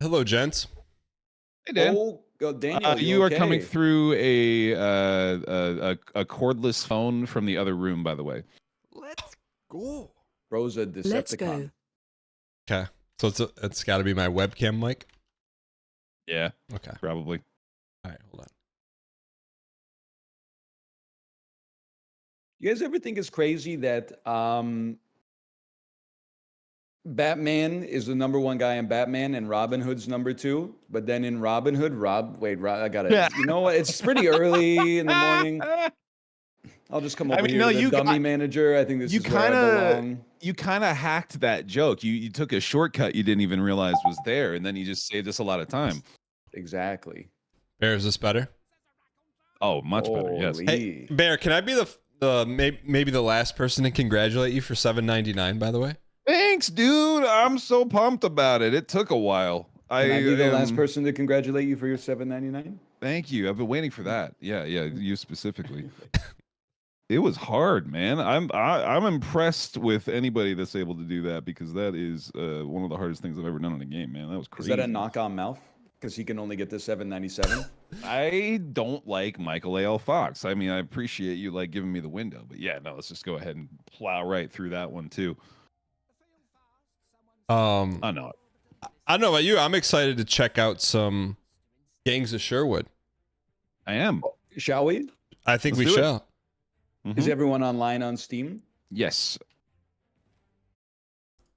Hello, gents. Hey, Dan. Oh, Daniel, You are okay? coming through a cordless phone from the other room, by the way. Let's go. Rosa Decepticon. Let's go. Okay, so it's got to be my webcam mic. Yeah, Okay. probably. All right, hold on. You guys ever think it's crazy that Batman is the #1 guy in Batman and Robin Hood's #2? But then in Robin Hood, I got it. You know what? It's pretty early in the morning. I'll just come over here to the dummy manager. I think this is where I belong. You kind of hacked that joke. You took a shortcut you didn't even realize was there, and then you just saved us a lot of time. Exactly. Bear, is this better? Oh, much better. Yes. Hey, Bear, can I be the maybe the last person to congratulate you for $7.99? By the way. Thanks, dude. I'm so pumped about it. It took a while. Can I be the last person to congratulate you for your $7.99? Thank you. I've been waiting for that. Yeah, you specifically. It was hard, man. I'm impressed with anybody that's able to do that, because that is one of the hardest things I've ever done in a game, man. That was crazy. Is that a knock on mouth? Because he can only get to $7.97. I don't like Michael A.L. Fox. I mean, I appreciate you like giving me the window, but yeah, no, let's just go ahead and plow right through that one too. I know. I don't know about you. I'm excited to check out some Gangs of Sherwood. I am. Shall we? I think we shall. Is everyone online on Steam? Yes.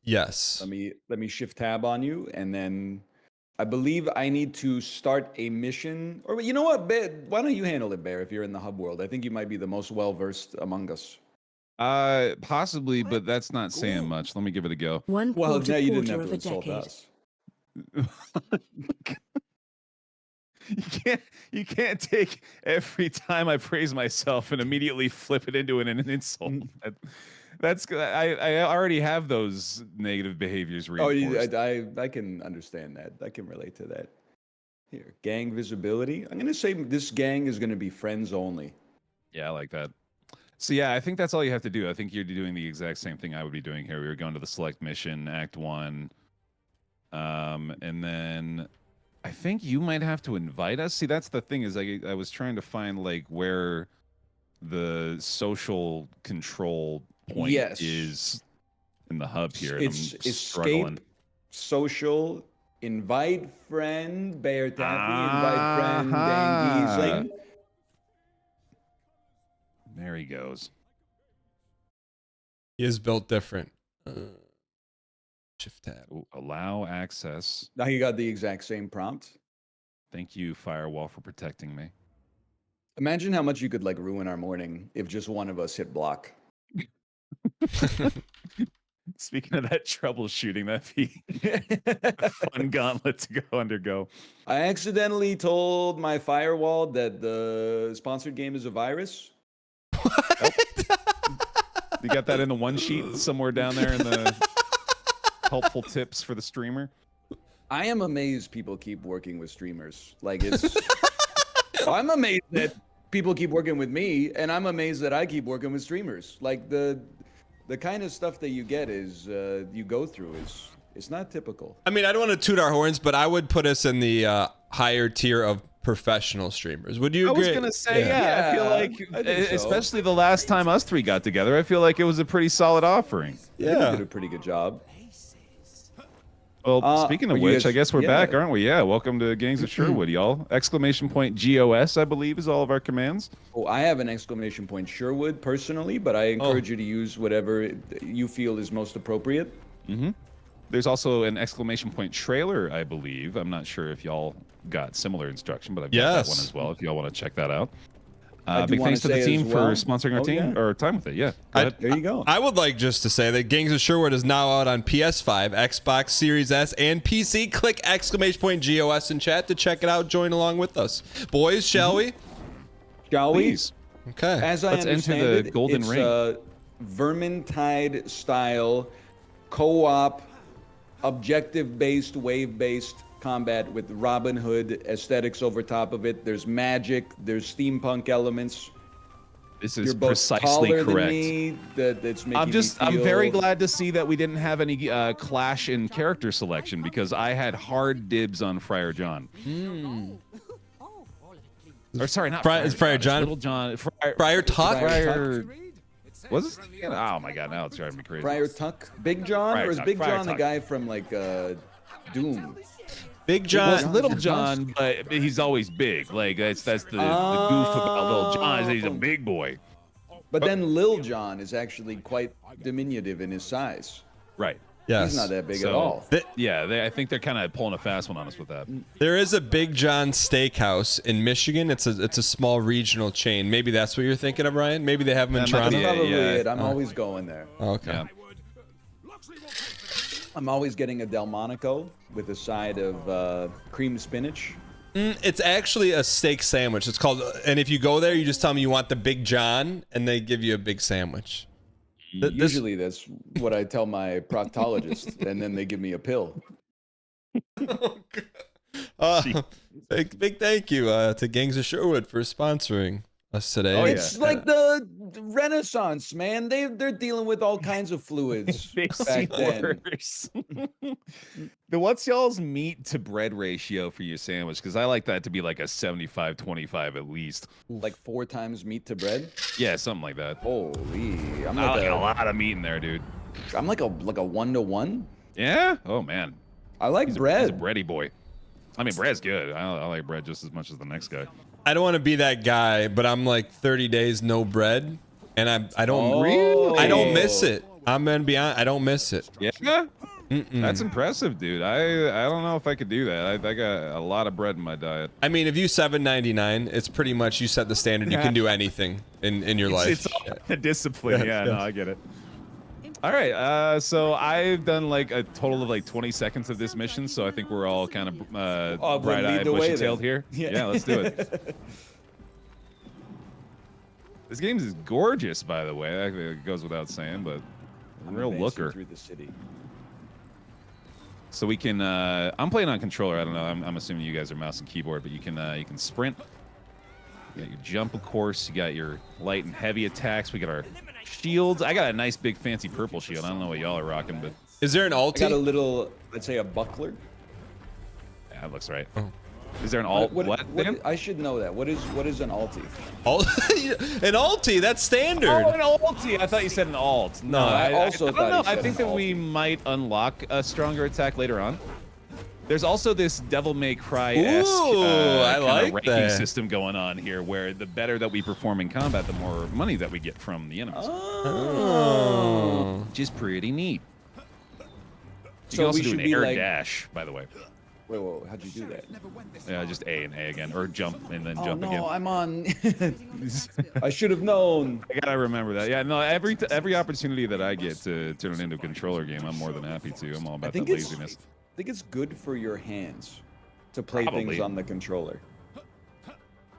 Yes. Let me shift tab on you, and then I believe I need to start a mission. Or you know what, Bear, why don't you handle it, Bear? If you're in the hub world, I think you might be the most well versed among us. Possibly, but that's not saying much. Let me give it a go. One Well, quarter, now you didn't quarter have of to a insult decade. us. You can't take every time I praise myself and immediately flip it into an insult. I already have those negative behaviors reinforced. I can understand that. I can relate to that. Here, gang visibility. I'm gonna say this gang is gonna be friends only. Yeah, I like that. So yeah, I think that's all you have to do. I think you're doing the exact same thing I would be doing here. We were going to the select mission, Act 1. And then I think you might have to invite us. See, that's the thing, is I was trying to find like where the social control point is in the hub here. It's I'm struggling. escape, social, invite friend, BaerTaffey, invite friend, DANGHEESLIng. There he goes. He is built different. Shift tab. Ooh, allow access. Now you got the exact same prompt. Thank you, Firewall, for protecting me. Imagine how much you could like ruin our morning if just one of us hit block. Speaking of that troubleshooting, that'd be a fun gauntlet to go undergo. I accidentally told my firewall that the sponsored game is a virus. What? You got that in the one sheet somewhere down there in the helpful tips for the streamer? I am amazed people keep working with streamers. Like it's I'm amazed that people keep working with me, and I'm amazed that I keep working with streamers. Like the kind of stuff that you get is you go through is it's not typical. I mean, I don't want to toot our horns, but I would put us in the higher tier of professional streamers. Would you agree? I was gonna say, yeah, I feel like, especially the last time us three got together, I feel like it was a pretty solid offering. Yeah, you did a pretty good job. Well, speaking of which, I guess we're back, aren't we? Yeah, welcome to Gangs of Sherwood, y'all. Exclamation point GOS, I believe, is all of our commands. Oh, I have an exclamation point Sherwood personally, but I encourage you to use whatever you feel is most appropriate. There's also an exclamation point trailer, I believe. I'm not sure if y'all got similar instruction, but I've got that one as well if y'all want to check that out. Big thanks to the team for sponsoring our team or time with it. Yeah, there you go. I would like just to say that Gangs of Sherwood is now out on PS5, Xbox Series S, and PC. Click exclamation point GOS in chat to check it out. Join along with us, boys. Shall we? Shall we? Okay. As I understand enter the it, golden it's ring. Vermintide style co-op, objective-based, wave-based combat with Robin Hood aesthetics over top of it. There's magic, there's steampunk elements. This You're is both precisely taller correct. than me. That's making me I'm very feel- glad to see that we didn't have any clash in character selection because I had hard dibs on Friar John. Or sorry, not Friar, It's Friar John. It's Little John. Friar Tuck? Friar. Was it? Oh my God! Now it's driving me crazy. Friar Tuck, Big John, Friar or is Tuck, Big Friar John the Tuck. guy from like Doom? Big Well, it's John. Little John, but he's always big. Like that's the goof about Little John is that he's a big boy. But then Lil John is actually quite diminutive in his size. Right. Yes. He's not that big So- at all. Yeah, I think they're kind of pulling a fast one on us with that. There is a Big John Steakhouse in Michigan. It's a small regional chain. Maybe that's what you're thinking of, Ryan. Maybe they have them in That might Toronto. be Probably yeah. it. I'm always going there. Oh, okay. Yeah. I'm always getting a Delmonico with a side of cream spinach. It's actually a steak sandwich. It's called, and if you go there, you just tell them you want the Big John, and they give you a big sandwich. Usually that's what I tell my proctologist, and then they give me a pill. Big thank you to Gangs of Sherwood for sponsoring us today. Oh, yeah. It's like the Renaissance, man. They're dealing with all kinds of fluids back then. Worse. What's y'all's meat to bread ratio for your sandwich? Because I like that to be like a 75-25 at least. Like 4 times meat to bread. Yeah, something like that. Holy, I'm I like like a a lot of meat in there, dude. I'm like a 1-to-1. Yeah? Oh man. I like He's a bread. bready boy. I mean, bread's good. I like bread just as much as the next guy. I don't want to be that guy, but I'm like 30 days no bread, and I don't Really? I don't miss it. I'm gonna be honest, I don't miss it. Yeah? That's impressive, dude. I don't know if I could do that. I got a lot of bread in my diet. I mean, if you $7.99, it's pretty much you set the standard. You can do anything in your life. It's all the discipline. Yes, Yeah, yes. no, I get it. All right, so I've done like a total of like 20 seconds of this mission, so I think we're all kind of we'll lead bright-eyed, the way bushy-tailed then. here. Yeah, let's do it. This game is gorgeous, by the way. That goes without saying, but I'm real advancing looker. through the city. So we can. I'm playing on controller. I don't know. I'm assuming you guys are mouse and keyboard, but you can sprint. You got your jump, of course. You got your light and heavy attacks. We got our shields. I got a nice big fancy purple shield. I don't know what y'all are rocking, but Is there an I got a ulti? little, let's say, a buckler. yeah, that looks right. Oh. Is there an alt? Dan? I should know that. What is an alti? An ulti? That's standard. Oh, an ulti. I thought you said an alt. No, I also don't thought know. he said I think an that we might unlock a stronger attack later on. There's also this Devil May Cry-esque Ooh, I kinda like ranking that. system going on here, where the better that we perform in combat, the more money that we get from the enemies, Oh. which is pretty neat. You So can also we do should an be air like- dash, by the way. Wait, how'd you do that? Yeah, just A and A again, or jump and then Oh jump no, again. I'm on. I should have known. I gotta remember that. Yeah, no, every opportunity that I get to turn it into a controller game, I'm more than happy to. I'm all about that laziness. I think it's good for your hands to play Probably. things on the controller.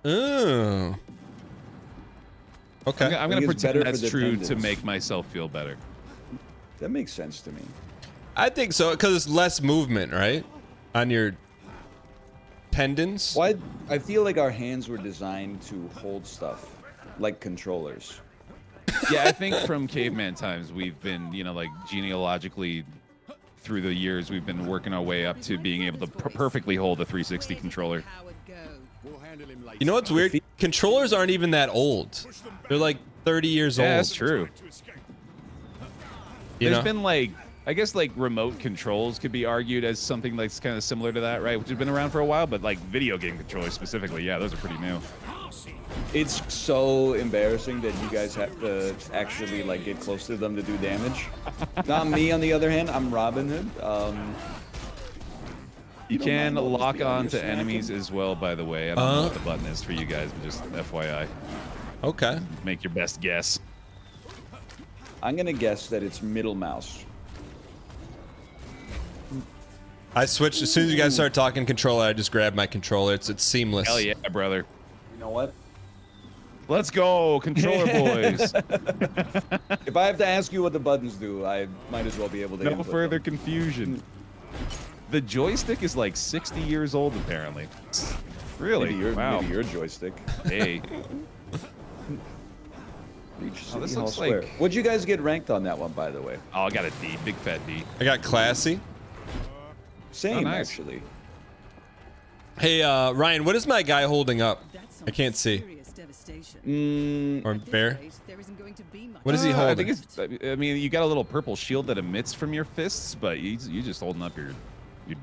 Ooh. Okay. I'm I gonna think it's pretend better for that's the true to tendons. make myself feel better. That makes sense to me. I think so because it's less movement, right? On your tendons. Why? I feel like our hands were designed to hold stuff, like controllers. Yeah, I think from caveman times we've been, like genealogically through the years we've been working our way up to being able to perfectly hold a 360 controller. You know what's weird? Controllers aren't even that old. They're like 30 years old. Yeah, that's true. You There's know? been I guess remote controls could be argued as something that's kind of similar to that, right? Which has been around for a while, but video game controllers specifically, yeah, those are pretty new. It's so embarrassing that you guys have to actually get close to them to do damage. Not me, on the other hand. I'm Robin Hood. You don't can mind, I'll just lock be on on to your enemies as well, by the way. I don't know what the button is for you guys, but just FYI. Okay. Make your best guess. I'm gonna guess that it's middle mouse. I switched as soon as you guys started talking controller. I just grabbed my controller. It's seamless. Hell yeah, brother. You know what? Let's go, controller boys. If I have to ask you what the buttons do, I might as well be able to. No input further them. confusion. The joystick is 60 years old, apparently. Really? Maybe wow. maybe your joystick. Hey. Reach Oh, this City Hall looks Square. like- What'd you guys get ranked on that one, by the way? Oh, I got a D, big fat D. I got classy. Same, nice. actually. Hey, Ryan, what is my guy holding up? I can't see. Or Bear? What is he I holding? think it's. I mean, you got a little purple shield that emits from your fists, but you just holding up your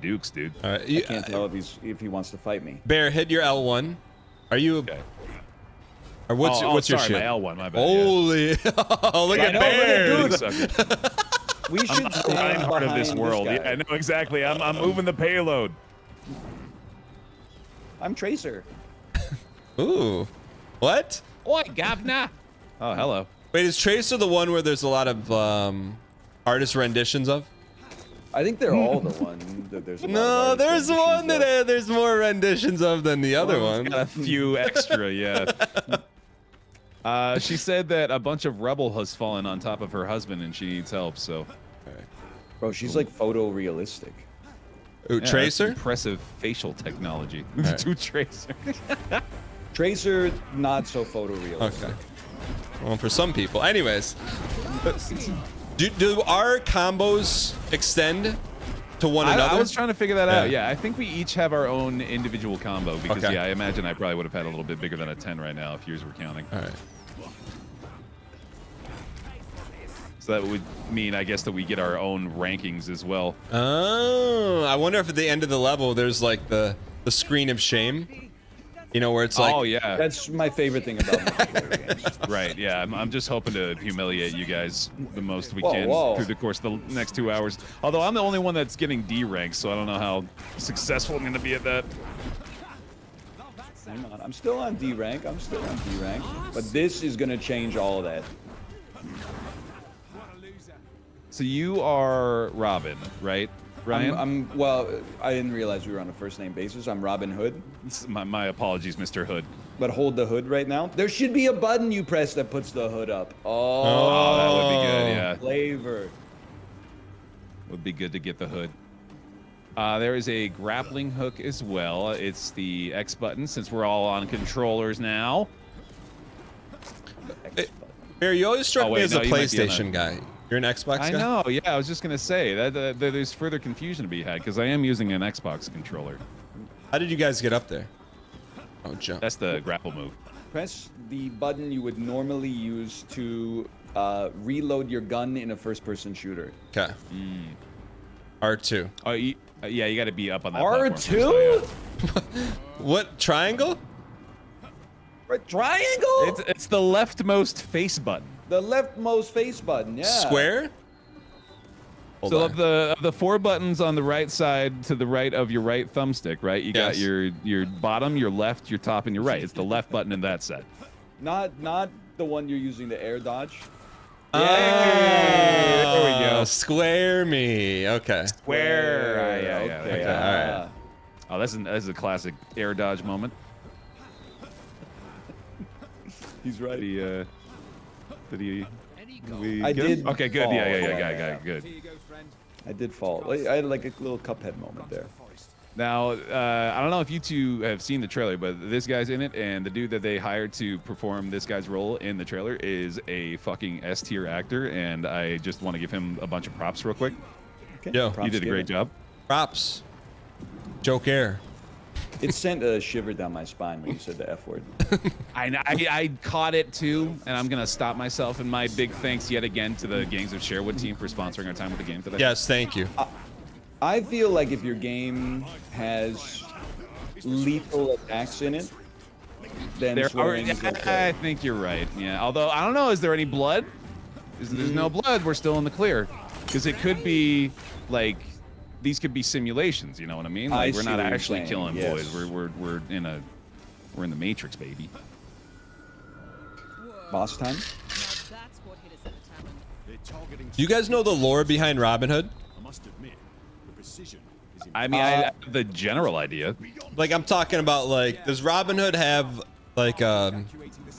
dukes, dude. All right, I can't tell if he wants to fight me. Bear, hit your L1. Are you? Okay. Or what's Oh, what's your sorry, shit? my L1, my bad. Holy! Oh, look at know, Bear. look Yeah. at We should I'm the stand Reinhardt of this behind world. guy. Yeah, I know exactly. I'm moving the payload. I'm Tracer. Ooh, what? Oi, governor. Oh, hello. Wait, is Tracer the one where there's a lot of artist renditions of? I think they're all the one that there's. A lot No, of artist there's renditions one that of. there's more renditions of than the other Well, one. it's got a few extra, yeah. She said that a bunch of rubble has fallen on top of her husband and she needs help. So, Bro, she's like photorealistic. Ooh, yeah, that's Tracer? impressive facial technology. right. To Tracer. Tracer, not so photorealistic. Okay. Well, for some people. Anyways, do our combos extend to one another? I was trying to figure that out. Yeah. Yeah, I think we each have our own individual combo because Okay. yeah, I imagine I probably would have had a little bit bigger than a 10 right now if yours were counting. All right. So that would mean, I guess, that we get our own rankings as well. Oh, I wonder if at the end of the level there's like the screen of shame. You know, where it's like, Oh yeah, That's my favorite thing about multiplayer games. right. Yeah, I'm just hoping to humiliate you guys the most we Whoa, can whoa. through the course of the next 2 hours. Although I'm the only one that's getting D rank, so I don't know how successful I'm going to be at that. Hang on, I'm still on D rank. I'm still on D rank. But this is gonna change all of that. So you are Robin, right, Ryan? Well, I didn't realize we were on a first name basis. I'm Robin Hood. My apologies, Mr. Hood. But hold the hood right now. There should be a button you press that puts the hood up. Oh, Oh, that would be good. Yeah, flavor. would be good to get the hood. There is a grappling hook as well. It's the X button since we're all on controllers now. Bear, you always struck Oh, me wait, as a no, you might be on PlayStation guy. You're an Xbox guy? I know. Yeah, I was just gonna say that there's further confusion to be had because I am using an Xbox controller. How did you guys get up there? Oh, jump. That's the grapple move. Press the button you would normally use to reload your gun in a first-person shooter. Okay. R2. Oh, yeah, you got to be up on that. platform first, R2? though, yeah. What, triangle? Triangle? It's the leftmost face button. The leftmost face button, yeah. Square? Hold So on. of the 4 buttons on the right side to the right of your right thumbstick, right? You got Yes. your bottom, your left, your top, and your right. It's the left button in that set. Not the one you're using to air dodge. Hey, there we go. Square me. Okay. Square. Yeah. Okay, all right. Oh, that's a classic air dodge moment. He's right. Did he? I did Okay, good. fall. Yeah, good. I did fall. I had like a little Cuphead moment there. Now, I don't know if you two have seen the trailer, but this guy's in it, and the dude that they hired to perform this guy's role in the trailer is a fucking S-tier actor, and I just want to give him a bunch of props real quick. Okay. Yo, props You did a great given. job. Props. Joke air. It sent a shiver down my spine when you said the F word. I caught it too, and I'm gonna stop myself. And my big thanks yet again to the Gangs of Sherwood team for sponsoring our time with the game today. Yes, thank you. I feel like if your game has lethal attacks in it, then There are, swearing is I okay. think you're right. Yeah. Although I don't know, is there any blood? If there's no blood, we're still in the clear, because it could be like these could be simulations. You know what I mean? Like I we're see not what you're actually saying, killing yes. boys. We're in the Matrix, baby. Boss time? Do you guys know the lore behind Robin Hood? I mean, I have the general idea. Like, I'm talking about, like, does Robin Hood have, like, a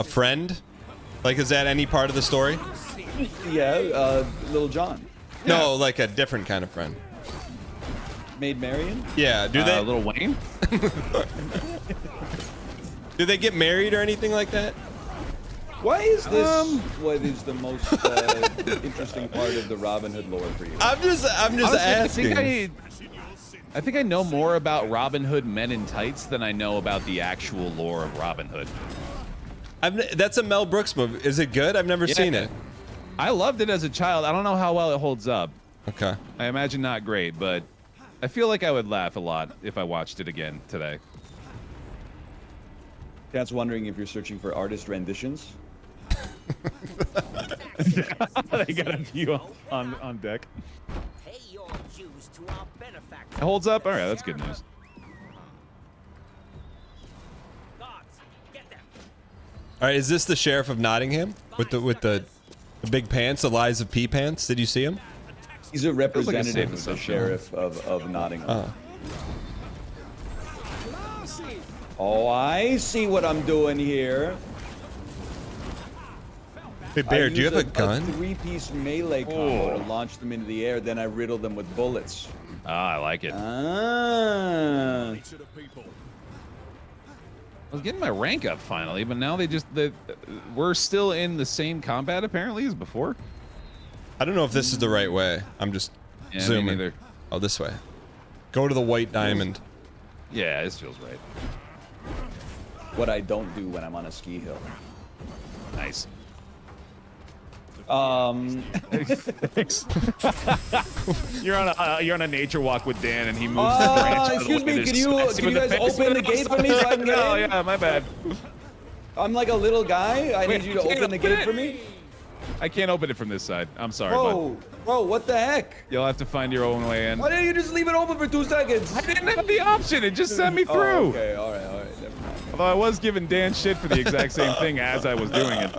friend? Like, is that any part of the story? Yeah, Little John. No, like a different kind of friend. Maid Marian? Yeah, do they? Lil Wayne? Do they get married or anything like that? Why is this what is the most interesting part of the Robin Hood lore for you? I'm just Honestly, asking. I think I know more about Robin Hood Men in Tights than I know about the actual lore of Robin Hood. That's a Mel Brooks movie. Is it good? I've never seen it. I loved it as a child. I don't know how well it holds up. Okay. I imagine not great, but I feel like I would laugh a lot if I watched it again today. Cat's wondering if you're searching for artist renditions. They got a few on deck. It holds up? All right, that's good news. All right, is this the sheriff of Nottingham with the big pants, the Lies of P pants? Did you see him? He's a representative safe of the assumption. sheriff of Nottingham. Oh. Oh, I see what I'm doing here. Hey, Bear, do you have a A gun? three-piece melee combo to launch them into the air, then I riddle them with bullets. Ah, I like it. Ah. I was getting my rank up finally, but now we're still in the same combat apparently as before. I don't know if this is the right way. I'm just Yeah, me zooming. neither. Oh, this way. Go to the white diamond. Yeah, this feels right. What I don't do when I'm on a ski hill. Nice. Thanks. You're on a nature walk with Dan, and he moves the branch. to the Excuse me, left. can you guys Face open the gate for me so I can get Oh in? yeah, my bad. I'm like a little guy. I need you to you can't open the open gate it. for me. I can't open it from this side. I'm sorry, bud. Bro, what the heck? You'll have to find your own way in. Why didn't you just leave it open for 2 seconds? I didn't have the option. It just sent me through. Oh, okay, all right, never mind. Although I was giving Dan shit for the exact same thing as I was doing it.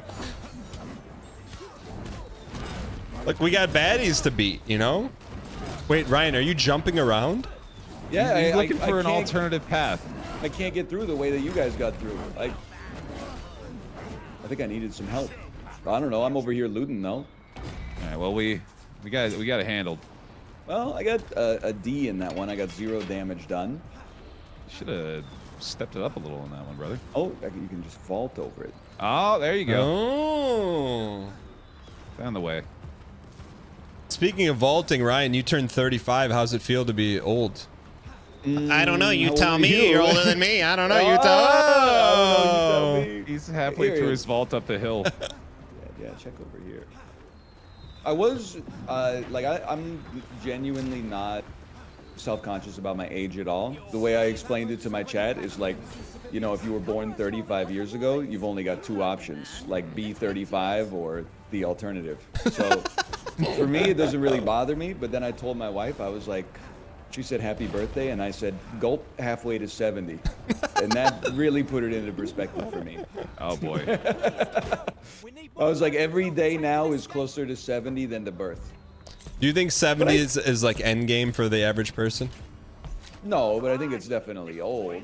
Look, we got baddies to beat, you know? Wait, Ryan, are you jumping around? Yeah, He's looking I for an can't- alternative path. I can't get through the way that you guys got through. I think I needed some help. I don't know. I'm over here looting though. All right, well we got it handled. Well, I got a D in that one. I got 0 damage done. Should have stepped it up a little in that one, brother. Oh, you can just vault over it. Oh, there you go. Oh. Found the way. Speaking of vaulting, Ryan, you turned 35. How's it feel to be old? I don't know. You how tell old are me. you? You're older than me. I don't know. You Oh, tell. I don't know, you tell me. He's halfway Here. through his vault up the hill. Yeah, check over here. I was I'm genuinely not self-conscious about my age at all. The way I explained it to my chat is like, you know, if you were born 35 years ago, you've only got 2 options, like be 35 or the alternative. So for me, it doesn't really bother me. But then I told my wife, I was like, she said happy birthday, and I said gulp halfway to 70, and that really put it into perspective for me. Oh boy. I was like, every day now is closer to 70 than to birth. Do you think 70 is like end game for the average person? No, but I think it's definitely old.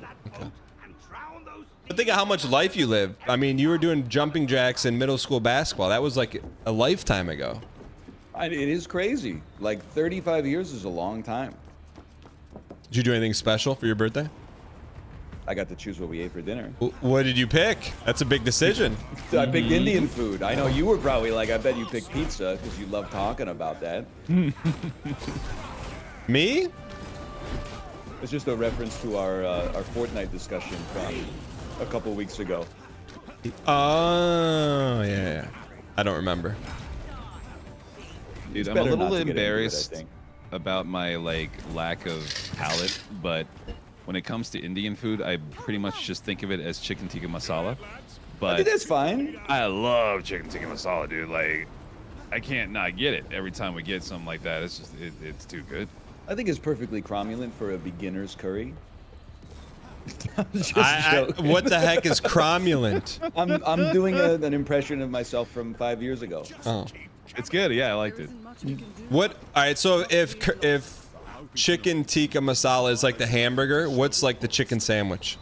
But think of how much life you live. I mean, you were doing jumping jacks in middle school basketball. That was like a lifetime ago. It is crazy. Like 35 years is a long time. Did you do anything special for your birthday? I got to choose what we ate for dinner. What did you pick? That's a big decision. I picked Indian food. I know you were probably like, I bet you picked pizza because you love talking about that. Me? It's just a reference to our Fortnite discussion from a couple weeks ago. Oh, yeah. I don't remember. Dude, I'm a better not little to get into it, I embarrassed think. about my like lack of palate, but when it comes to Indian food, I pretty much just think of it as chicken tikka masala. I But think that's fine. I love chicken tikka masala, dude. Like, I can't not get it every time we get something like that. It's just it's too good. I think it's perfectly cromulent for a beginner's curry. I'm just joking. What the heck is cromulent? I'm doing an impression of myself from 5 years ago. Oh. It's good. Yeah, I liked it. What? All right, so if chicken tikka masala is like the hamburger, what's like the chicken sandwich?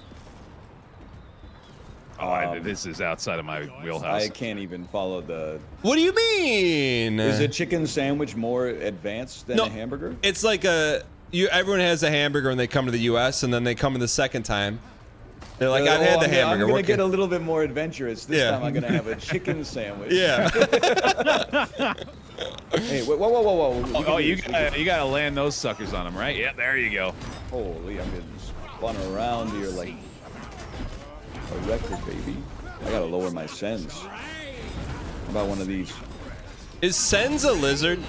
Oh, this is outside of my wheelhouse. I can't even follow the... What do you mean? Is a chicken sandwich more advanced than No. a hamburger? It's like everyone has a hamburger when they come to the U.S. and then they come in the second time. They're like, I've had the hamburger. I'm gonna What get can-" a little bit more adventurous. This Yeah. time I'm gonna have a chicken sandwich. Yeah. Hey, whoa. We can Oh, do you this. gotta land those suckers on them, right? Yeah, there you go. Holy, I'm getting spun around here like a record, baby. I gotta lower my sens. How about one of these? Is Sen's a lizard?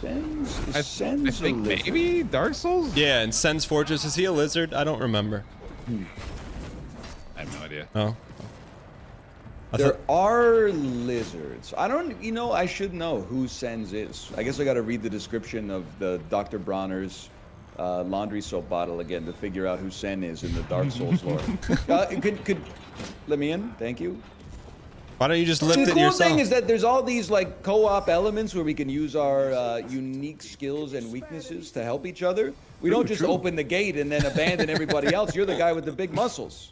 Sens? Is I Sens think a lizard? maybe Dark Souls. Yeah, in Sen's Fortress, is he a lizard? I don't remember. I have no idea. Oh. There are lizards. I don't, I should know who Sens is. I guess I gotta read the description of the Dr. Bronner's laundry soap bottle again to figure out who Sen is in the Dark Souls lore. Could let me in? Thank you. Why don't you just lift The it cool yourself? thing is that there's all these like co-op elements where we can use our unique skills and weaknesses to help each other. We don't just open the gate and then abandon everybody else. You're the guy with the big muscles.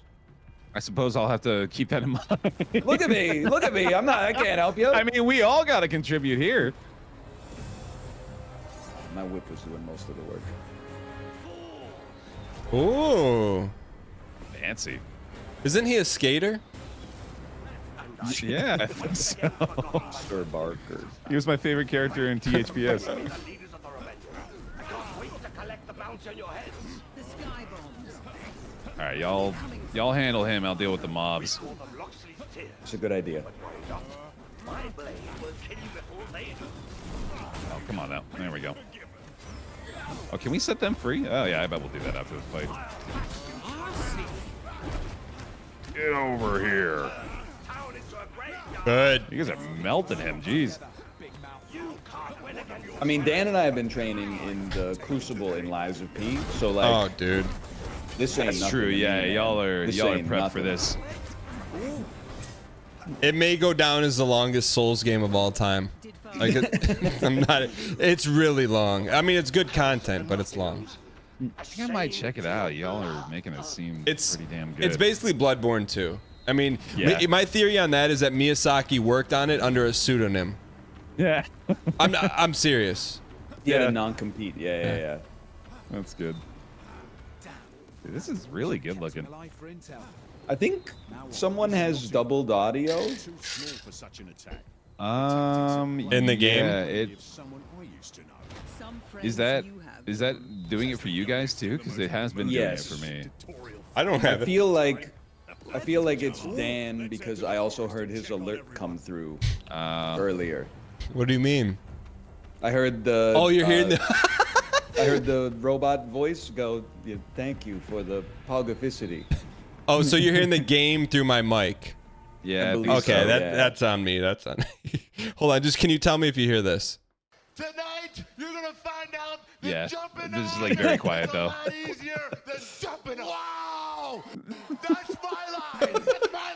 I suppose I'll have to keep that in mind. Look at me. I can't help you. I mean, we all gotta contribute here. My whip was doing most of the work. Ooh. Fancy. Isn't he a skater? Yeah, I think so. Sir Barker. He was my favorite character in THPS. All right, y'all handle him. I'll deal with the mobs. It's a good idea. Oh, come on now. There we go. Oh, can we set them free? Oh yeah, I bet we'll do that after the fight. Get over here. Good. You guys are melting him. Jeez. I mean, Dan and I have been training in the Crucible in Lives of P, so like, Oh, dude. this ain't That's nothing true. to me, Yeah, man. y'all are This prepped ain't for nothing. this. It may go down as the longest Souls game of all time. Like, I'm not. It's really long. I mean, it's good content, but it's long. I think I might check it out. Y'all are making it seem It's pretty damn good. It's basically Bloodborne 2. I mean, Yeah. my theory on that is that Miyazaki worked on it under a pseudonym. Yeah. I'm serious. He had Yeah. a non-compete. Yeah. That's good. Dude, this is really good looking. I think someone has doubled audio. In the game? Yeah, is that doing it for you guys too? Because it has been doing it Yes. for me. I don't I have it. feel like it's Dan because I also heard his alert come through earlier. What do you mean? I heard the. Oh, you're hearing the. I heard the robot voice go, yeah, "Thank you for the pogoficity." Oh, so you're hearing the game through my mic. Yeah. I believe think Okay, so, that yeah. that's on me. That's on me. Hold on, just can you tell me if you hear this? Tonight, you're gonna find out that Yeah, jumping this is, on like, very quiet, is though. a lot easier than jumping. Wow, that's my line. That's my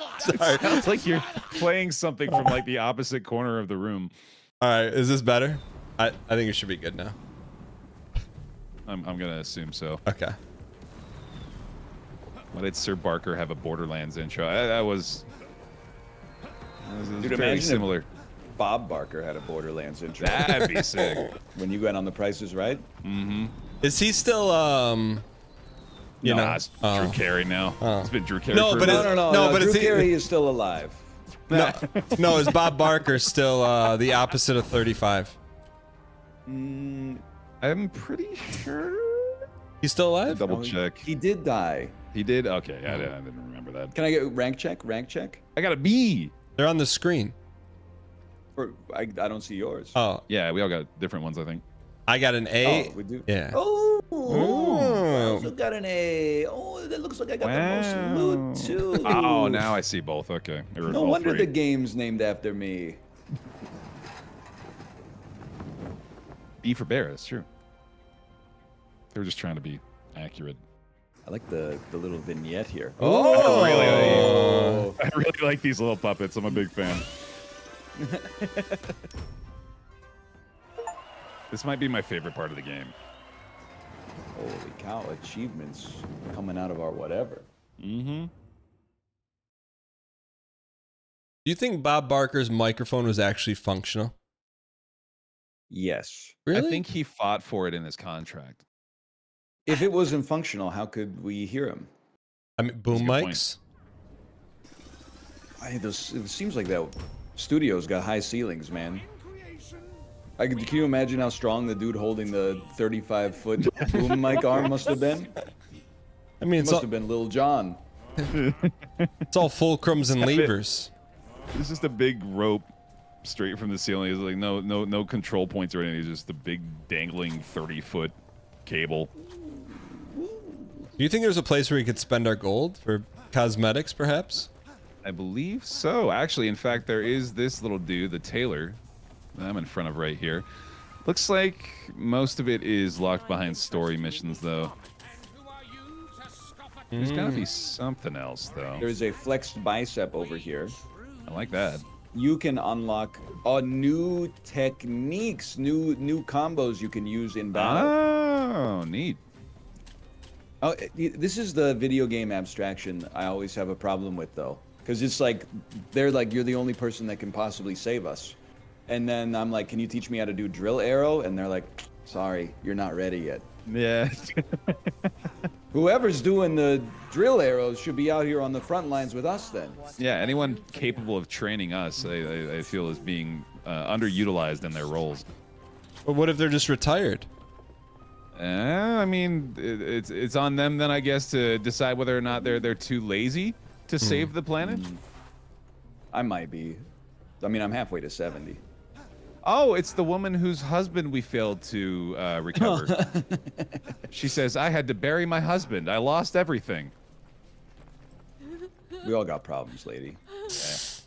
line. Sounds like you're playing something from like the opposite corner of the room. All right, is this better? I think it should be good now. I'm gonna assume so. Okay. Why did Sir Barker have a Borderlands intro? That was Dude, very imagine if similar. Bob Barker had a Borderlands intro That'd be sick. when you went on The Price is Right. Is he still you know? It's Drew Carey now. It's been Drew Carey. No, for but a it's- bit. No, but Drew it's- Carey is still alive. No, is Bob Barker still the opposite of 35? I'm pretty sure. He's still alive? Double check. He did die. He did. Okay, I didn't remember that. Can I get rank check? Rank check? I got a B. They're on the screen. Or I don't see yours. Oh, Yeah, we all got different ones, I think. I got an A. Oh, we do. Yeah. Oh, I Ooh. also got an A. Oh, that looks like I got Wow. the most loot too. Oh, now I see both. Okay. They were No all wonder three. the game's named after me. B for bear. That's true. They were just trying to be accurate. I like the little vignette here. Oh. I really like these little puppets. I'm a big fan. This might be my favorite part of the game. Holy cow! Achievements coming out of our whatever. Mm-hmm. Do you think Bob Barker's microphone was actually functional? Yes. Really? I think he fought for it in his contract. If it wasn't functional, how could we hear him? I mean, boom That's a good mics. It seems like that studio's got high ceilings, man. Can you imagine how strong the dude holding the 35-foot boom mic arm must have been? I mean, It it's must all, have been Lil Jon. it's all fulcrums and levers. It's just a big rope straight from the ceiling. It's like no control points or anything. It's just a big dangling 30-foot cable. Do you think there's a place where we could spend our gold for cosmetics, perhaps? I believe so. Actually, in fact, there is this little dude, the tailor, that I'm in front of right here. Looks like most of it is locked behind story missions, though. There's gotta be something else, though. There's a flexed bicep over here. I like that. You can unlock new techniques, new combos you can use in battle. Oh, neat. Oh, this is the video game abstraction I always have a problem with, though. Because it's like, they're like, you're the only person that can possibly save us. And then I'm like, can you teach me how to do drill arrow? And they're like, sorry, you're not ready yet. Yeah. Whoever's doing the drill arrows should be out here on the front lines with us then. Yeah, anyone capable of training us, I feel, is being underutilized in their roles. Or what if they're just retired? I mean, it's on them then, I guess, to decide whether or not they're too lazy to save the planet. I might be. I mean, I'm halfway to 70. Oh, it's the woman whose husband we failed to recover. She says, I had to bury my husband. I lost everything. We all got problems, lady. Yeah, it's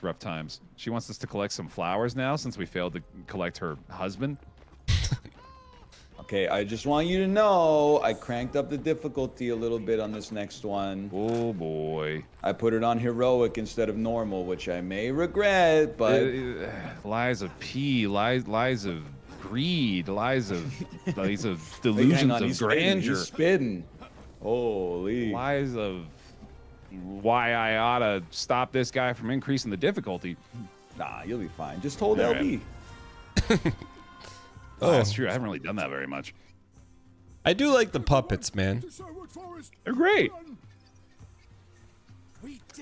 rough times. She wants us to collect some flowers now since we failed to collect her husband. Okay, I just want you to know I cranked up the difficulty a little bit on this next one. Oh, boy. I put it on heroic instead of normal, which I may regret, but... lies of P, lies of greed, lies of Hang delusions on, of grandeur, He's spitting. Holy. lies of why I ought to stop this guy from increasing the difficulty. Nah, you'll be fine. Just hold All LB. Oh, that's true. I haven't really done that very much. I do like the puppets, man. They're great.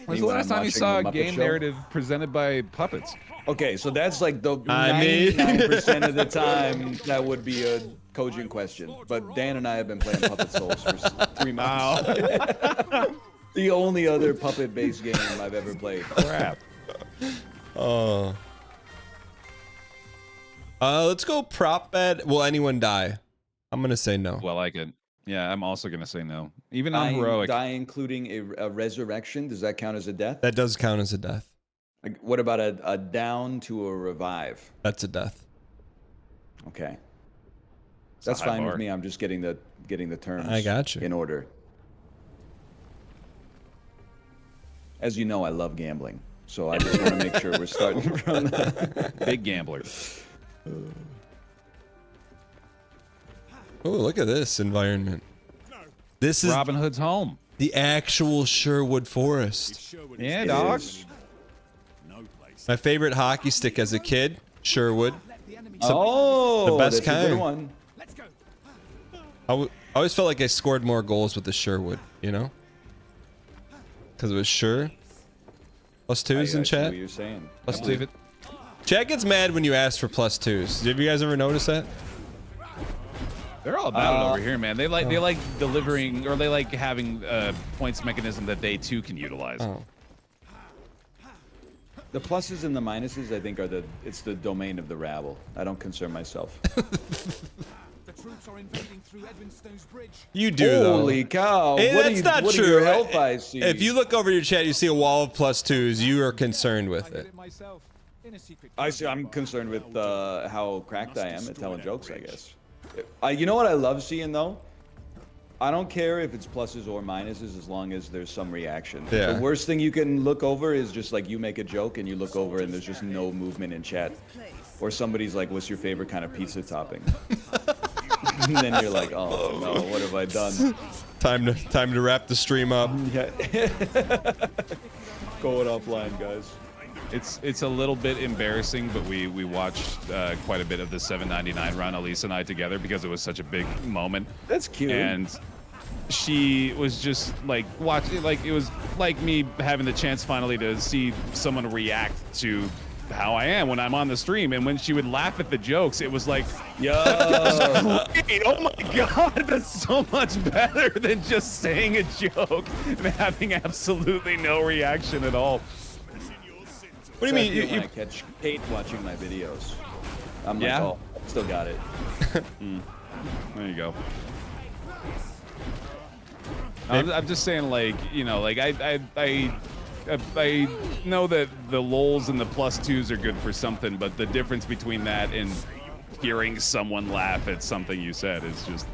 When's the last time you watching saw a The Muppet game Show? narrative presented by puppets? Okay, so that's like the I mean- 99% of the time that would be a cogent question. But Dan and I have been playing Puppet Souls for 3 months. The only other puppet-based game I've ever played. Crap. Oh. Let's go prop bet. Will anyone die? I'm gonna say no. Well, I could. Yeah, I'm also gonna say no. Even on heroic. Die including a resurrection, does that count as a death? That does count as a death. Like, what about a down to a revive? That's a death. Okay. It's a That's high fine bar. with me. I'm just getting the terms I got you. in order. As you know, I love gambling, so I just want to make sure we're starting from the... Big gambler. Oh, look at this environment. This is Robin Hood's home. the actual Sherwood Forest. Yeah, It dog. is. My favorite hockey stick as a kid, Sherwood. Oh, the best that's a good kind. one. I always felt like I scored more goals with the Sherwood, you know? Because it was sure. Plus twos I in see chat. what you're saying. Plus I believe it. Chat gets mad when you ask for plus twos. Have you guys ever noticed that? They're all about it over here, man. They like delivering, or they like having points mechanism that they too can utilize. Oh. The pluses and the minuses, I think, it's the domain of the rabble. I don't concern myself. You do, though. Holy cow! Hey, what that's not what true. Do your health eyes see? If you look over your chat, you see a wall of plus twos. You are concerned with it. I'm concerned with how cracked I am at telling jokes, I guess. You know what I love seeing, though? I don't care if it's pluses or minuses as long as there's some reaction. Yeah. The worst thing you can look over is just like you make a joke and you look over and there's just no movement in chat. Or somebody's like, what's your favorite kind of pizza topping? And then you're like, oh no, what have I done? Time to wrap the stream up. Yeah. Going offline, guys. It's a little bit embarrassing, but we watched quite a bit of the 799 run, Elise and I together, because it was such a big moment. That's cute. And she was just like watching, like it was like me having the chance finally to see someone react to how I am when I'm on the stream. And when she would laugh at the jokes, it was like, Yo. great. Oh my God, that's so much better than just saying a joke and having absolutely no reaction at all. What do you mean? When I catch Kate watching my videos, I'm Yeah? like, oh, still got it. There you go. I'm just saying, like, you know, like I know that the lols and the +2s are good for something, but the difference between that and hearing someone laugh at something you said is just,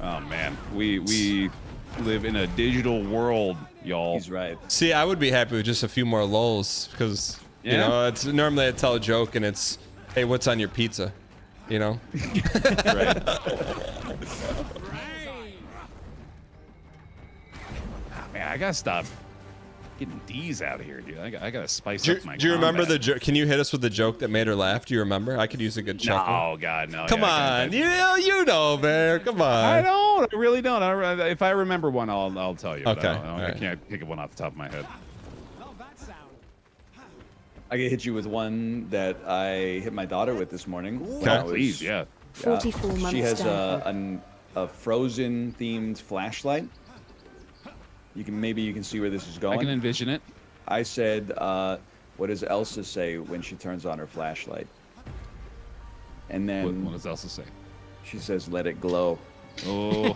oh man, we live in a digital world, y'all. He's right. See, I would be happy with just a few more lulls because you Yeah? know it's normally I tell a joke and it's, hey, what's on your pizza? You know. Right. Man, I gotta stop getting D's out of here, dude. I gotta spice up my. Do you remember combat. the joke? Can you hit us with the joke that made her laugh? Do you remember? I could use a good chuckle. No, God, no. Come on, you know, Bear. Come on. I don't. I really don't. If I remember one, I'll tell you. But Okay, I alright. can't think of one off the top of my head. I can hit you with one that I hit my daughter with this morning. when Okay. I was- Please, yeah. 44 months She has down. a Frozen themed flashlight. Maybe you can see where this is I going. can envision it. I said, what does Elsa say when she turns on her flashlight? And then What does Elsa say? she says, let it glow. Oh.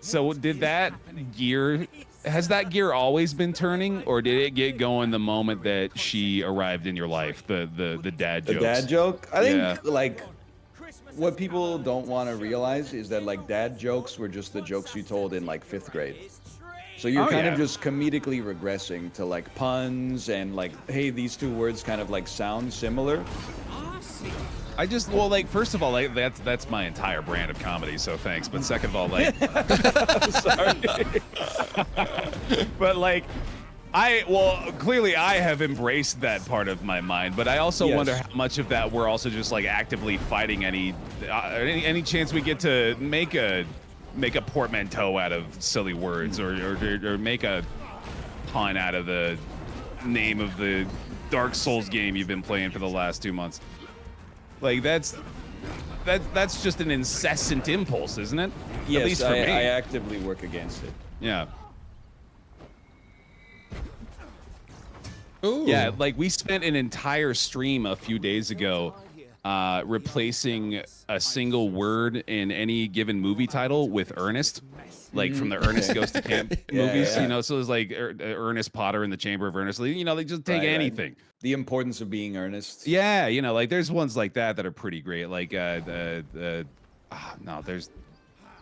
So did that gear? Has that gear always been turning, or did it get going the moment that she arrived in your life? The dad The jokes. dad joke? I think, Yeah. like, what people don't want to realize is that, like, dad jokes were just the jokes you told in, like, 5th grade. So you're Oh, kind yeah. of just comedically regressing to, like, puns and, like, hey, these two words kind of, like, sound similar. I just, well, like, first of all, like, that's my entire brand of comedy, so thanks. But second of all, like, sorry. But like, clearly I have embraced that part of my mind, but I also Yes. wonder how much of that we're also just like actively fighting any chance we get to make a portmanteau out of silly words or make a pun out of the name of the Dark Souls game you've been playing for the last 2 months. Like that's just an incessant impulse, isn't it? Yes, At least for me. I actively work against it. Yeah. Ooh. Yeah, like we spent an entire stream a few days ago replacing a single word in any given movie title with Ernest, like from the Ernest Goes to Camp Yeah, movies, yeah. you know, so it's like Ernest Potter in the Chamber of Ernest, you know, they just take Right, right. anything. The importance of being earnest. Yeah, you know, like there's ones like that are pretty great. Like they're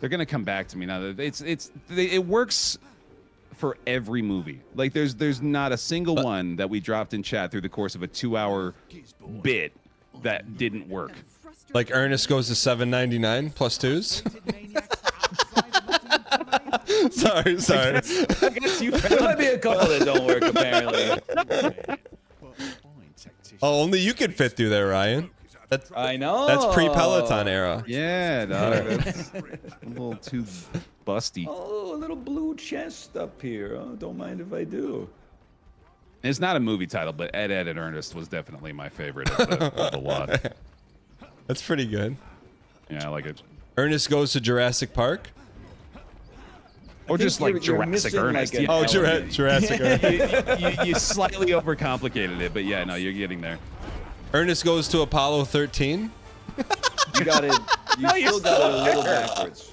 gonna come back to me now. It works for every movie. Like there's not a single one that we dropped in chat through the course of a 2-hour bit that didn't work. Like Ernest goes to $7.99 +2s. sorry. I guess you There might be a couple that don't work, apparently. Oh, only you could fit through there, Ryan. That's I know. pre-Peloton era. Yeah, dog, that's a little too busty. Oh, a little blue chest up here. Oh, don't mind if I do. It's not a movie title, but Ed, Ed, and Ernest was definitely my favorite of the lot. That's pretty good. Yeah, I like it. Ernest goes to Jurassic Park. Or just like you're Jurassic missing, Ernest. like, an Yeah. Oh, element. Jurassic Park. You slightly overcomplicated it, but yeah, no, you're getting there. Ernest goes to Apollo 13. You got it. You still got it a little backwards.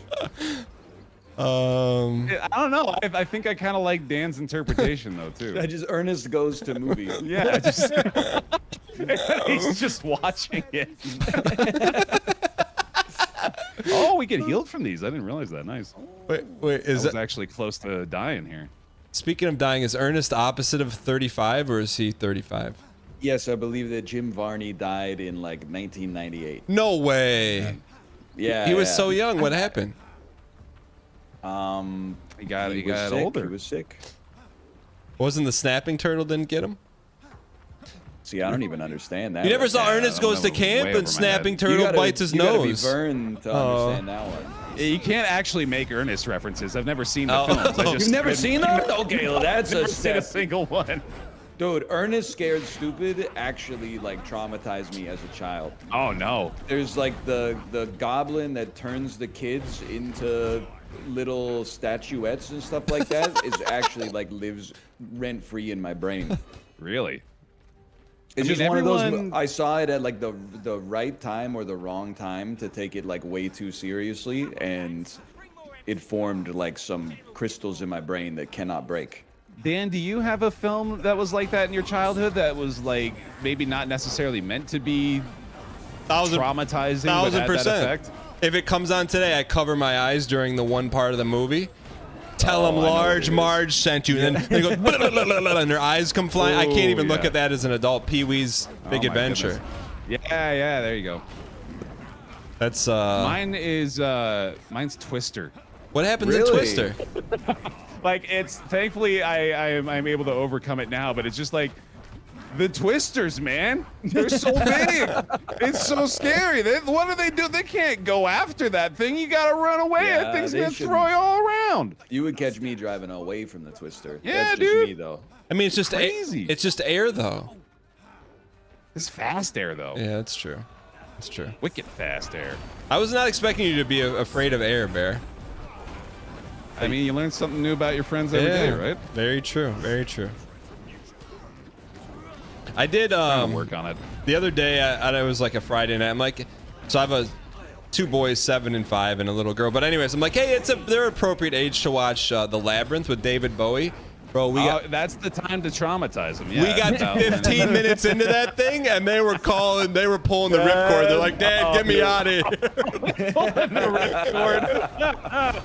I don't know. I think I kind of like Dan's interpretation though too. I just Ernest goes to movie. Yeah, just he's just watching it. Oh, we get healed from these. I didn't realize that. Nice. Wait, I is was that, actually close to dying here. speaking of dying, is Ernest opposite of 35 or is he 35? Yes, I believe that Jim Varney died in like 1998. No way. Yeah, He was yeah. so young. What happened? He got He was sick. older. He was sick. Wasn't the snapping turtle didn't get him? See, I don't even understand that. You never right saw now. Ernest Goes to Camp and snapping You turtle gotta- bites his you gotta be nose. burned to understand that one. You can't actually make Ernest references. I've never seen the films. You've never seen them? Okay, well, that's I've a never seen a step. single one. Dude, Ernest Scared Stupid actually like traumatized me as a child. Oh no. There's like the goblin that turns the kids into little statuettes and stuff like that is actually like lives rent free in my brain. Really? It's I mean, just one of those. everyone- I saw it at like the right time or the wrong time to take it like way too seriously, and it formed like some crystals in my brain that cannot break. Dan, do you have a film that was like that in your childhood that was like maybe not necessarily meant to be traumatizing, but had that 1000%. effect? If it comes on today, I cover my eyes during the one part of the movie. Tell them I know what Large it is. Marge sent you, and then they go blah, blah, blah, blah, blah, and their eyes come flying. I can't even look yeah. at that as an adult. Pee-wee's Big Oh, my Adventure. goodness. Yeah, there you go. That's Mine is mine's Twister. what happens in Really? Twister. Like it's thankfully I'm able to overcome it now, but it's just like the Twisters, man. They're so big. It's so scary. What do they do? They can't go after that thing. You gotta run away. Yeah, That thing's they gonna shouldn't. throw you all around. You would catch me driving away from the Twister. Yeah, That's just dude. me though. I mean, it's just Crazy. it's just air, though. It's fast air though. Yeah, that's true. That's true. Wicked fast air. I was not expecting you to be afraid of air, Bear. I mean, you learn something new about your friends every day, right? Very true. Very true. I did Trying to work on it. the other day. It was like a Friday night. I'm like, so I have two boys, 7 and 5, and a little girl. But anyways, I'm like, hey, they're appropriate age to watch The Labyrinth with David Bowie. Bro, That's the time to traumatize them. Yeah, we got 15 minutes into that thing, and they were pulling the ripcord. They're like, Dad, get me out of here. Pulling the ripcord.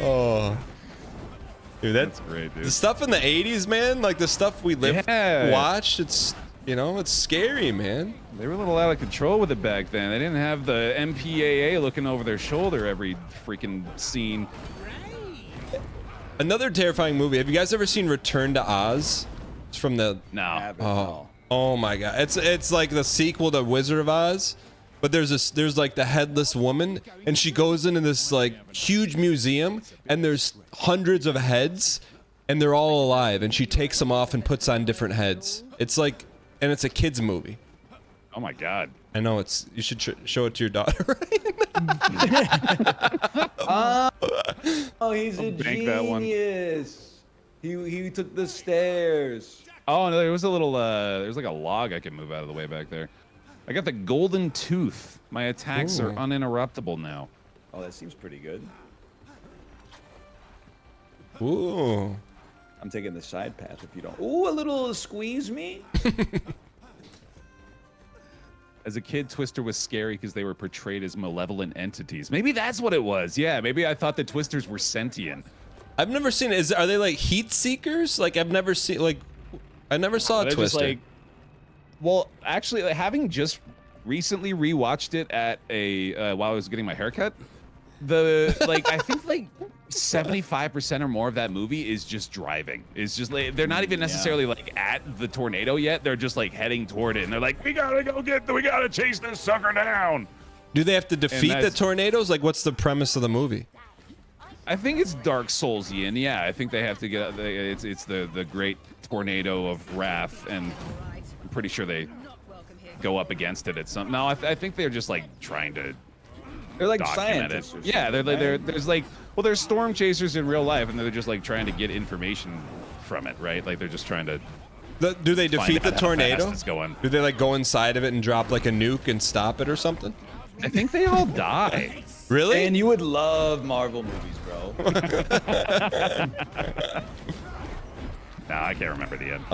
Oh. Dude, That's great, dude. the stuff in the 80s, man, like the stuff we Yeah. watched, it's, it's scary, man. They were a little out of control with it back then. They didn't have the MPAA looking over their shoulder every freaking scene. Another terrifying movie. Have you guys ever seen Return to Oz? It's from the No. Oh my god. It's like the sequel to Wizard of Oz, but there's like the headless woman, and she goes into this like huge museum, and there's hundreds of heads, and they're all alive, and she takes them off and puts on different heads. It's like, and it's a kids movie. Oh my god. I know you should show it to your daughter. Oh, he's a Bank that one. genius. He took the stairs. Oh no, there was a little there's like a log I can move out of the way back there. I got the golden tooth. My attacks are Ooh. uninterruptible now. Oh, that seems pretty good. Ooh. I'm taking the side path if you don't. Ooh, a little squeeze me. As a kid, Twister was scary because they were portrayed as malevolent entities. Maybe that's what it was. Yeah, maybe I thought the Twisters were sentient. I've never seen it. Are they like heat seekers? Like I've never seen I never saw a They're just Twister. like, well, actually, like, having just recently rewatched it at while I was getting my haircut, I think like 75% or more of that movie is just driving. It's just like they're not even necessarily like at the tornado yet. They're just like heading toward it, and they're like, we gotta chase this sucker down. Do they have to defeat the that's- tornadoes? Like, what's the premise of the movie? I think it's Dark Soulsian. Yeah, I think they have to get. It's the great tornado of wrath, and I'm pretty sure they go up against it at some. No, I think they're just like trying to They're like document it. scientists. Or Yeah, something, there's like, well, there's Stormchasers in real life, and they're just like trying to get information from it, right? Like they're just trying to. Do they defeat the out how tornado? fast it's going. Do they like go inside of it and drop like a nuke and stop it or something? I think they all die. Really? And you would love Marvel movies, bro. No, I can't remember the end.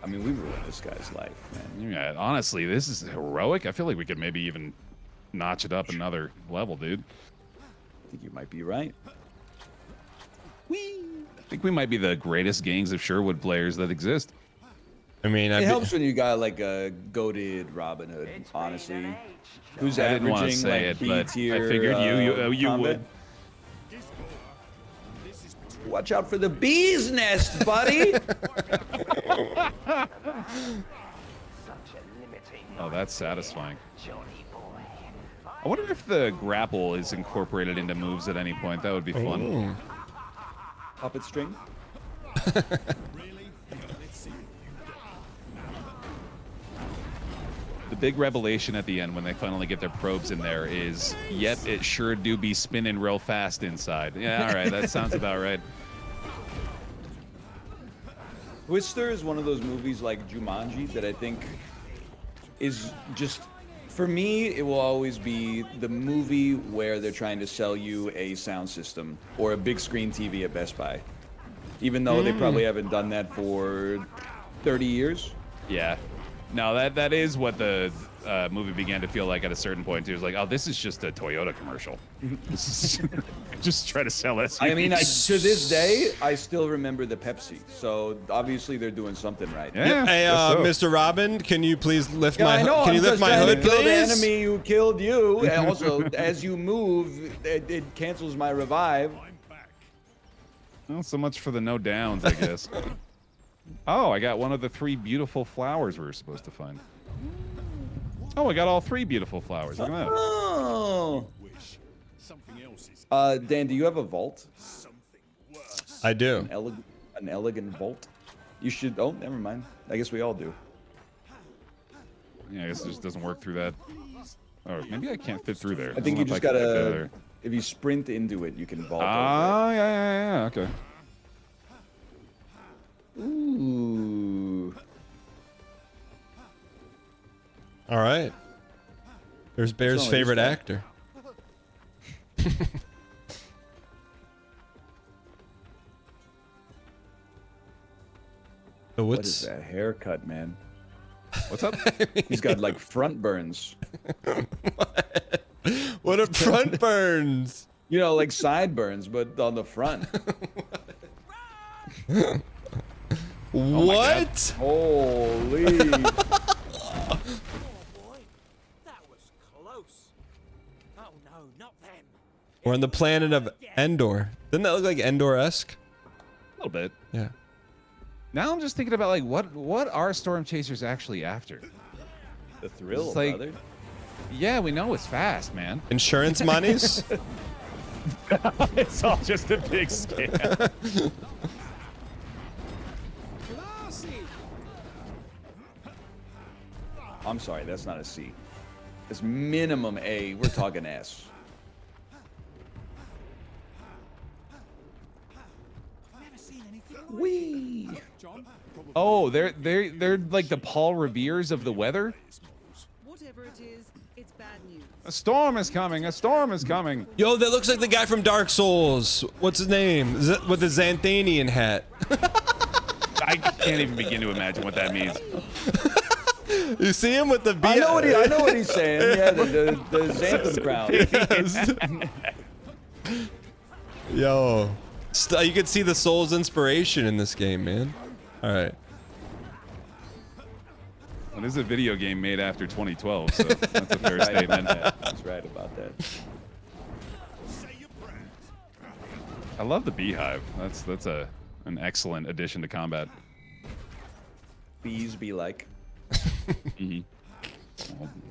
I mean, we ruined this guy's life, man. Yeah, honestly, this is heroic. I feel like we could maybe even notch it up another level, dude. I think you might be right. I think we might be the greatest gangs of Sherwood players that exist. I mean, It helps when you got like a goated Robin Hood, honestly. Who's I didn't want to averaging say like it, but B-tier, I figured you combat. would. Watch out for the bee's nest, buddy. Oh, that's satisfying. I wonder if the grapple is incorporated into moves at any point. That would be fun. Ooh. Puppet string. The big revelation at the end when they finally get their probes in there is, yep, it sure do be spinning real fast inside. Yeah, all right, that sounds about right. Twister is one of those movies like Jumanji that I think is just, for me, it will always be the movie where they're trying to sell you a sound system or a big screen TV at Best Buy. Even though they probably haven't done that for 30 years. Yeah. No, that is what the movie began to feel like at a certain point. It was like, oh, this is just a Toyota commercial. This is just try to sell it. I mean, to this day, I still remember the Pepsi. So obviously they're doing something right. Yeah. Hey, guess so. Mr. Robin, can you please lift Yeah, my? I know. Can you I'm lift just my trying hood, to kill the please? enemy who killed you. And also, as you move, it cancels my revive. Well, so much for the no downs, I guess. Oh, I got one of the 3 beautiful flowers we were supposed to find. Oh, I got all 3 beautiful flowers. Look at that. Oh. Dan, do you have a vault? I do. An elegant vault? You should. Oh, never mind. I guess we all do. Yeah, I guess it just doesn't work through that. Or maybe I can't fit through there. I think don't you know if just I can fit gotta. there. If you sprint into it, you can vault. Ah, yeah, okay. Over. Ooh. All right. There's Bear's not what favorite he's got. actor. So What is that haircut, man? What's up? He's got like front burns. What a front burns! You know, like sideburns, but on the front. What? Holy. Boy, that was close. Oh no, not them. We're on the planet of Endor. Doesn't that look like Endor-esque? A little bit. Yeah. Now I'm just thinking about like what are Stormchasers actually after? The thrill, It's like- brother. Yeah, we know it's fast, man. Insurance monies? It's all just a big scam. I'm sorry, that's not a C. It's minimum A. We're talking S. Wee. Oh, they're like the Paul Revere's of the weather. Whatever it is, it's bad news. A storm is coming. A storm is coming. Yo, that looks like the guy from Dark Souls. What's his name? With the Xanthanian hat. I can't even begin to imagine what that means. You see him with the I know what he's saying. Yeah, the Xanthan crown. Yes. Yo. You can see the soul's inspiration in this game, man. All right. Well, it is a video game made after 2012, so that's a fair statement. He's right about that. I love the beehive. That's an excellent addition to combat. Bees be like. Well,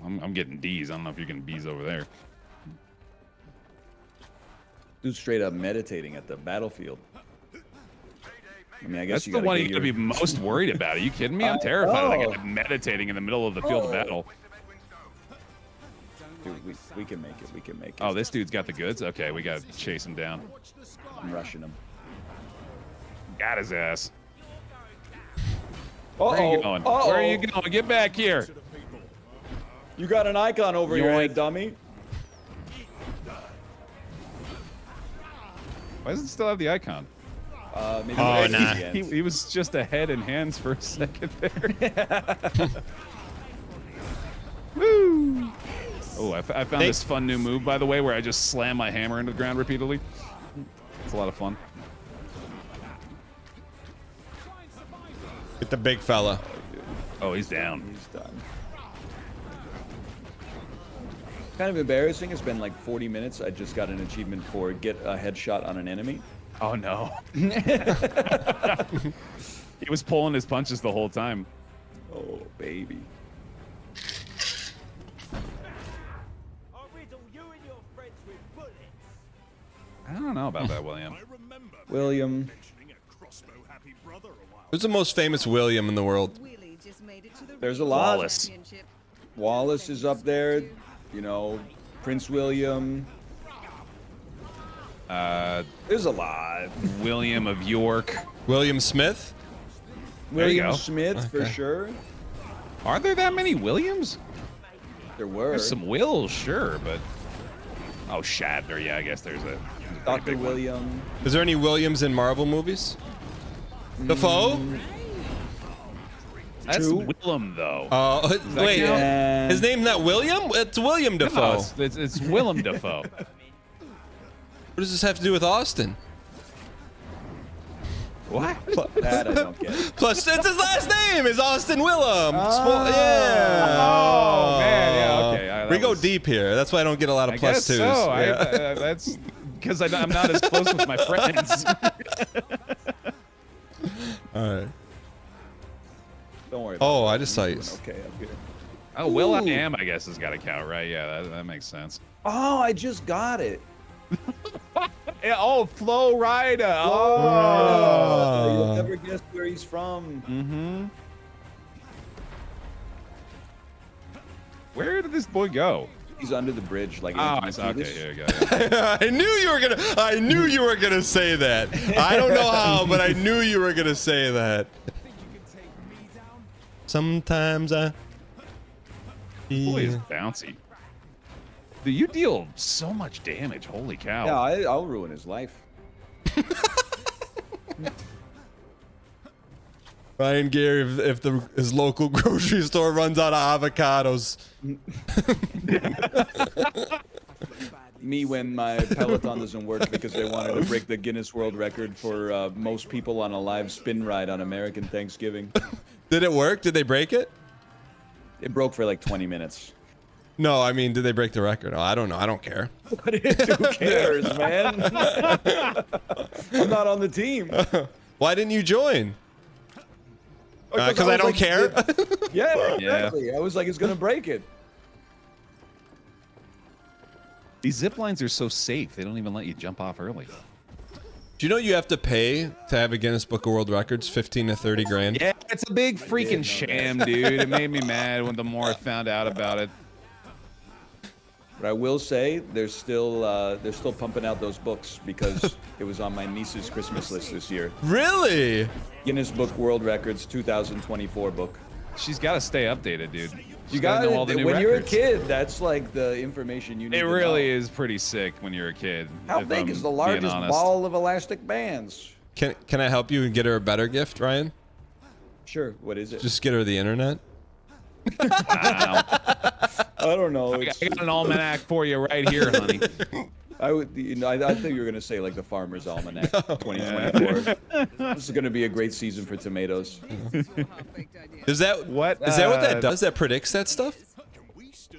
I'm getting D's. I don't know if you're getting B's over there. Dude, straight up meditating at the battlefield. I mean, I guess That's you the gotta one get you gotta your- be most worried about. Are you kidding me? I'm terrified of like meditating in the middle of the field of battle. Dude, we can make it. We can make it. Oh, this dude's got the goods? Okay, we gotta chase him down. I'm rushing him. Got his ass. Uh-oh. Where are you going? Uh-oh. Where are you going? Get back here. You got an icon over your Yoink. head, dummy. Why does it still have the icon? Maybe Oh, it's nah. the end. He was just a head and hands for a second there. Woo! Oh, I found this fun new move, by the way, where I just slam my hammer into the ground repeatedly. It's a lot of fun. Get the big fella. Oh, he's down. He's done. Kind of embarrassing. It's been like 40 minutes. I just got an achievement for get a headshot on an enemy. Oh no. He was pulling his punches the whole time. Oh, baby. I'll riddle you and your friends with bullets. I don't know about that, William. William. Who's the most famous William in the world? Willie just made it to the There's a regional lot. Wallace. championship. Wallace is up there. You know, Prince William. There's a lot. William of York. William Smith? There you William go. Smith, for Okay. sure. Are there that many Williams? There were. There's some Wills, sure, but oh, Shatner. Yeah, I guess there's a Dr. big one. William. Is there any Williams in Marvel movies? Defoe? That's True. Willem though. Wait, count? And his name not William? It's William No, Defoe. it's Willem Dafoe. What does this have to do with Austin? What? that I don't get. Plus, it's his last name is Austin Willem. Ah. Yeah. Oh, man, yeah, okay. We That go was- deep here. That's why I don't get a lot of I plus guess twos. so. Yeah. That's because I'm not as close with my friends. All right. Don't worry about Oh, it. I just saw you. Okay, up here. Oh, Will I Ooh. Am, I guess, has got to count, right? Yeah, that makes sense. Oh, I just got it. Yeah, oh, Flo Rida. Oh, you'll Oh. never guess where he's from. Mm-hmm. Where did this boy go? He's under the bridge, like. Oh, I Anthony saw. Okay, Kiedis. here we go. Yeah. I knew you were gonna say that. I don't know how, but I knew you were gonna say that. Sometimes I. Boy is bouncy. Dude, you deal so much damage. Holy cow. Yeah, I'll ruin his life. Ryan Gary, if his local grocery store runs out of avocados. Me when my Peloton doesn't work because they wanted to break the Guinness World Record for most people on a live spin ride on American Thanksgiving. Did it work? Did they break it? It broke for like 20 minutes. No, I mean, did they break the record? Oh, I don't know. I don't care. But who cares, man? I'm not on the team. Why didn't you join? Because I was don't like, care. Yeah, exactly. I was like, it's gonna break it. These zip lines are so safe. They don't even let you jump off early. Do you know you have to pay to have a Guinness Book of World Records? 15 to 30 grand. Yeah, it's a big freaking sham, dude. It made me mad when the more I found out about it. But I will say they're still pumping out those books because it was on my niece's Christmas list this year. Really? Guinness Book World Records 2024 book. She's got to stay updated, dude. You She's gotta got know all the new when you're a records. kid. That's like the information you need. It to really know. is pretty sick when you're a kid. How if big I'm is the being largest honest. ball of elastic bands? Can I help you and get her a better gift, Ryan? Sure. What is it? Just get her the internet. Wow. I don't know. I got an almanac for you right here, honey. I would. You know, I thought you were gonna say like the Farmer's Almanac 2024. This is gonna be a great season for tomatoes. Half-baked idea. Is that what that does? That predicts that stuff?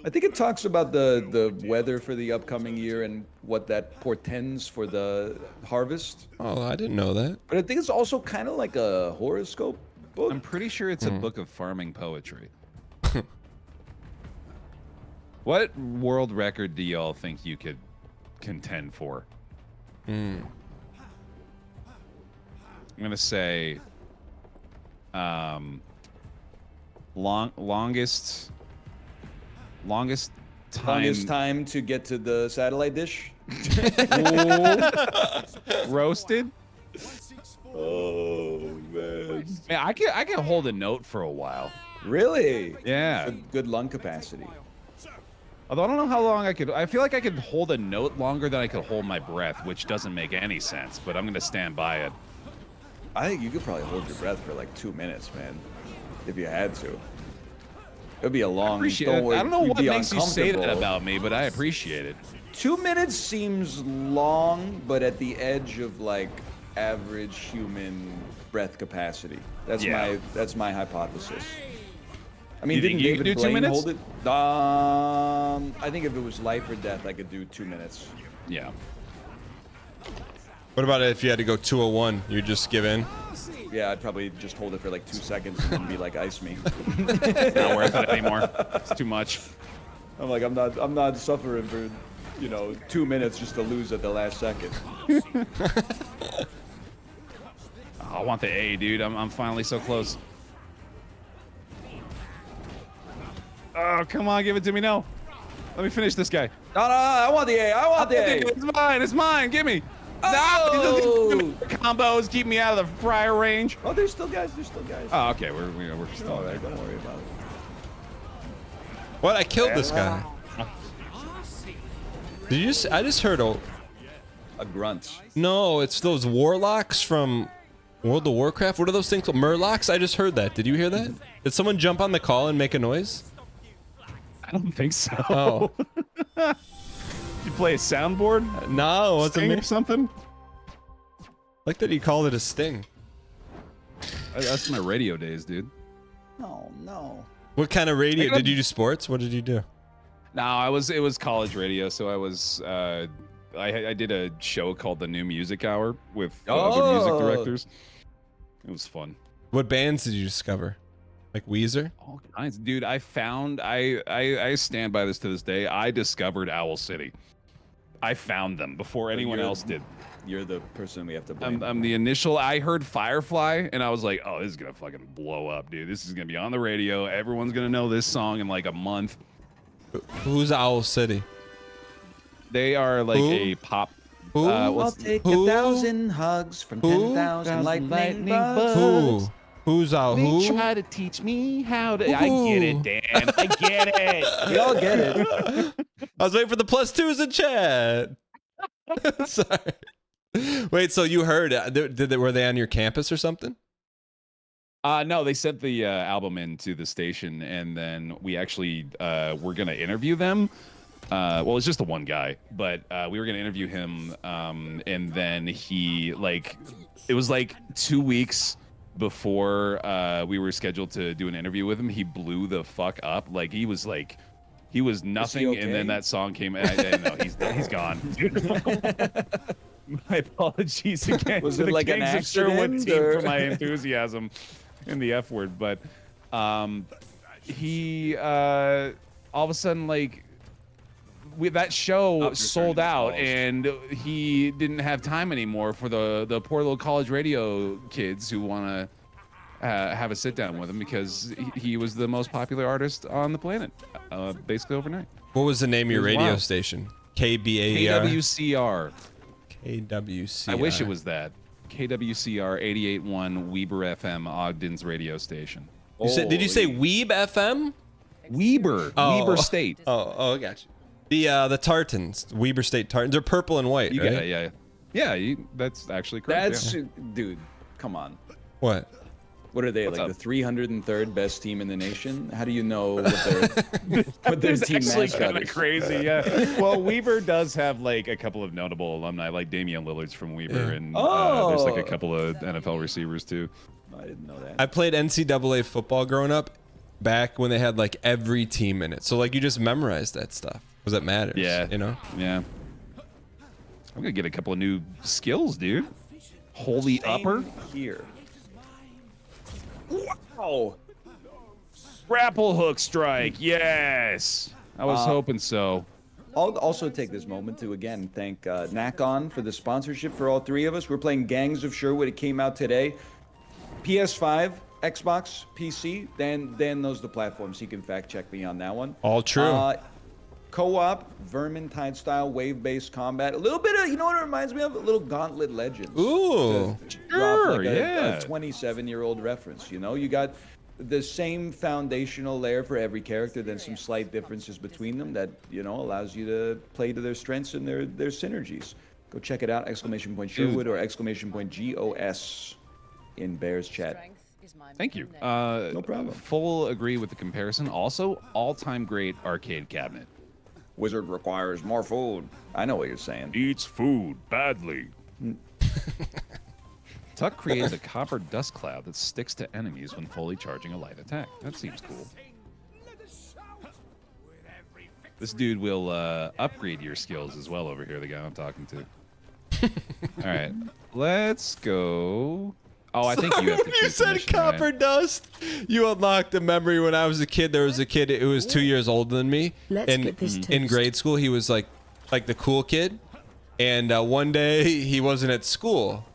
I think it talks about the weather for the upcoming year and what that portends for the harvest. Oh, I didn't know that. But I think it's also kind of like a horoscope book. I'm pretty sure it's a book of farming poetry. What world record do y'all think you could contend for? I'm gonna say, longest time. Longest time to get to the satellite dish. roasted. Oh man! Man, I can hold a note for a while. Really? Yeah. Good lung capacity. Although I don't know how long I could. I feel like I could hold a note longer than I could hold my breath, which doesn't make any sense. But I'm gonna stand by it. I think you could probably hold your breath for like 2 minutes, man, if you had to. It'd be a long. Appreciate don't it. worry, I don't know you'd what be makes you say that uncomfortable. about me, but I appreciate it. 2 minutes seems long, but at the edge of like average human breath capacity. That's Yeah. my hypothesis. I mean, You think didn't you could David do 2 Blaine minutes? hold it? I think if it was life or death, I could do 2 minutes. Yeah. What about if you had to go 201? You just give in? Yeah, I'd probably just hold it for like 2 seconds and then be like, ice me. It's not worth it anymore. It's too much. I'm like, I'm not suffering for, 2 minutes just to lose at the last second. Oh, I want the A, dude. I'm finally so close. Oh, come on, give it to me. No. Let me finish this guy. No, I want the A. I want the A. It's mine. It's mine. Give me. Oh! No, combos keep me out of the fryer range. Oh, there's still guys. There's still guys. Oh, okay. We're still All there. right, don't worry about it. What? I killed this guy. Did you just? I just heard a grunt. No, it's those warlocks from World of Warcraft. What are those things called? Murlocs? I just heard that. Did you hear that? Did someone jump on the call and make a noise? I don't think so. Oh. You play a soundboard? No, it wasn't Sting me. or something? Like that he called it a sting. That's my radio days, dude. Oh no. What kind of radio? Did you do sports? What did you do? No, it was college radio, so I was I did a show called The New Music Hour with other music directors. It was fun. What bands did you discover? Like Weezer? All kinds, dude. I stand by this to this day. I discovered Owl City. I found them before anyone else did. You're the person we have to blame. I'm the initial. I heard Firefly, and I was like, "Oh, this is gonna fucking blow up, dude. This is gonna be on the radio. Everyone's gonna know this song in like a month." Who's Owl City? They are like a pop. Who? I'll take 1,000 hugs from 10,000 lightning bugs. Who's Owl? Who? Try to teach me how to. I get it, Dan. I get it. We all get it. I was waiting for the +2s in chat. Sorry. Wait, so you heard? Were they on your campus or something? No, they sent the album into the station, and then we actually were gonna interview them. Well, it's just the one guy, but we were gonna interview him, and then he it was like 2 weeks before we were scheduled to do an interview with him. He blew the fuck up. Like he was nothing, okay? and then that song came. No, he's gone. My apologies again. Was to it the like an Kings of Sherwood accident, team or- for my enthusiasm in the F word, but he all of a sudden that show sold out, and he didn't have time anymore for the poor little college radio kids who want to have a sit down with him, because he was the most popular artist on the planet, basically overnight. What was the name of your radio wild. station? KBAER? KWCR. KWCR. I wish it was that. KWCR 88.1 Weber FM, Ogden's radio station. Did you say Weeb FM? Weber. Oh. Weber State. Oh, I got you. The tartans, Weber State tartans. They're purple and white, You right? got it, yeah. That's actually correct. That's, yeah. dude, come on. What? What are they, What's like up? the 303rd best team in the nation? How do you know what their team actually mascot kind of is? crazy, yeah. Well, Weber does have like a couple of notable alumni, like Damian Lillard's from Weber, and there's like a couple of NFL receivers too. I didn't know that. I played NCAA football growing up, back when they had like every team in it. So like you just memorized that stuff because it matters. Yeah, you know. Yeah. I'm gonna get a couple of new skills, dude. Holy upper. Here. Wow. Grapple hook strike. Yes. I was hoping so. I'll also take this moment to again thank Nakon for the sponsorship for all three of us. We're playing Gangs of Sherwood. It came out today. PS5, Xbox, PC. Dan knows the platforms. He can fact check me on that one. All true. Co-op, Vermintide style, wave-based combat. A little bit of, you know what it reminds me of? A little Gauntlet Legends. Ooh. To Sure, drop like yeah. a 27-year-old reference, you know? You got the same foundational layer for every character, then some slight differences between them that, you know, allows you to play to their strengths and their synergies. Go check it out, !Sherwood or !GOS in Bear's chat. Thank you. No problem. Full agree with the comparison. Also, all-time great arcade cabinet. Wizard requires more food. I know what you're saying. Eats food badly. Tuck creates a copper dust cloud that sticks to enemies when fully charging a light attack. That seems cool. This dude will upgrade your skills as well over here, the guy I'm talking to. All right, let's go. Oh, I think you have to When you choose the said mission, copper right? dust, you unlocked a memory. When I was a kid, there was a kid who was 2 years older than me. Let's And get this in toast. grade school, he was like the cool kid. And one day he wasn't at school.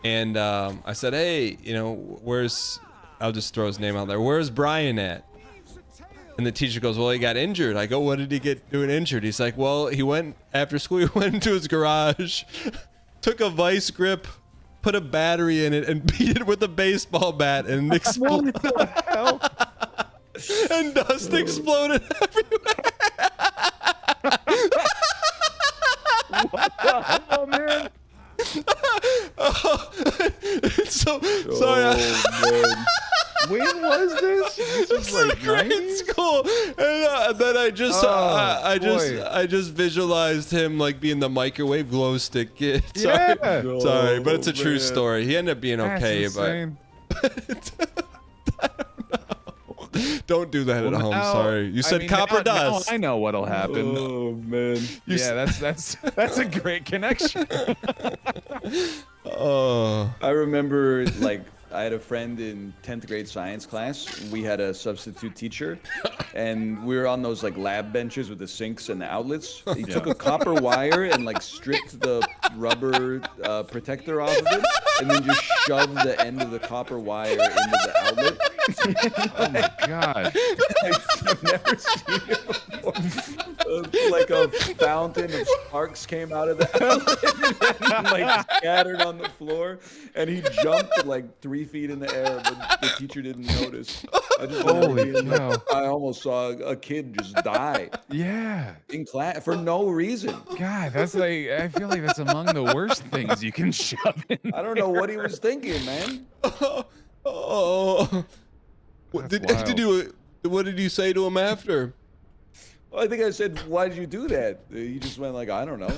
And I said, hey, you know, where's, I'll just throw his name out there. Where's Brian at? And the teacher goes, well, he got injured. I go, what did he get doing injured? He's like, well, he went after school. He went into his garage, took a vice grip, put a battery in it, and beat it with a baseball bat, and it exploded. And dust exploded everywhere. Oh man. So sorry. man. When was this? This It's was like in grade 90s? school, and then I just, boy. I just visualized him like being the microwave glow stick kid. Sorry, Yeah. sorry, but it's a true man. story. He ended up being That's okay, insane. but don't do that at Well, home. now- Sorry, you I said mean, copper now dust. I know what'll happen. Oh man. Yeah, that's a great connection. Oh, I remember, like, I had a friend in 10th grade science class. We had a substitute teacher, and we were on those like lab benches with the sinks and the outlets. He took a copper wire and like stripped the rubber protector off of it, and then just shoved the end of the copper wire into the outlet. Oh my god. I've never seen it before. Like a fountain of sparks came out of the outlet and like scattered on the floor, and he jumped like 3 feet in the air, but the teacher didn't notice. I just remember Holy being cow. like, I almost saw a kid just die Yeah. in class for no reason. God, that's like I feel like that's among the worst things you can shove in. I don't know what he was thinking, man. oh. What That's did you? What did you say to him after? Well, I think I said, "Why did you do that?" He just went like, "I don't know."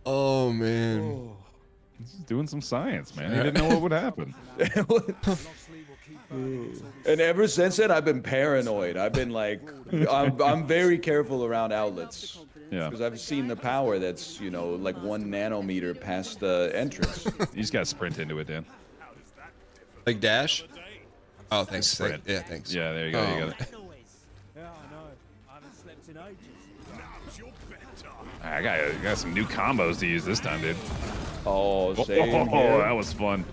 Oh man. He's just doing some science, man. He didn't know what would happen. And ever since then, I've been paranoid. I've been like, I'm very careful around outlets. Yeah. Because I've seen the power that's, you know, like 1 nanometer past the entrance. You just gotta sprint into it, Dan. Like dash? Oh, thanks. Sprint. Yeah, thanks. Yeah, there you go. You Oh. got it. Yeah, I know. I haven't slept in ages. I got some new combos to use this time, dude. Oh, same Oh, here. that was fun.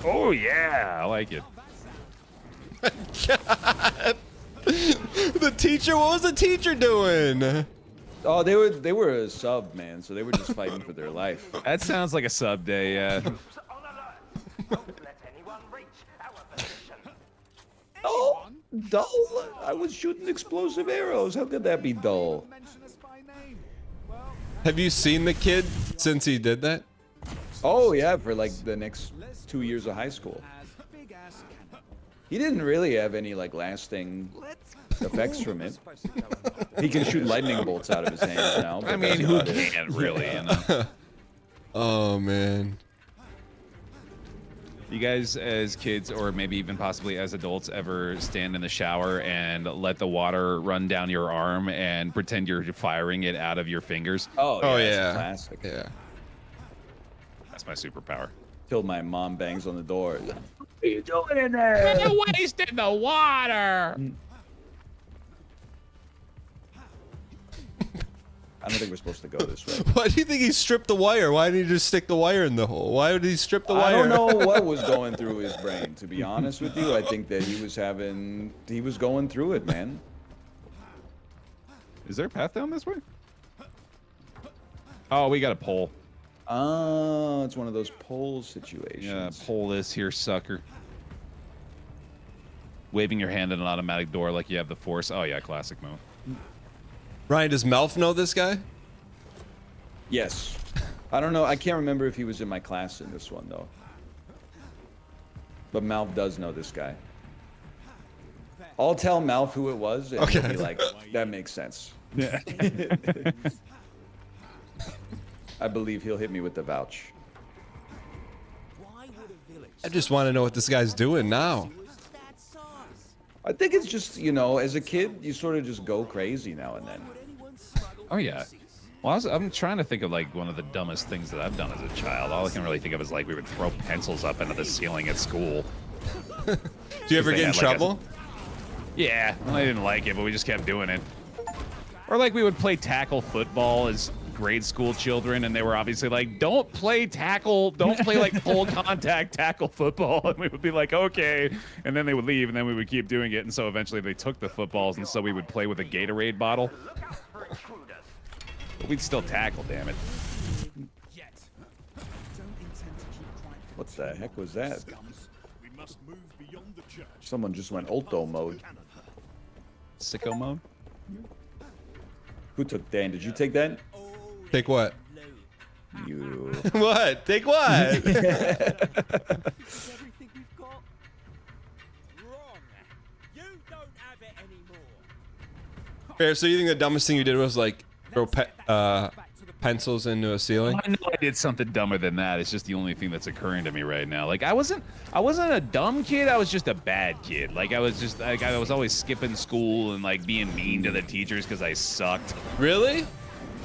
Oh yeah, I like it. The teacher. What was the teacher doing? Oh, they were a sub, man, so they were just fighting for their life. That sounds like a sub day. Yeah. Oh, dull. I was shooting explosive arrows. How could that be dull? Have you seen the kid since he did that? Oh, yeah, for like the next 2 years of high school. He didn't really have any like lasting effects from it. He can shoot lightning bolts out of his hands now. but I mean, that's who about it. can't really? You know. Oh man. You guys, as kids, or maybe even possibly as adults, ever stand in the shower and let the water run down your arm and pretend you're firing it out of your fingers? Oh, Oh it's a yeah. classic. Yeah. That's my superpower. Till my mom bangs on the door. wasted the water. I don't think we're supposed to go this way. Why do you think he stripped the wire? Why didn't he just stick the wire in the hole? Why would he strip the I wire? don't know what was going through his brain, to be honest with you. I think that he was going through it, man. Is there a path down this way? Oh, we got a pole. Oh, it's one of those pole situations. Yeah, pull this here, sucker. Waving your hand at an automatic door like you have the force. Oh yeah, classic move. Ryan, does Melf know this guy? Yes. I don't know. I can't remember if he was in my class in this one, though. But Malf does know this guy. I'll tell Malf who it was, and he'll be like, that makes sense. Yeah. I believe he'll hit me with the vouch. Why would a village I just want to know what this guy's doing now. was that size? I think it's just, you know, as a kid, you sort of just go crazy now and then. Would anyone smuggle Oh yeah. Well, I'm trying to think of like one of the dumbest things that I've done as a child. All I can really think of is like we would throw pencils up into the ceiling at school. Do you ever get in trouble? Yeah, I didn't like it, but we just kept doing it. Or like we would play tackle football as grade school children, and they were obviously like, don't play like full contact tackle football. And we would be like, okay. And then they would leave, and then we would keep doing it. And so eventually they took the footballs, and so we would play with a Gatorade bottle. But we'd still tackle, damn it. What the heck was that? Someone just went ulto mode. Sicko mode? Who took Dan? Did you take that? Take what? You. What? Take what? Everything we've got? Wrong. You don't have it anymore. Fair. So you think the dumbest thing you did was like throw pencils into a ceiling? I know I did something dumber than that. It's just the only thing that's occurring to me right now. Like I wasn't a dumb kid. I was just a bad kid. Like I was always skipping school and like being mean to the teachers because I sucked. Really?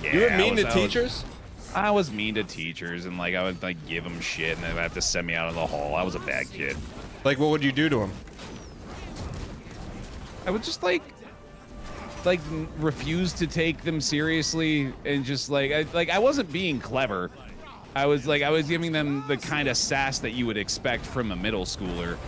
Yeah, You were mean to teachers? I was mean to teachers, and like I would like give them shit, and they would have to send me out in the hall. I was a bad kid. Like, what would you do to them? I would just like refuse to take them seriously, and just I wasn't being clever. I was giving them the kind of sass that you would expect from a middle schooler,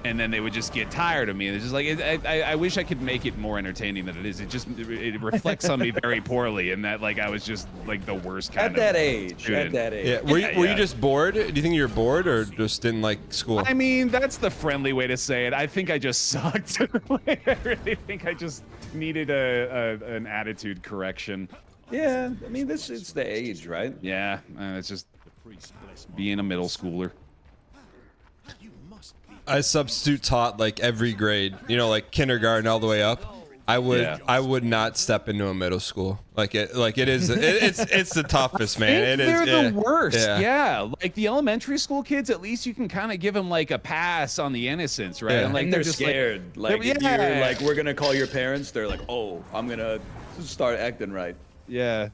and then they would just get tired of me. And it's just like I wish I could make it more entertaining than it is. It reflects on me very poorly, in that like I was just like the worst kind of At that age. student. At that age. Yeah. Were you just bored? Do you think you were bored or just didn't like school? I mean, that's the friendly way to say it. I think I just sucked. I really think I just needed an attitude correction. Yeah, I mean, it's the age, right? Yeah, it's just being a middle schooler. I substitute taught like every grade, you know, like kindergarten all the way up. I would not step into a middle school. It's the toughest, man. They're the worst. Yeah. Yeah, like the elementary school kids, at least you can kind of give them like a pass on the innocence, right? Yeah. And like And they're just scared. Like, if yeah. you're like, we're gonna call your parents, they're like, oh, I'm gonna start acting right. Yeah.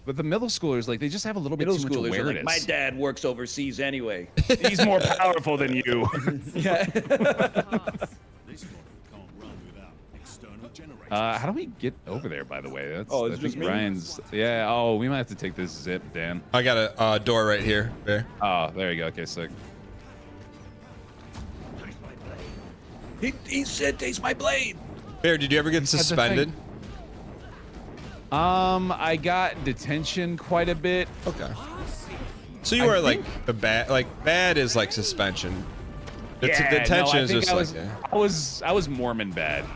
But the middle schoolers, like, they just have a little bit Middle too much schoolers are awareness. like, my dad works overseas anyway. He's more powerful than you. Yeah. How do we get over there, by the way? That's, Oh, it's I think just me? Ryan's. Yeah. Oh, we might have to take this zip, Dan. I got a door right here. There. Oh, there you go. Okay, sick. He said, taste my blade. Bear, did you ever get suspended? I got detention quite a bit. Okay. So you I were like think- a bad is like suspension. Yeah, Detention no, I is think just I was Mormon bad.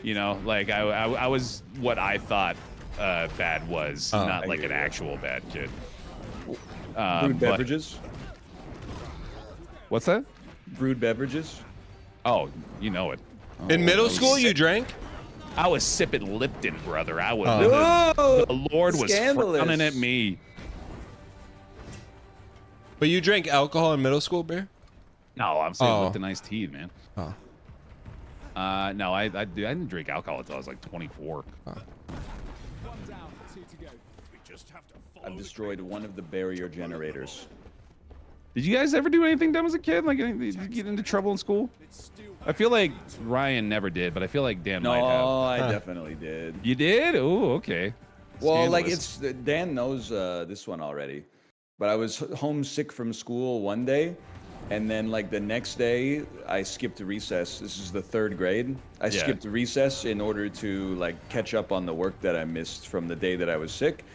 You know, like I was what I thought bad was, not like an actual bad kid. Brewed beverages. What's that? Brewed beverages. Oh, you know it. In middle school, you drank? I was sipping Lipton, brother. I was. Oh, The Lord was scandalous. frowning at me. But you drank alcohol in middle school, Bear? No, I'm saying Oh. Lipton iced tea, man. Oh. No, I didn't drink alcohol until I was like 24. I've destroyed one of the barrier generators. Did you guys ever do anything dumb as a kid? Like, did you get into trouble in school? I feel like Ryan never did, but I feel like Dan No, might have. I definitely did. You did? Oh, okay. Well, like Scandalous. Dan knows this one already, but I was homesick from school one day, and then like the next day I skipped recess. This is the 3rd grade. I Yeah. skipped recess in order to like catch up on the work that I missed from the day that I was sick.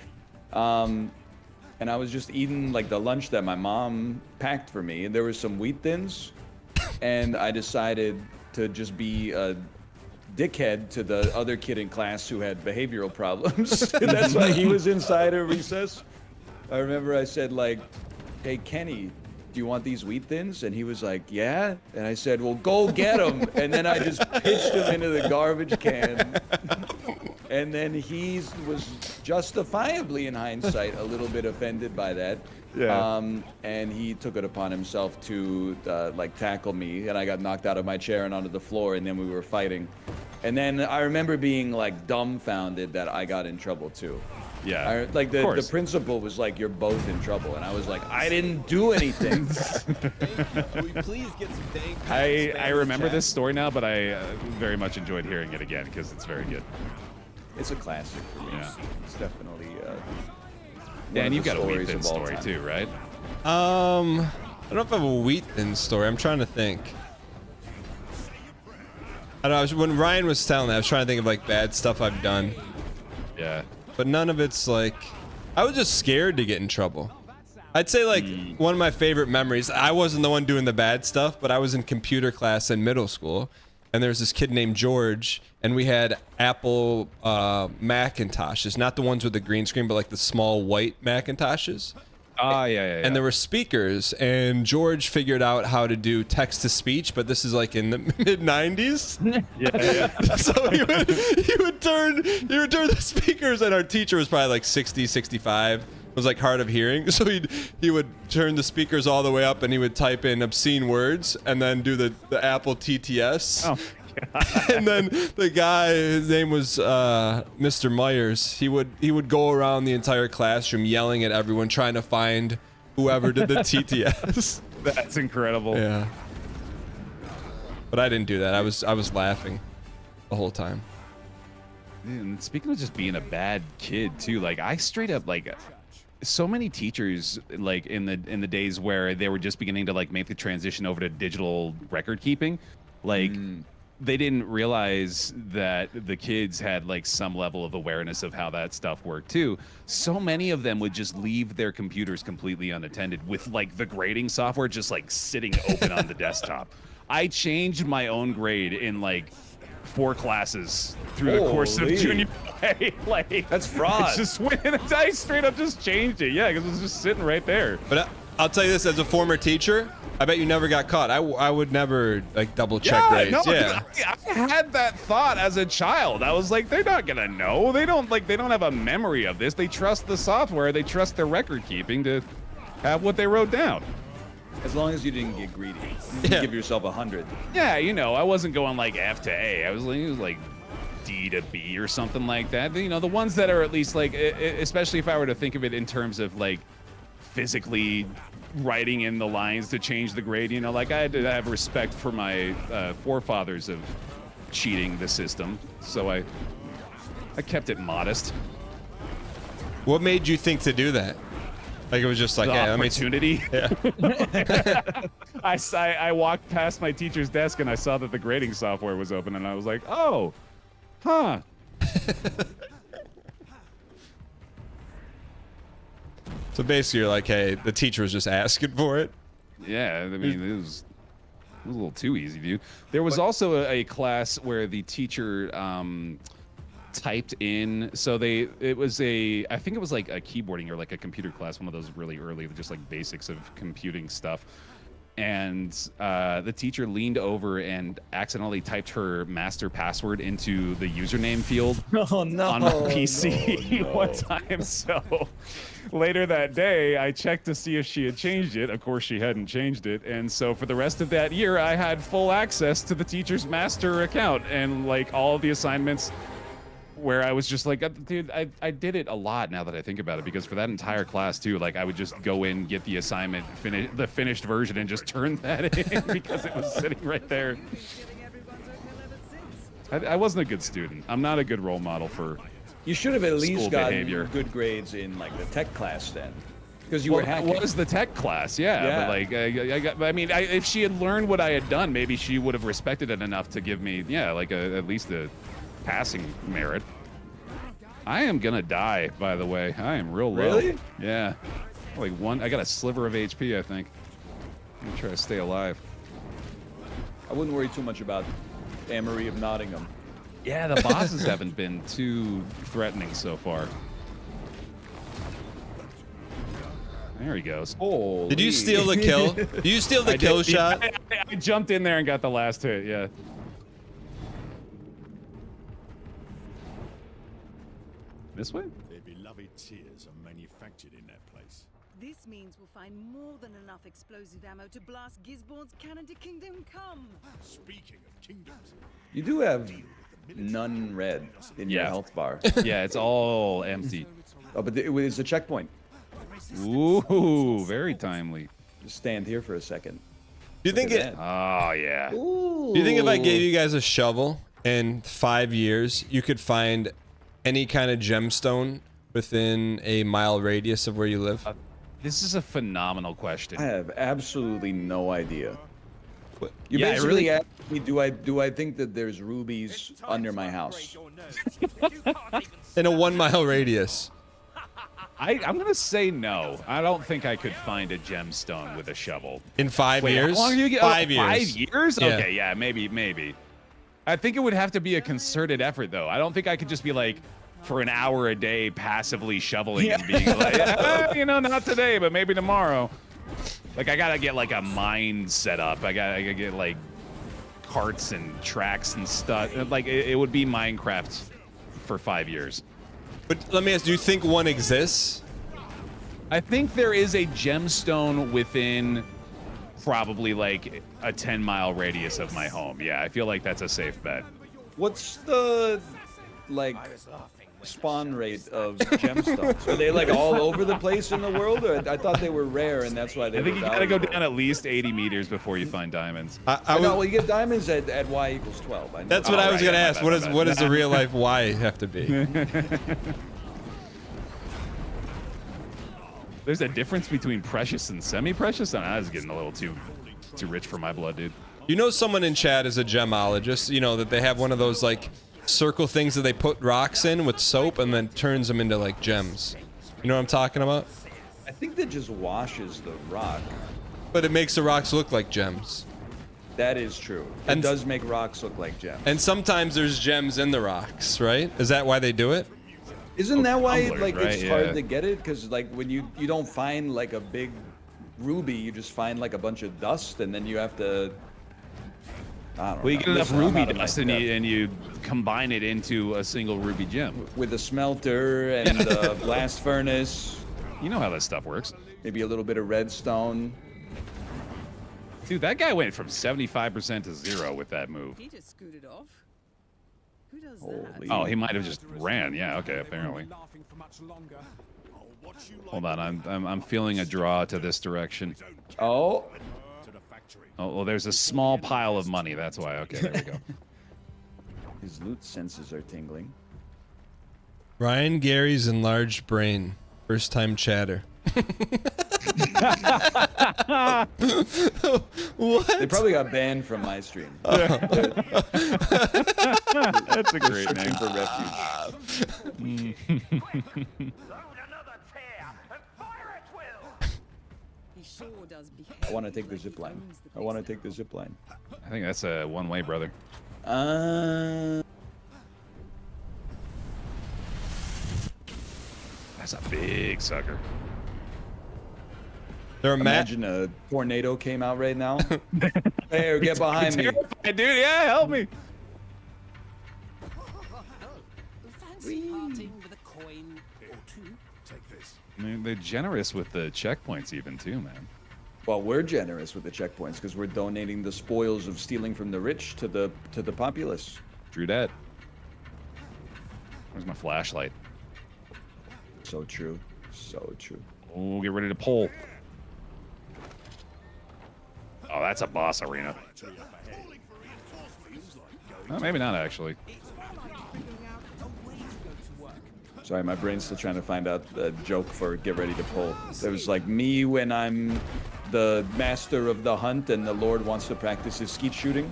And I was just eating like the lunch that my mom packed for me, and there was some wheat thins, and I decided to just be a dickhead to the other kid in class who had behavioral problems. That's why he was inside of recess. I remember I said like, hey Kenny, do you want these wheat thins? And he was like, yeah. And I said, well, go get them. And then I just pitched him into the garbage can. And then he was justifiably, in hindsight, a little bit offended by that. Yeah. And he took it upon himself to like tackle me, and I got knocked out of my chair and onto the floor, and then we were fighting. And then I remember being like dumbfounded that I got in trouble too. Yeah. Like the course. principal was like, "You're both in trouble," and I was like, "I didn't do anything." Can we please get some dang I remember this story now, but I very much enjoyed hearing it again because it's very good. It's a classic for me. Yeah. It's definitely. Yeah, and of you've the got a wheat stories thin of all story time. too, right? I don't know if I have a wheat thin story. I'm trying to think. I don't know. When Ryan was telling that, I was trying to think of like bad stuff I've done, Yeah. but none of it's like. I was just scared to get in trouble. I'd say like one of my favorite memories. I wasn't the one doing the bad stuff, but I was in computer class in middle school, and there was this kid named George, and we had Apple Macintoshes, not the ones with the green screen, but like the small white Macintoshes. Ah, yeah. And there were speakers, and George figured out how to do text to speech, but this is like in the mid 90s. yeah. So he would turn the speakers, and our teacher was probably like 60, 65. Was like hard of hearing, so he would turn the speakers all the way up, and he would type in obscene words, and then do the Apple TTS. Oh. And then the guy, his name was Mr. Myers. He would go around the entire classroom yelling at everyone, trying to find whoever did the TTS. That's incredible. Yeah. But I didn't do that. I was laughing the whole time. And speaking of just being a bad kid too, like I straight up like so many teachers like in the days where they were just beginning to like make the transition over to digital record keeping, like they didn't realize that the kids had like some level of awareness of how that stuff worked too. So many of them would just leave their computers completely unattended with like the grading software just like sitting open on the desktop. I changed my own grade in like 4 classes through the course of junior high. Like That's fraud. It's just went in and I straight up just changed it. Yeah, because it was just sitting right there. But I'll tell you this, as a former teacher, I bet you never got caught. I would never like double check grades. No, Yeah. I had that thought as a child. I was like, they're not gonna know. They don't have a memory of this. They trust the software. They trust their record keeping to have what they wrote down. As long as you didn't get greedy, you Yeah. give yourself 100. Yeah, you know, I wasn't going like F to A. I was like, it was like D to B or something like that. You know, the ones that are at least like, especially if I were to think of it in terms of like physically writing in the lines to change the grade, you know, like I had to have respect for my forefathers of cheating the system. So I kept it modest. What made you think to do that? Like it was just like, The hey, let me. opportunity. Yeah. I walked past my teacher's desk and I saw that the grading software was open and I was like, oh, huh. So basically, you're like, hey, the teacher was just asking for it. Yeah, I mean, it was a little too easy, dude. There was also a class where the teacher typed in, so I think it was like a keyboarding or like a computer class, one of those really early, just like basics of computing stuff. And the teacher leaned over and accidentally typed her master password into the username field on my PC one time. So later that day, I checked to see if she had changed it. Of course, she hadn't changed it. And so for the rest of that year, I had full access to the teacher's master account and like all of the assignments where I was just like, dude, I did it a lot now that I think about it, because for that entire class too, like I would just go in, get the assignment, the finished version, and just turn that in because it was sitting right there. I wasn't a good student. I'm not a good role model for You should have at school least gotten behavior. good grades in like the tech class then, because you were hacking. What was the tech class? Yeah. But like, if she had learned what I had done, maybe she would have respected it enough to give me, like at least a passing merit. I am gonna die, by the way. I am real low. Really? Yeah. Like I got a sliver of HP, I think. I'm gonna try to stay alive. I wouldn't worry too much about Amory of Nottingham. Yeah, the bosses haven't been too threatening so far. There he goes. Holy. Did you steal the kill? Did you steal the kill shot? I jumped in there and got the last hit, yeah. This way? Their beloved tears are manufactured in that place. This means we'll find more than enough explosive ammo to blast Gisborne's cannon to Kingdom Come. Speaking of kingdoms, You do have none red in your Yeah. health bar. Yeah, it's all empty. Oh, but it's a checkpoint. Ooh, very timely. Just stand here for a second. Do you think Look it? at that. Oh yeah. Ooh. Do you think if I gave you guys a shovel in 5 years, you could find any kind of gemstone within a mile radius of where you live? This is a phenomenal question. I have absolutely no idea. What- You Yeah, I basically really- asked me, do I think that there's rubies under my house? In a 1 mile radius. I'm gonna say no. I don't think I could find a gemstone with a shovel. In 5 Wait, years? how long do you get? 5 years. 5 years? Yeah. Okay, yeah, maybe. I think it would have to be a concerted effort, though. I don't think I could just be like, for an hour a day, passively shoveling and being like, not today, but maybe tomorrow. Like, I gotta get like a mine set up. I gotta get like carts and tracks and stuff. Like, it would be Minecraft for 5 years. But let me ask, do you think one exists? I think there is a gemstone within probably like a 10-mile radius of my home. Yeah, I feel like that's a safe bet. What's the like spawn rate of gemstones? Are they like all over the place in the world, or I thought they were rare and that's why they I think were you gotta go valuable? down at least 80 meters before you find diamonds. I No, would- well, you get diamonds at y equals 12. I know. that's what I was right, gonna yeah, my ask. bad, What my is bad. what does the real life Y have to be? There's a difference between precious and semi-precious, and I was getting a little too rich for my blood, dude. You know, someone in chat is a gemologist. You know that they have one of those like circle things that they put rocks in with soap and then turns them into like gems. You know what I'm talking about? I think that just washes the rock. But it makes the rocks look like gems. That is true. It And- does make rocks look like gems. And sometimes there's gems in the rocks, right? Is that why they do it? Isn't that why tumblers, like right? it's Yeah. hard to get it? Because like when you don't find like a big ruby, you just find like a bunch of dust, and then you have to. I don't know. Well, you get enough Listen, I'm ruby out of my dust and depth. you combine it into a single ruby gem. With a smelter and a blast furnace, You know how that stuff works. maybe a little bit of redstone. Dude, that guy went from 75% to 0 with that move. He just scooted off. Who does Holy. that? Oh, he might have just ran. Yeah, okay, apparently. Hold on, I'm feeling a draw to this direction. Oh, Oh, well, there's a small pile of money. That's why. Okay, there we go. his loot senses are tingling. Ryan Gary's enlarged brain. First time chatter. What? They probably got banned from my stream. That's a great Searching name. for refuge. He sure does behave. I want to take the like he zip line. owns the I want to place. take the zip line. I think that's a one-way, brother. That's a big sucker. They're a match. Imagine a tornado came out right now. Hey, get behind me. Terrified, dude. Yeah, help me. Fancy parting with a coin or two? I mean, they're generous with the checkpoints, even too, man. Well, we're generous with the checkpoints because we're donating the spoils of stealing from the rich to the populace. Drew that. Where's my flashlight? So true. So true. Oh, get ready to pull. Oh, that's a boss arena. Maybe not, actually. Sorry, my brain's still trying to find out the joke for get ready to pull. There was like me when I'm the master of the hunt and the Lord wants to practice his skeet shooting.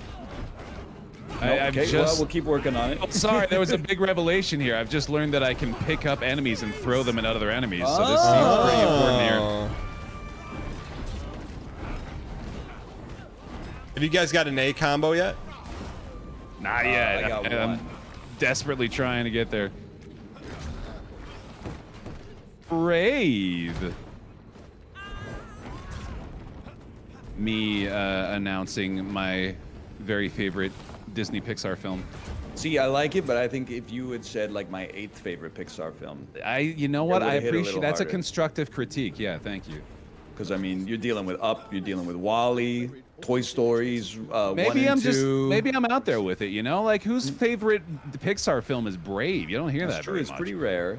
I've Okay, well, just... we'll keep working on it. Oh, sorry, there was a big revelation here. I've just learned that I can pick up enemies and throw them at other enemies, so this seems pretty important here. Oh. Have you guys got an A combo yet? Not yet. I got I'm one. desperately trying to get there. Brave. Me announcing my very favorite Disney Pixar film. See, I like it, but I think if you had said like my 8th favorite Pixar film, You know what? I would've hit a appreciate little that's a harder. constructive critique. Yeah, thank you. because I mean, you're dealing with Up, you're dealing with Wally, Toy Stories, 1 Maybe and I'm 2. just maybe I'm out there with it, you know? Like whose favorite Pixar film is Brave? You don't hear That's that true. very It's much. pretty rare.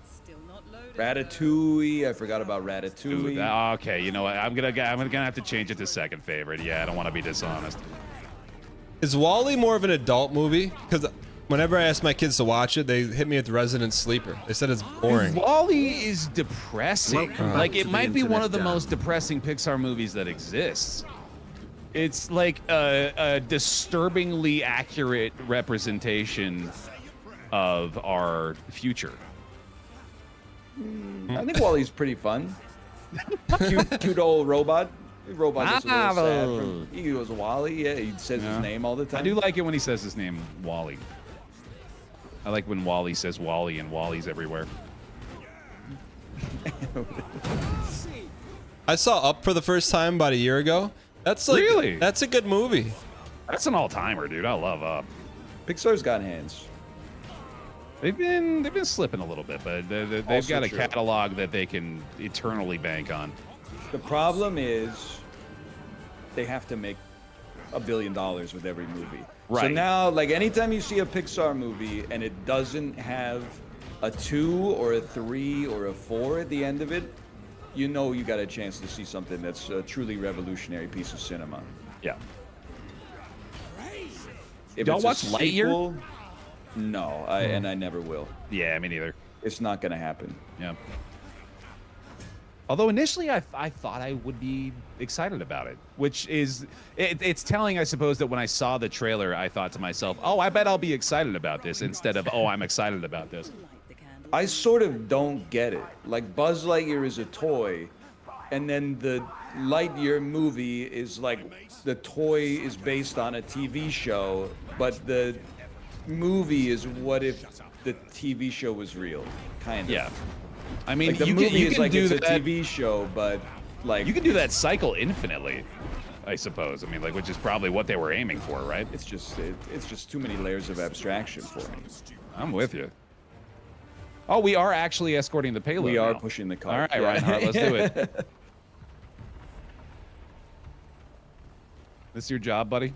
Still not loaded. Ratatouille. I forgot about Ooh, Ratatouille. okay, you know what? I'm gonna have to change it to second favorite. Yeah, I don't want to be dishonest. Is Wall-E more of an adult movie? Because whenever I ask my kids to watch it, they hit me with Resident Sleeper. They said it's boring. Wall-E is depressing. Like it to the might be one internet, of the Dan. most depressing Pixar movies that exists. It's like a disturbingly accurate representation of our future. I think Wally's pretty fun. Cute old robot. Robot gets a little sad. From, he goes Wally. Yeah, he says his name all the time. I do like it when he says his name, Wally. I like when Wally says Wally and Wally's everywhere. I saw Up for the first time about a year ago. That's like Really? That's a good movie. That's an all-timer, dude. I love Up. Pixar's got hands. They've been slipping a little bit, but they've Also got a true. catalog that they can eternally bank on. The problem is they have to make $1 billion with every movie. So Right. now, like anytime you see a Pixar movie and it doesn't have a 2 or a 3 or a 4 at the end of it, you know you got a chance to see something that's a truly revolutionary piece of cinema. Yeah. If Y'all it's a watch Lightyear? sequel, no, and I never will. Yeah, me neither. It's not going to happen. Yeah. Although initially I thought I would be excited about it, which is it's telling, I suppose, that when I saw the trailer, I thought to myself, "Oh, I bet I'll be excited about this," instead of, "Oh, I'm excited about this." Light the candle. I sort of don't get it. Like Buzz Lightyear is a toy, and then the Lightyear movie is like the toy is based on a TV show, but the movie is what if the TV show was real, kind of. Yeah. I mean, Like the you movie can, you is can like do it's that. a TV show, but like You can do that cycle infinitely, I suppose. I mean, like, which is probably what they were aiming for, right? it's just too many layers of abstraction for me. I'm with you. Oh, we are actually escorting the payload. We are now. pushing the All cart. right, yeah. Reinhardt, let's do it. This your job, buddy?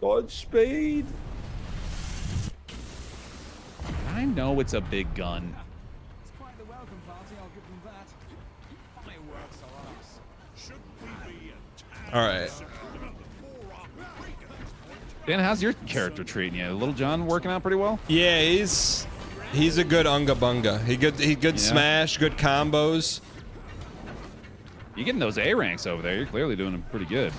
Godspeed. I know it's a big gun. It's quite the welcome party, I'll give them that. Fireworks are us. All right. Dan, how's your character treating you? Little John working out pretty well? Yeah, he's a good unga bunga. He good Yeah. smash, good combos. You getting those A ranks over there? You're clearly doing them pretty good.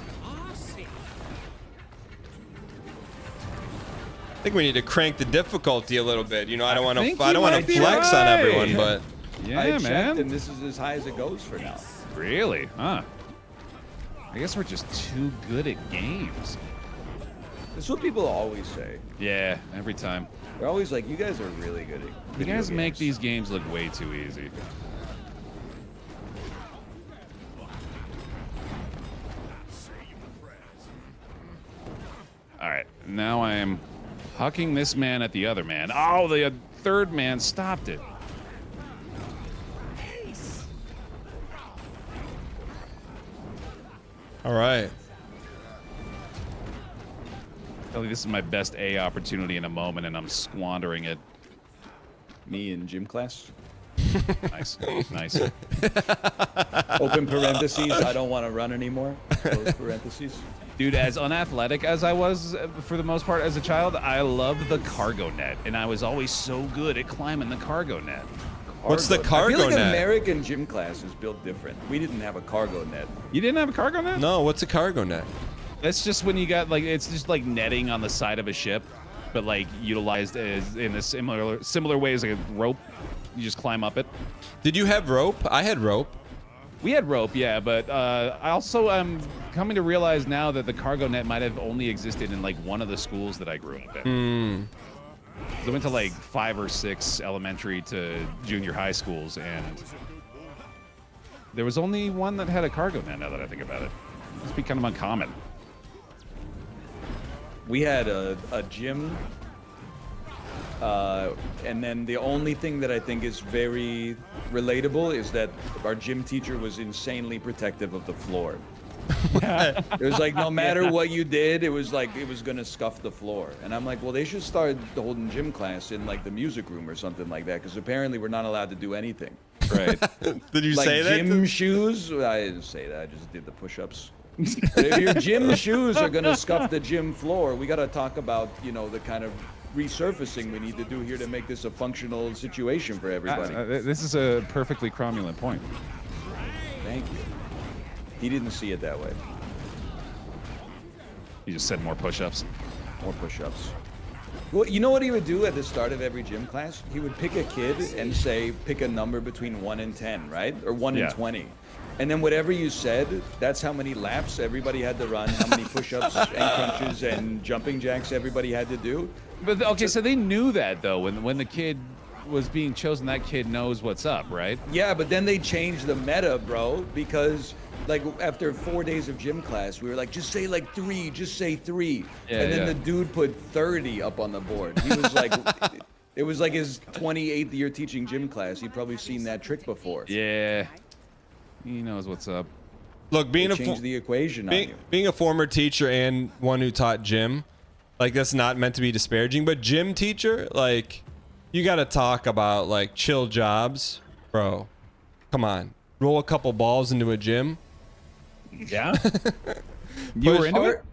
I think we need to crank the difficulty a little bit. You know, I don't want think to I you don't want might to be flex on right. everyone, but Yeah, I checked, man. and this is as high as it goes for now. Really? Huh? I guess we're just too good at games. That's what people always say. Yeah, every time. They're always like, "You guys are really good at." You video guys make games." these games look way too easy. All right, now I am hucking this man at the other man. Oh, the third man stopped it. all right. I think this is my best A opportunity in a moment, and I'm squandering it. Me in gym class. Nice, nice. Open parentheses. I don't want to run anymore. Close parentheses. Dude, as unathletic as I was for the most part as a child, I loved the cargo net, and I was always so good at climbing the cargo net. What's the I cargo feel like net? American gym class is built different. We didn't have a cargo net. You didn't have a cargo net? No, what's a cargo net? That's just when you got like it's just like netting on the side of a ship, but like utilized as in a similar way as like a rope. You just climb up it. Did you have rope? I had rope. We had rope, yeah, but I also am coming to realize now that the cargo net might have only existed in like one of the schools that I grew up in. So I went to like 5 or 6 elementary to junior high schools, and there was only one that had a cargo net. Now that I think about it, must be kind of uncommon. We had a gym And then the only thing that I think is very relatable is that our gym teacher was insanely protective of the floor. It was like no matter what you did, it was like it was gonna scuff the floor. And I'm like, well, they should start holding gym class in like the music room or something like that, because apparently we're not allowed to do anything. Right. Did you Like say that? gym shoes? I didn't say that. I just did the push-ups. But if your gym shoes are gonna scuff the gym floor, we gotta talk about, you know, the kind of resurfacing we need to do here to make this a functional situation for everybody. This is a perfectly cromulent point. Thank you. He didn't see it that way. You just said more push-ups. More push-ups. Well, you know what he would do at the start of every gym class? He would pick a kid and say, pick a number between 1 and 10, right? Or 1 and 20. And then whatever you said, that's how many laps everybody had to run, how many push-ups and crunches and jumping jacks everybody had to do. But okay, so they knew that though when the kid was being chosen, that kid knows what's up, right? Yeah, but then they changed the meta, bro, because like after 4 days of gym class, we were like, just say like 3, just say 3. Yeah, and then the dude put 30 up on the board. He was like, it was like his 28th year teaching gym class. He'd probably seen that trick before. Yeah. He knows what's up. Look, being Change the equation on you. being a former teacher and one who taught gym, like that's not meant to be disparaging, but gym teacher, like you got to talk about like chill jobs, bro. Come on, roll a couple balls into a gym. Yeah. You were into it?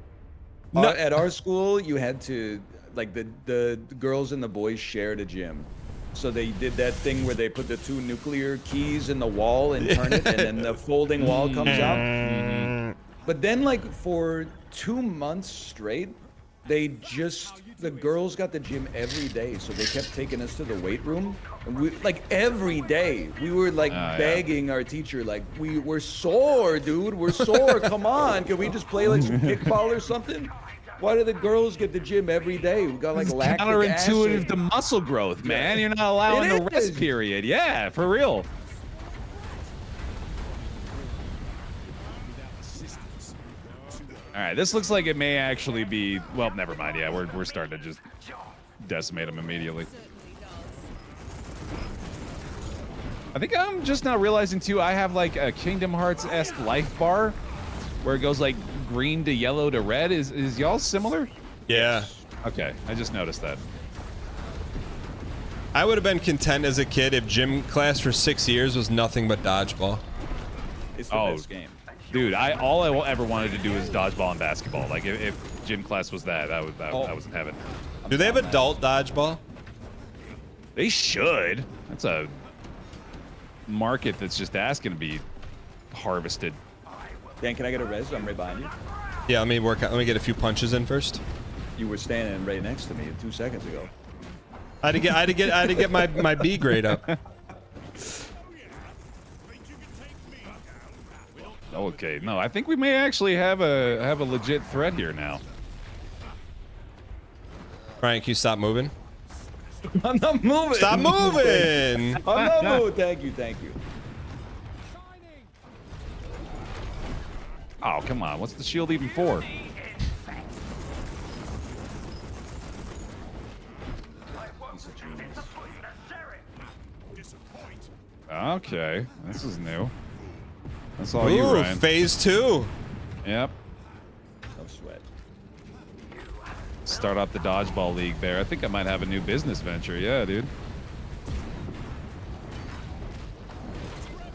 No, at our school, you had to like the girls and the boys shared a gym. So they did that thing where they put the 2 nuclear keys in the wall and turn it, and then the folding wall comes out. But then, like, for 2 months straight, the girls got the gym every day. So they kept taking us to the weight room. And we, like, every day, we were, like, begging our teacher, like, we're sore, dude. We're sore. Come on. Can we just play, like, some kickball or something? Why do the girls get the gym every day? We got like lactic counterintuitive acid. to muscle growth, man. You're not allowing a rest period. Yeah, for real. All right, this looks like it may actually be. Well, never mind. Yeah, we're starting to just decimate them immediately. I think I'm just now realizing too. I have like a Kingdom Hearts-esque life bar, where it goes like green to yellow to red. Is y'all similar? Yeah. Okay, I just noticed that. I would have been content as a kid if gym class for 6 years was nothing but dodgeball. It's the best game. Dude, all I ever wanted to do is dodgeball and basketball. Like if gym class was that, I was in heaven. Do they have adult dodgeball? They should. That's a market that's just asking to be harvested. Dan, can I get a res? I'm right behind you. Yeah, let me get a few punches in first. You were standing right next to me 2 seconds ago. I had to get my B grade up. Okay, no, I think we may actually have a legit threat here now. Ryan, can you stop moving? I'm not moving. Stop moving! I'm not moving. Thank you. Oh, come on. What's the shield even for? Okay, this is new. That's all you, Ooh, Ryan. phase 2. Yep. No sweat. Start up the dodgeball league there. I think I might have a new business venture. Yeah, dude.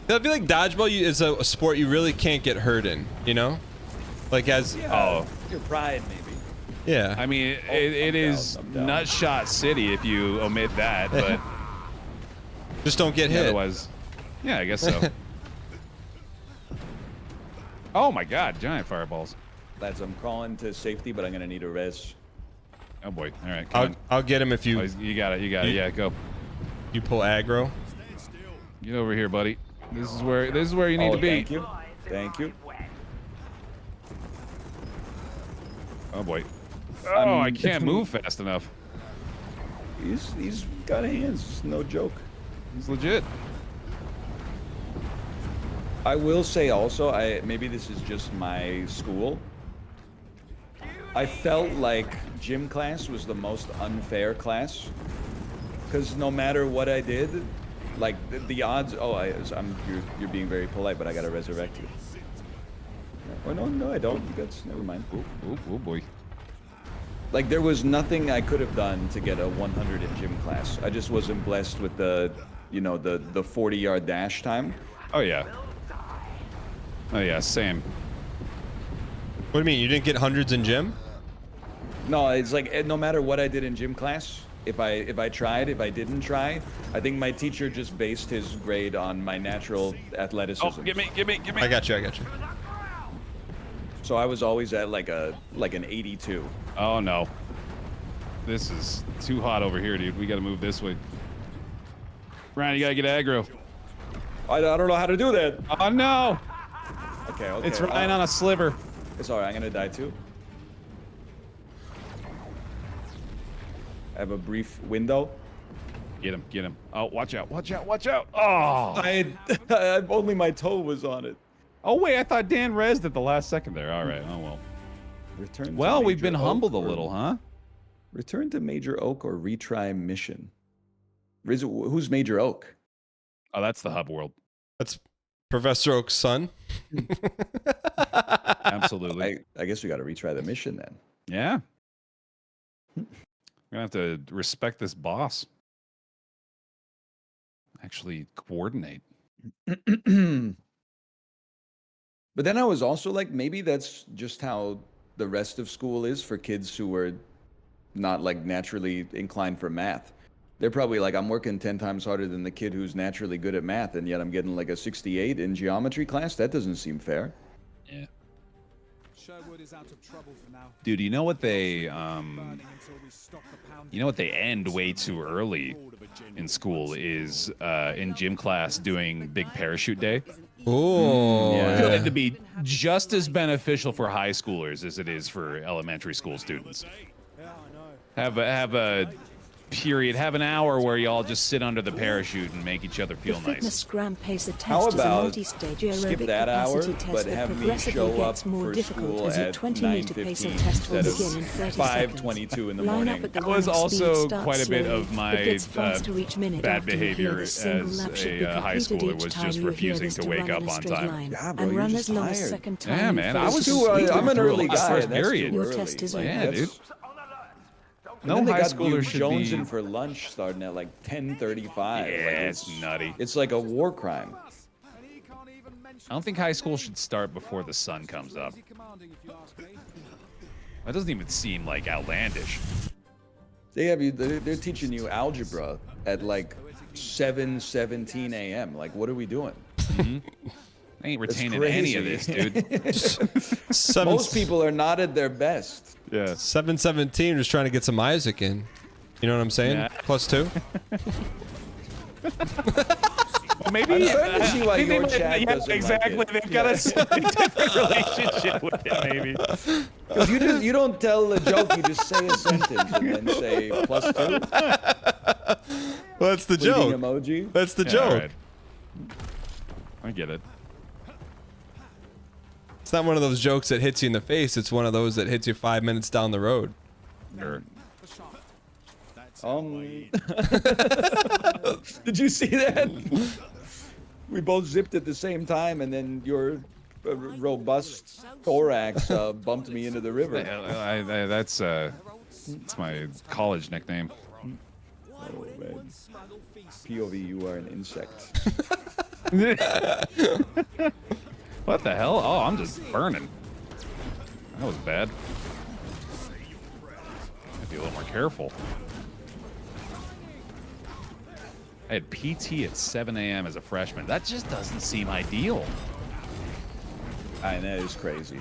I feel like dodgeball is a sport you really can't get hurt in, you know? Like as... Oh. Your pride, maybe. Yeah. I mean, it is Nutshot City if you omit that, but... Just don't get hit. Otherwise... Yeah, I guess so. Oh my god, giant fireballs. Lads, I'm crawling to safety, but I'm going to need a res. Oh boy. All right, come on. I'll get him if you... Oh, you got it, yeah, go. You pull aggro. Get over here, buddy. This is where you need to be. Thank you. Oh boy. Oh, I can't move fast enough. He's got hands. It's no joke. He's legit. I will say also, maybe this is just my school. I felt like gym class was the most unfair class because no matter what I did, like the odds. Oh, you're being very polite, but I gotta resurrect you. Oh no, I don't. Never mind. Oh boy. Like there was nothing I could have done to get a 100 in gym class. I just wasn't blessed with the 40-yard dash time. Oh yeah. Oh yeah, same. What do you mean? You didn't get hundreds in gym? No, it's like no matter what I did in gym class, if I didn't try, I think my teacher just based his grade on my natural athleticism. Oh, give me. I got you. So I was always at like an 82. Oh no. This is too hot over here, dude. We gotta move this way. Ryan, you gotta get aggro. I don't know how to do that. Oh no! Okay. It's Ryan on a sliver. It's alright, I'm gonna die too. I have a brief window. Get him. Oh, watch out. Oh! Only my toe was on it. Oh wait, I thought Dan rezzed at the last second there. All right, oh well. Return. Well, we've been Major humbled a Oak or- little, huh? Return to Major Oak or retry mission. Who's Major Oak? Oh, that's the hub world. That's Professor Oak's son. Absolutely. I guess we got to retry the mission then. Yeah. We're gonna have to respect this boss. Actually coordinate. But then I was also like, maybe that's just how the rest of school is for kids who are not like naturally inclined for math. They're probably like, I'm working 10 times harder than the kid who's naturally good at math, and yet I'm getting like a 68 in geometry class. That doesn't seem fair. Yeah. Sherwood is out of trouble for now. Dude, you know what they end way too early in school is in gym class doing big parachute day. Oh, I feel like it'd be just as beneficial for high schoolers as it is for elementary school students. Have a period, have an hour where you all just sit under the parachute and make each other feel The fitness nice. gram pacer test How is a about multi-stage skip aerobic that hour, capacity test but that have me progressively show up gets more for difficult school as a at 20-meter pacer 9:15 test will instead begin in of 30 5:22 in the Line morning. up at the That was running speed, also start quite a bit slowly. of my It gets faster each minute bad after you hear behavior the as single lap should be a high completed schooler each was time just you hear refusing this to to wake run up in a on straight time. line. Yeah, bro, and you're run just as long as tired. second time. Yeah, in man, I 30 was seconds. sleeping I'm an through early the guy. first That's period. too Your early. test is Like, Yeah, over. dude. And No then they high got schooler you should jonesing be. for lunch starting at like 10:35. Yeah, Like, it's nutty. It's like a war crime. I don't think high school should start before the sun comes up. That doesn't even seem like outlandish. They have you. They're teaching you algebra at like 7:17 a.m. Like, what are we doing? I ain't retaining any of this, crazy. dude. Most people are not at their best. Yeah. 717, just trying to get some Isaac in. You know what I'm saying? Yeah. +2. Well, maybe I'm starting to see why maybe your they chat might- doesn't exactly. like it. They've got a slightly different relationship with it, maybe. Because you don't tell a joke, you just say a sentence and then say +2. Well, that's the Bleeding joke. emoji. That's the Yeah, joke. all right. I get it. It's not one of those jokes that hits you in the face. It's one of those that hits you 5 minutes down the road. Sure. Did you see that? We both zipped at the same time, and then your robust thorax bumped me into the river. That's my college nickname. Oh, man. POV, you are an insect. What the hell? Oh, I'm just burning. That was bad. I'd be a little more careful. I had PT at 7 a.m. as a freshman. That just doesn't seem ideal. That is crazy.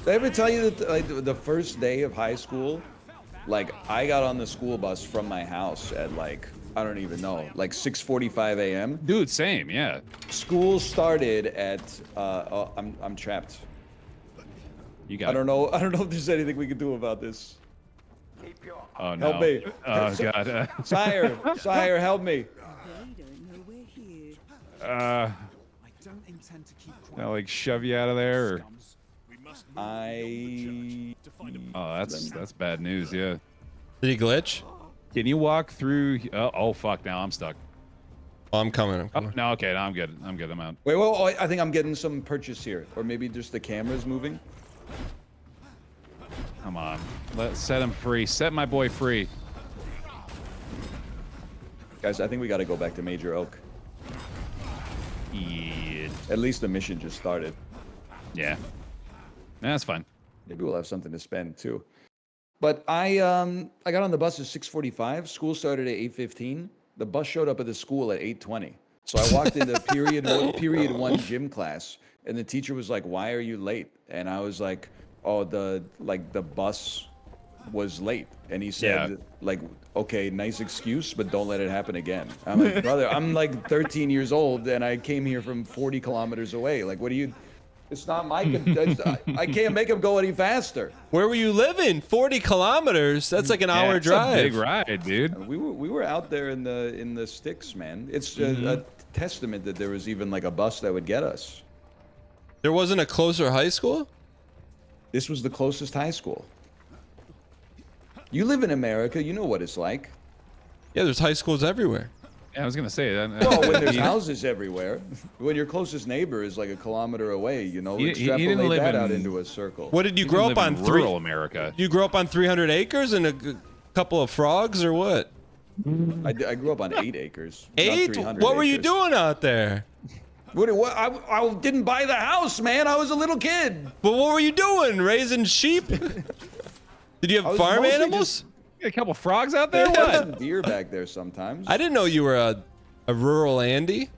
Did I ever tell you that like, the first day of high school, like I got on the school bus from my house at like, I don't even know, like 6:45 a.m. Dude, same, yeah. School started at, I'm trapped. You got I don't know if there's anything we can do about this. Oh, no. Help me. Oh, God. Sire, help me. They don't know we're here. I don't intend to keep quiet. I'll, like, shove you out of there? Or... I Oh, that's bad news, yeah. Did he glitch? Can you walk through? Oh fuck! Now I'm stuck. Oh, I'm coming. I'm Oh, coming. no, okay, now I'm good. I'm good. I'm out. Wait, well, I think I'm getting some purchase here, or maybe just the camera's moving. Come on, let's set him free. Set my boy free. Guys, I think we got to go back to Major Oak. Yeah. At least the mission just started. Yeah. That's fine. Maybe we'll have something to spend too. But I got on the bus at 6:45. School started at 8:15. The bus showed up at the school at 8:20. So I walked into period one gym class, and the teacher was like, "Why are you late?" And I was like, "Oh, the bus was late." And he said, like, "Okay, nice excuse, but don't let it happen again." I'm like, "Brother, I'm like 13 years old, and I came here from 40 kilometers away. Like, what do you?" It's not my. I can't make him go any faster. Where were you living? 40 kilometers. That's like an hour it's drive. a big ride, dude. We were out there in the sticks, man. It's a testament that there was even like a bus that would get us. There wasn't a closer high school? This was the closest high school. You live in America, you know what it's like. Yeah, there's high schools everywhere. Yeah, I was gonna say that. Well, when there's houses everywhere, when your closest neighbor is like a kilometer away, you know, He extrapolate didn't live that out in- into a circle. What did you You grow live up in on? rural America. You grew up on 300 acres and a couple of frogs, or what? I grew up on 8 acres. not 8? 300 What were you acres. doing out there? What, I didn't buy the house, man. I was a little kid. But what were you doing? Raising sheep? Did you I have was farm mostly animals? You got a couple frogs out there. There's What? some deer back there sometimes. I didn't know you were a rural Andy.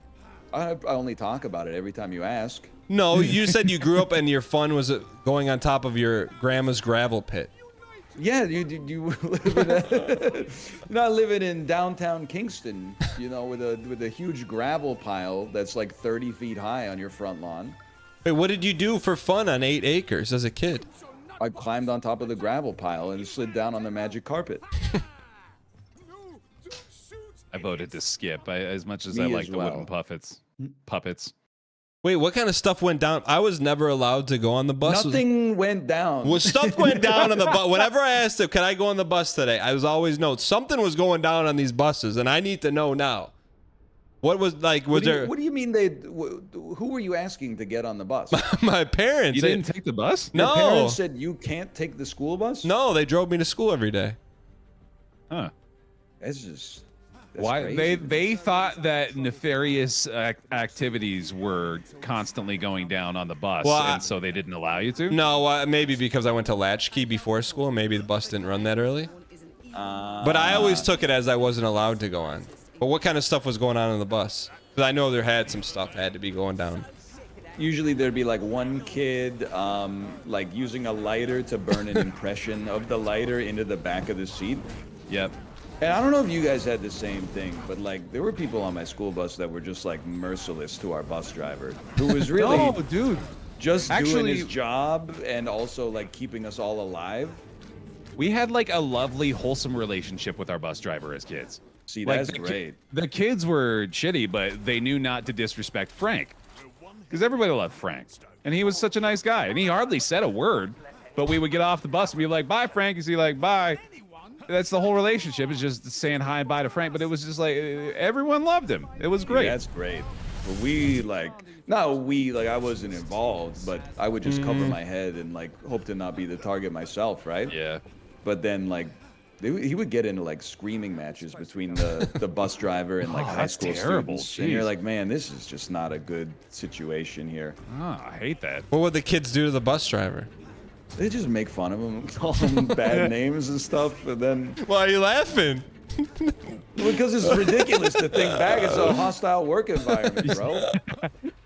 I only talk about it every time you ask. No, you said you grew up and your fun was going on top of your grandma's gravel pit. Yeah, you live in you're not living in downtown Kingston, you know, with a huge gravel pile that's like 30 feet high on your front lawn. Wait, what did you do for fun on 8 acres as a kid? I climbed on top of the gravel pile and slid down on the magic carpet. I voted to skip. As much as Me I as like the wooden well. puppets. Wait, what kind of stuff went down? I was never allowed to go on the bus. Nothing went down. Well, stuff went down on the bus. Whenever I asked him, can I go on the bus today? I was always, no, something was going down on these buses, and I need to know now. What was, like, was there... What do you mean who were you asking to get on the bus? My parents. You didn't take the bus? Your No. parents said you can't take the school bus? No, they drove me to school every day. Huh. That's just... that's Why crazy. they thought that nefarious activities were constantly going down on the bus, Well, and so they didn't allow you to? No, maybe because I went to Latchkey before school. Maybe the bus didn't run that early. But I always took it as I wasn't allowed to go on. But what kind of stuff was going on the bus? Because I know there had some stuff had to be going down. Usually there'd be like one kid like using a lighter to burn an impression of the lighter into the back of the seat. Yep. And I don't know if you guys had the same thing, but like there were people on my school bus that were just like merciless to our bus driver, who was really No, dude. just doing Actually- his job and also like keeping us all alive. We had like a lovely, wholesome relationship with our bus driver as kids. See, Like, that's the great. The kids were shitty, but they knew not to disrespect Frank. Because everybody loved Frank. And he was such a nice guy. And he hardly said a word. But we would get off the bus and be like, bye, Frank. He'd be like, bye. That's the whole relationship, is just saying hi and bye to Frank. But it was just like, everyone loved him. It was great. That's great. But we like, I wasn't involved, but I would just cover my head and like hope to not be the target myself, right? Yeah. But then like, he would get into like screaming matches between the bus driver and like high that's school terrible. students, and you're Jeez. like, man, this is just not a good situation here. Oh, I hate that. What would the kids do to the bus driver? They just make fun of him, call him bad names and stuff, and then Why are you laughing? because it's ridiculous to think back. It's a hostile work environment, bro.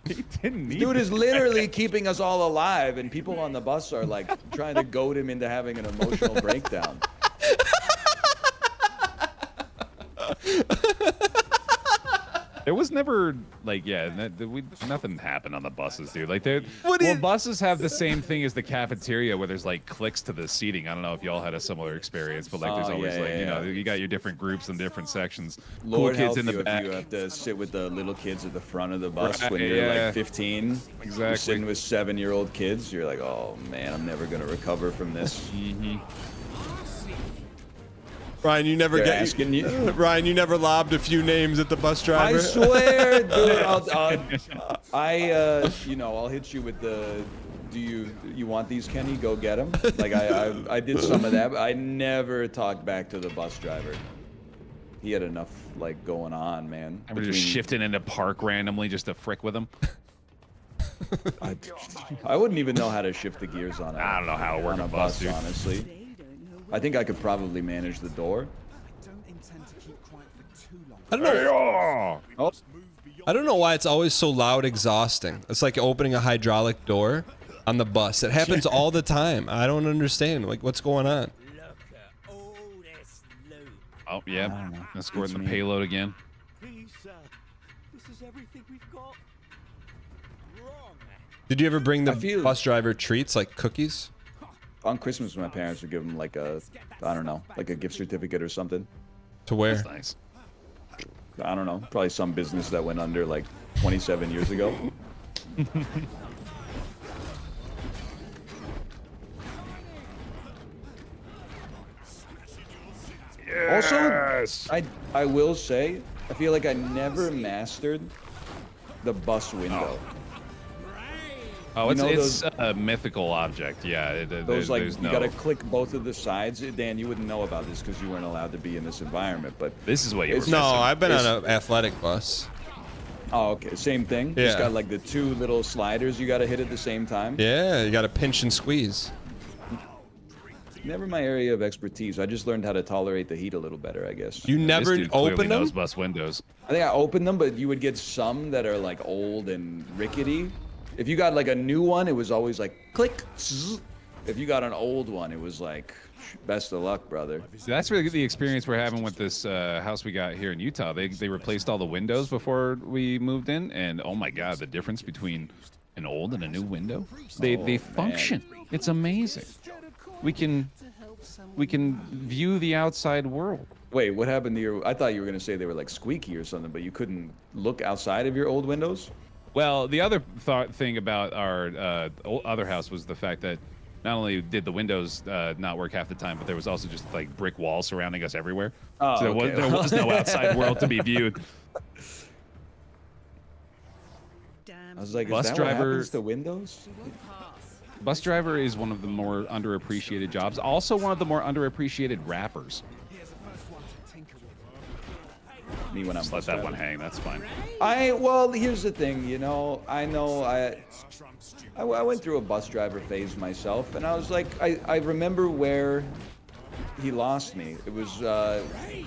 He didn't need Dude is literally keeping us all alive, and people on the bus are like trying to goad him into having an emotional breakdown. There was never like, nothing happened on the buses, dude. Like, What is- buses have the same thing as the cafeteria, where there's like clicks to the seating. I don't know if y'all had a similar experience, but like, there's Oh, always yeah, like, yeah, you know, yeah. you got your different groups and different sections. Lord cool kids help in the you back. if you have to sit with the little kids at the front of the bus when Right, you're yeah. like 15. You're Exactly. sitting with 7-year-old kids. You're like, oh man, I'm never gonna recover from this. Ryan, you never They're get asking you. Ryan, you never lobbed a few names at the bus driver. I swear, dude. I'll hit you with the. Do you want these, Kenny? Go get them. Like I did some of that, but I never talked back to the bus driver. He had enough like going on, man. I'm just shifting into park randomly just to frick with him. I wouldn't even know how to shift the gears on it. I don't know how it works on a bus, honestly. I think I could probably manage the door. I don't intend to keep quiet for too long. I don't know. Oh, I don't know why it's always so loud, exhausting. It's like opening a hydraulic door on the bus. It happens all the time. I don't understand. Like, what's going on? Look at all this loot. Oh, yeah. I don't know. Escorting the It's me. payload again. Please, sir. This is everything we've got. Wrong. Did you ever bring the I feel- bus driver treats like cookies? on Christmas, my parents would give him like a, I don't know, like a gift certificate or something. To where? That's nice. I don't know, probably some business that went under like 27 years ago. Also, I will say, I feel like I never mastered the bus window. Oh, You know it's a mythical object. Yeah. Those like there's you no... gotta click both of the sides. Dan, you wouldn't know about this because you weren't allowed to be in this environment. But This is what you were It's- No, missing. I've been on an athletic bus. oh, okay, same thing. Yeah. Just got like the two little sliders you gotta hit at the same time. Yeah, you got to pinch and squeeze. Never my area of expertise. I just learned how to tolerate the heat a little better, I guess. You This never dude clearly opened them? knows bus windows. I think I opened them, but you would get some that are like old and rickety. If you got like a new one, it was always like click. Zzz. If you got an old one, it was like best of luck, brother. So that's really the experience we're having with this house we got here in Utah. They replaced all the windows before we moved in, and oh my god, the difference between an old and a new window. They function. It's amazing. We can view the outside world. Wait, what happened to your? I thought you were gonna say they were like squeaky or something, but you couldn't look outside of your old windows. Well, the other thing about our other house was the fact that not only did the windows not work half the time, but there was also just like brick walls surrounding us everywhere. Oh, So okay. there was no outside world to be viewed. I was like, Bus is that driver- what happens to windows? Bus driver is one of the more underappreciated jobs. Also, one of the more underappreciated rappers. Me when I'm Just bus let that one driving. hang. That's fine. Well, here's the thing, you know. I went through a bus driver phase myself, and I was like, I remember where he lost me. It was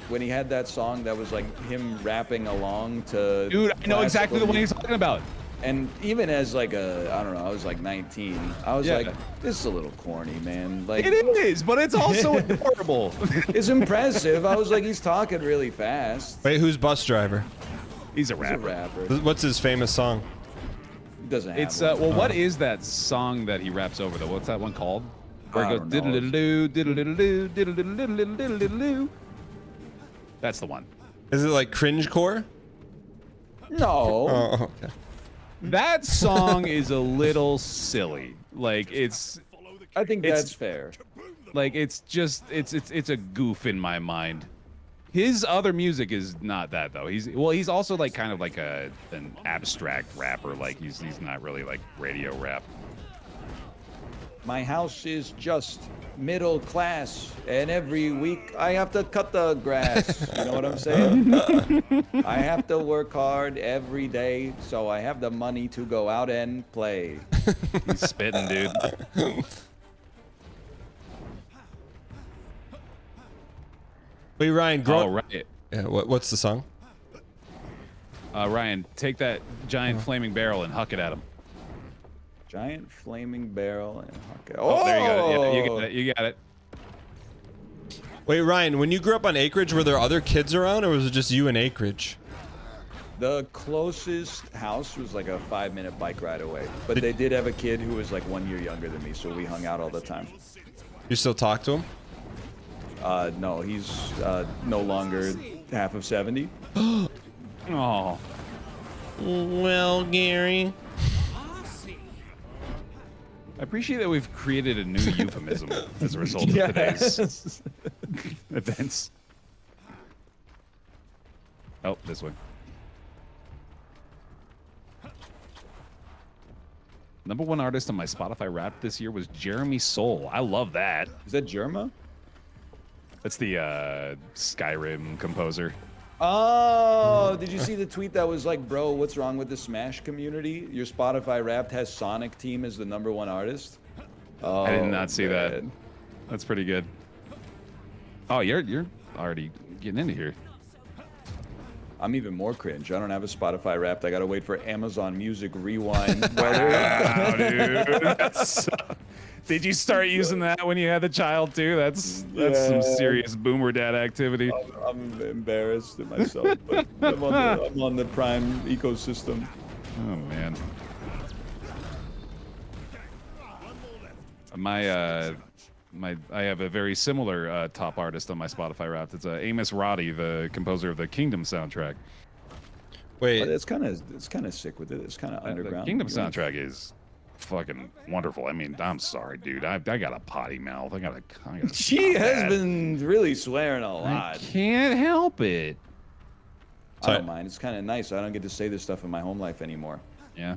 when he had that song that was like him rapping along to. Dude, I know exactly the one classical he's talking about. And even as like I don't know, I was like 19. I was Yeah. like, this is a little corny, man. Like It is, but it's also adorable. it's impressive. I was like, he's talking really fast. Wait, who's bus driver? He's a He's a rapper. rapper. What's his famous song? He doesn't have It's one. well, what is that song that he raps over though? What's that one called? Where I it goes don't know. diddle-diddle-doo, diddle-diddle-doo, diddle-diddle-diddle, diddle-diddle-doo. That's the one. Is it like cringecore? No. Oh, okay. That song is a little silly. Like it's I think it's- that's fair. like it's just it's a goof in my mind. His other music is not that though. He's also like kind of like an abstract rapper. Like he's not really like radio rap. My house is just middle class, and every week I have to cut the grass. You know what I'm saying? I have to work hard every day, so I have the money to go out and play. He's spitting, dude. Wait, Ryan, grow Oh right. Yeah, what's the song? Ryan, take that giant flaming barrel and huck it at him. Giant flaming barrel and huck. Oh, there you go. Yeah, you got it. You got it. Wait, Ryan, when you grew up on Acreage, were there other kids around, or was it just you and Acreage? The closest house was like a 5-minute bike ride away, but they did have a kid who was like 1 year younger than me, so we hung out all the time. You still talk to him? No, he's no longer half of 70. Oh. Well, Gary. I appreciate that we've created a new euphemism as a result of today's events. Oh, this way. #1 artist on my Spotify Wrapped this year was Jeremy Soule. I love that. Is that Germa? That's the Skyrim composer. Oh, did you see the tweet that was like, bro, what's wrong with the Smash community? Your Spotify Wrapped has Sonic Team as the #1 artist. Oh, I did not see that. man. That's pretty good. Oh, you're already getting into here. I'm even more cringe. I don't have a Spotify Wrapped. I gotta wait for Amazon Music Rewind. Brother. Wow, dude. That's, did you start using that when you had the child too? That's some Yeah. serious boomer dad activity. I'm embarrassed at myself, but I'm on the Prime ecosystem. Oh man. I have a very similar top artist on my Spotify Wrapped. It's Amos Roddy, the composer of the Kingdom soundtrack. Wait, But it's kind of sick with it. It's kind of The underground. Kingdom soundtrack is fucking wonderful. I mean, I'm sorry, dude. I got a potty mouth. I gotta She stop has that. been really swearing a I lot. can't help it. I don't mind. It's kind of nice. I don't get to say this stuff in my home life anymore. Yeah.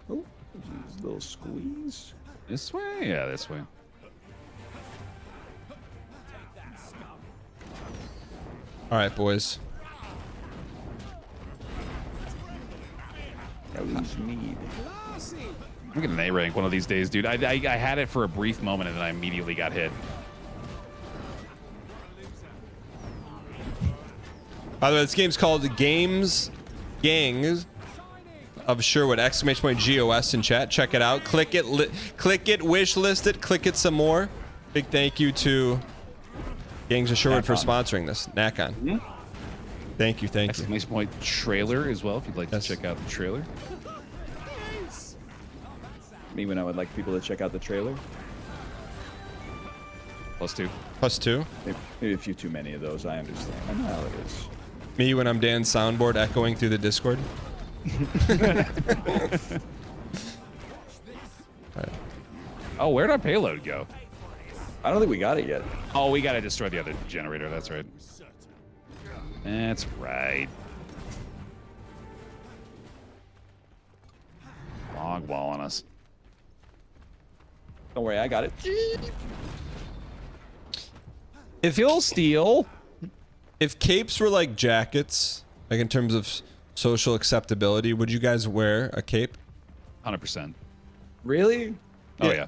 Oh, there's a little squeeze. This way? Yeah, this way. all right, boys. That was mead. I'm getting an A rank one of these days, dude. I had it for a brief moment and then I immediately got hit. By the way, this game's called Gangs of Sherwood! !GOS in chat. Check it out. Click it, wish list it, click it some more. Big thank you to Gangs of Sherwood for sponsoring this. Nakon. Thank you. Exclamation point trailer as well if you'd like Yes. to check out the trailer. Me when I would like people to check out the trailer. +2. +2. Maybe a few too many of those. I understand. I know how it is. Me when I'm Dan's soundboard echoing through the Discord. Oh, where'd our payload go? I don't think we got it yet. Oh, we gotta destroy the other generator. That's right. That's right. Log wall on us. Don't worry, I got it. If you'll steal. If capes were like jackets, like in terms of social acceptability, would you guys wear a cape? 100%. Really? Oh, Yeah. yeah.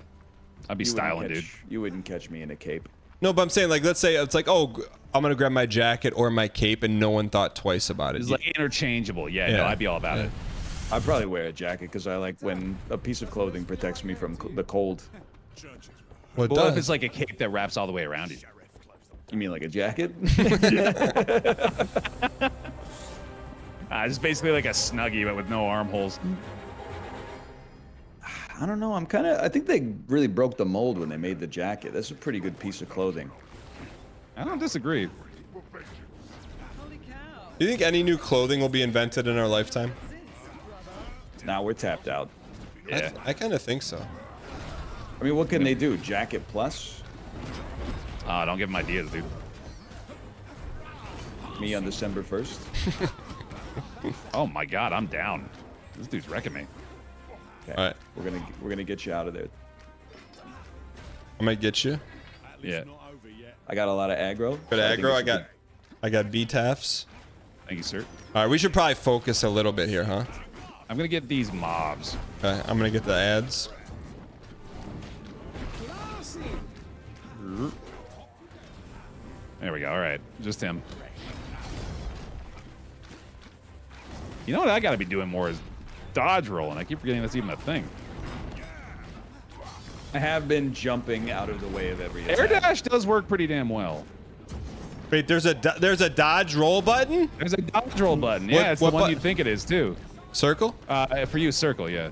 I'd be You wouldn't styling, dude. You wouldn't catch me in a cape. No, but I'm saying, like, let's say it's like, oh, I'm gonna grab my jacket or my cape, and no one thought twice about it. It's like interchangeable. Yeah, Yeah. no, I'd be all about it. I'd probably wear a jacket because I like when a piece of clothing protects me from the cold. Well, it Well, does. if it's like a cape that wraps all the way around you. You mean like a jacket? It's basically like a Snuggie, but with no armholes. I don't know. I think they really broke the mold when they made the jacket. That's a pretty good piece of clothing. I don't disagree. Do you think any new clothing will be invented in our lifetime? Now we're tapped out. Yeah. I kind of think so. I mean, what can they do? Jacket plus? Don't give them ideas, dude. Me on December 1st? Oh my god, I'm down. This dude's wrecking me. Okay. All right. We're gonna get you out of there. I might get you. Yeah. I got a lot of aggro. Good so I think aggro. it's I got BaerTaffs. Thank you, sir. All right, we should probably focus a little bit here, huh? I'm gonna get these mobs. Okay, I'm gonna get the ads. There we go. All right, just him. You know what I gotta be doing more is dodge rolling. I keep forgetting that's even a thing. I have been jumping out of the way of every Air attack. dash does work pretty damn well. Wait, there's a dodge roll button? There's a dodge roll button. Yeah, it's the what one button? you'd think it is too. Circle? For you, circle. Yeah.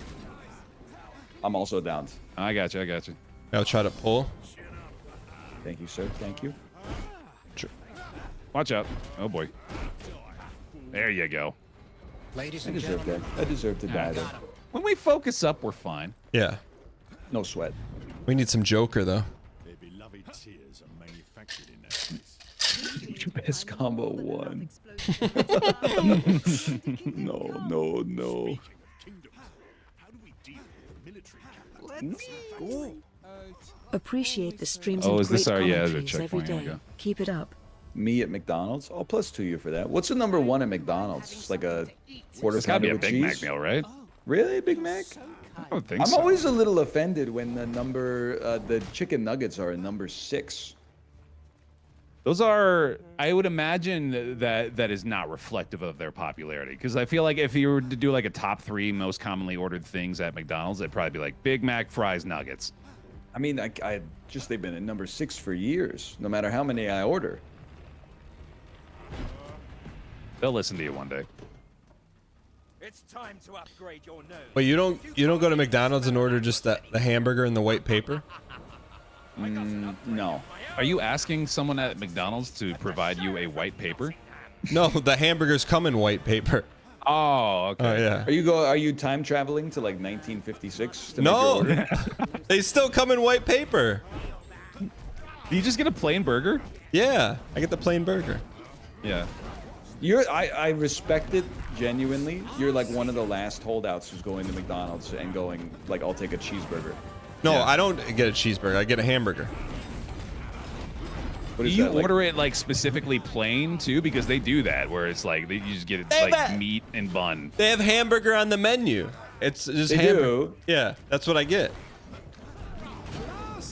I'm also down. I got you. I got you. I'll try to pull. Thank you, sir. Thank you. Watch out. Oh boy. There you go. I deserve that. I deserve to die there. When we focus up, we're fine. Yeah. No sweat. We need some Joker though. Their beloved tears are manufactured in that place. Best combo one. No. Appreciate the streams Oh, and is this great our- yeah, the commentaries every checkpoint, here we day. go. Keep it up. Me at McDonald's. I'll plus 2 you for that. What's the number 1 at McDonald's? It's like a quarter It's gotta pounder be a with Big cheese. Mac meal, right? Really, Big Mac? I don't think I'm so. always a little offended when the chicken nuggets are a number 6. Those are, I would imagine that is not reflective of their popularity. Because I feel like if you were to do like a top 3 most commonly ordered things at McDonald's, it'd probably be like Big Mac, fries, nuggets. I mean, they've been at number 6 for years, no matter how many I order. They'll listen to you one day. It's time to upgrade your nose. But you don't go to McDonald's and order just the hamburger and the white paper? No. Are you asking someone at McDonald's to provide you a white paper? No, the hamburgers come in white paper. Oh, okay. Oh yeah. Are you time traveling to like 1956 to make your No, order? they still come in white paper. Do you just get a plain burger? Yeah, I get the plain burger. Yeah. I respect it genuinely. You're like one of the last holdouts who's going to McDonald's and going like, I'll take a cheeseburger. No, Yeah. I don't get a cheeseburger. I get a hamburger. What Do is you that, like- order it like specifically plain too? Because they do that, where it's like you just get it like meat and bun. They have hamburger on the menu. It's just They hamburger. do? Yeah, that's what I get.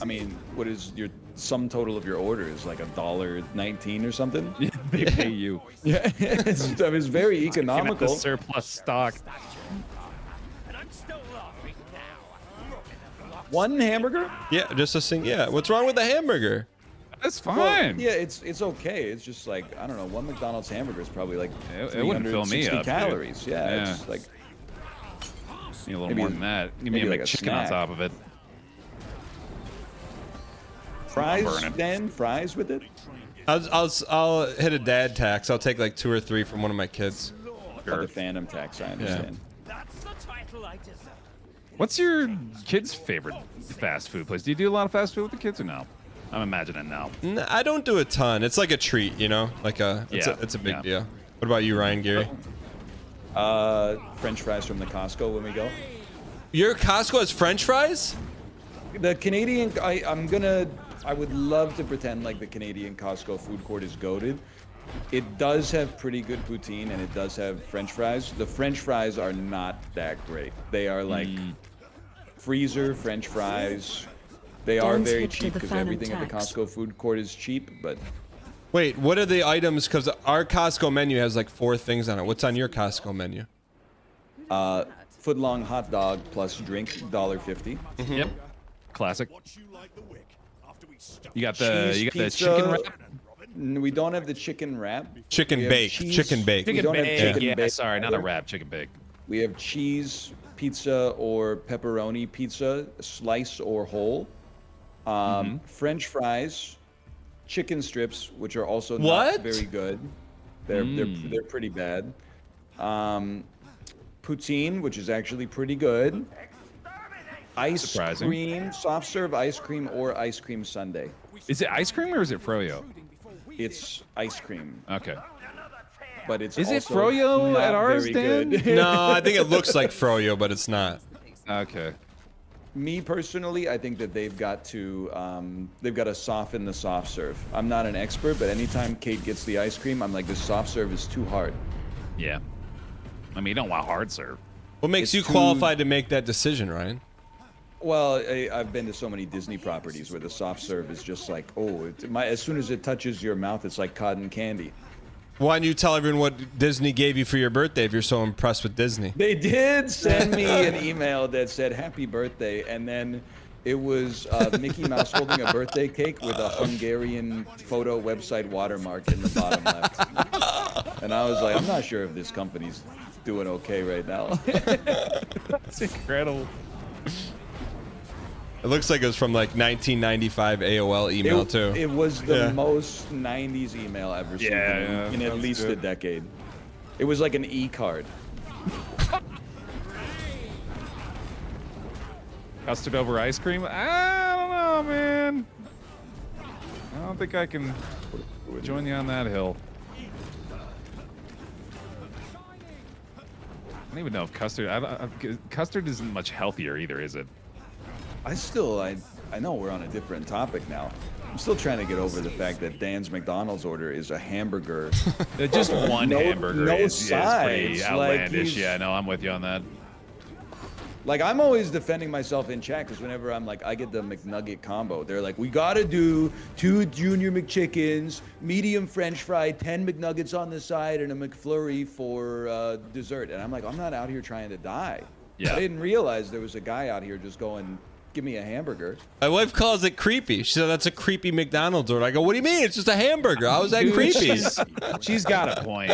I mean, what is your sum total of your order? Is like $1.19 or something? They pay you. Yeah, it's very Came out the economical. surplus stock. And I'm still laughing now. One hamburger? Yeah, just a sing. Yeah, what's wrong with the hamburger? That's Well, fine. yeah, it's okay. It's just like, I don't know, one McDonald's hamburger is probably like It wouldn't fill me 360 up, dude. calories. Yeah, Yeah. it's like Need a little maybe- more than that. Give me maybe a like a McChicken on snack. top of it. fries. burning. Then fries with it. I'll hit a dad tax. I'll take like 2 or 3 from one of my kids. Or the Phantom tax. I understand. That's the title I deserve. What's your kid's favorite fast food place? Do you do a lot of fast food with the kids or no? I'm imagining no. I don't do a ton. It's like a treat, you know? Like it's a big Yeah. deal. What about you, Ryan Geary? French fries from the Costco when we go. Your Costco has French fries? The Canadian, I would love to pretend like the Canadian Costco food court is goated. It does have pretty good poutine and it does have French fries. The French fries are not that great. They are like freezer French fries. They are Don't very switch to cheap the because Phantom everything at the tax. Costco food court is cheap, but Wait, what are the items? Because our Costco menu has like 4 things on it. What's on your Costco menu? foot-long hot dog plus drink, $1.50. Yep. Classic. Watch you like the wick after we stuff You got the Cheese chicken pizza. wrap. We don't have the chicken wrap. Chicken We have bake. cheese- Chicken bake. We Chicken don't have bake. chicken Yeah, bake sorry, not a either. wrap. Chicken bake. We have cheese pizza or pepperoni pizza, slice or whole. French fries, chicken strips, which are also not What? very good. They're pretty bad. Poutine, which is actually pretty good. Ice Surprising. cream, soft serve ice cream or ice cream sundae. Is it ice cream or is it froyo? It's ice cream, Okay. but it's Is it also froyo not at ours, very Dan? good. No, I think it looks like froyo, but it's not. Okay. Me personally, I think that they've got to soften the soft serve. I'm not an expert, but anytime Kate gets the ice cream, I'm like, this soft serve is too hard. Yeah. I mean, you don't want hard serve. What makes It's you too- qualified to make that decision, Ryan? Well, I've been to so many Disney properties where the soft serve is just like, as soon as it touches your mouth, it's like cotton candy. Why don't you tell everyone what Disney gave you for your birthday if you're so impressed with Disney? They did send me an email that said happy birthday, and then it was Mickey Mouse holding a birthday cake with a Hungarian photo website watermark in the bottom left. And I was like, I'm not sure if this company's doing okay right now. That's incredible. It looks like it was from like 1995 AOL email too. It was the Yeah. most 90s email I've received Yeah, in at sounds least a good. decade. It was like an e-card. Custard over ice cream? I don't know, man. I don't think I can Join you on that hill. I don't even know if custard. Custard isn't much healthier either, is it? I know we're on a different topic now. I'm still trying to get over the fact that Dan's McDonald's order is a hamburger. Just one hamburger is pretty sides. outlandish. Yeah, no, I'm with you on that. Like, I'm always defending myself in chat because whenever I'm like, I get the McNugget combo, they're like, we gotta do 2 Junior McChickens, medium French fry, 10 McNuggets on the side, and a McFlurry for dessert. And I'm like, I'm not out here trying to die. Yeah. I didn't realize there was a guy out here just going, give me a hamburger. My wife calls it creepy. She said that's a creepy McDonald's order. I go, what do you mean? It's just a hamburger. How is that creepy? She's got a point.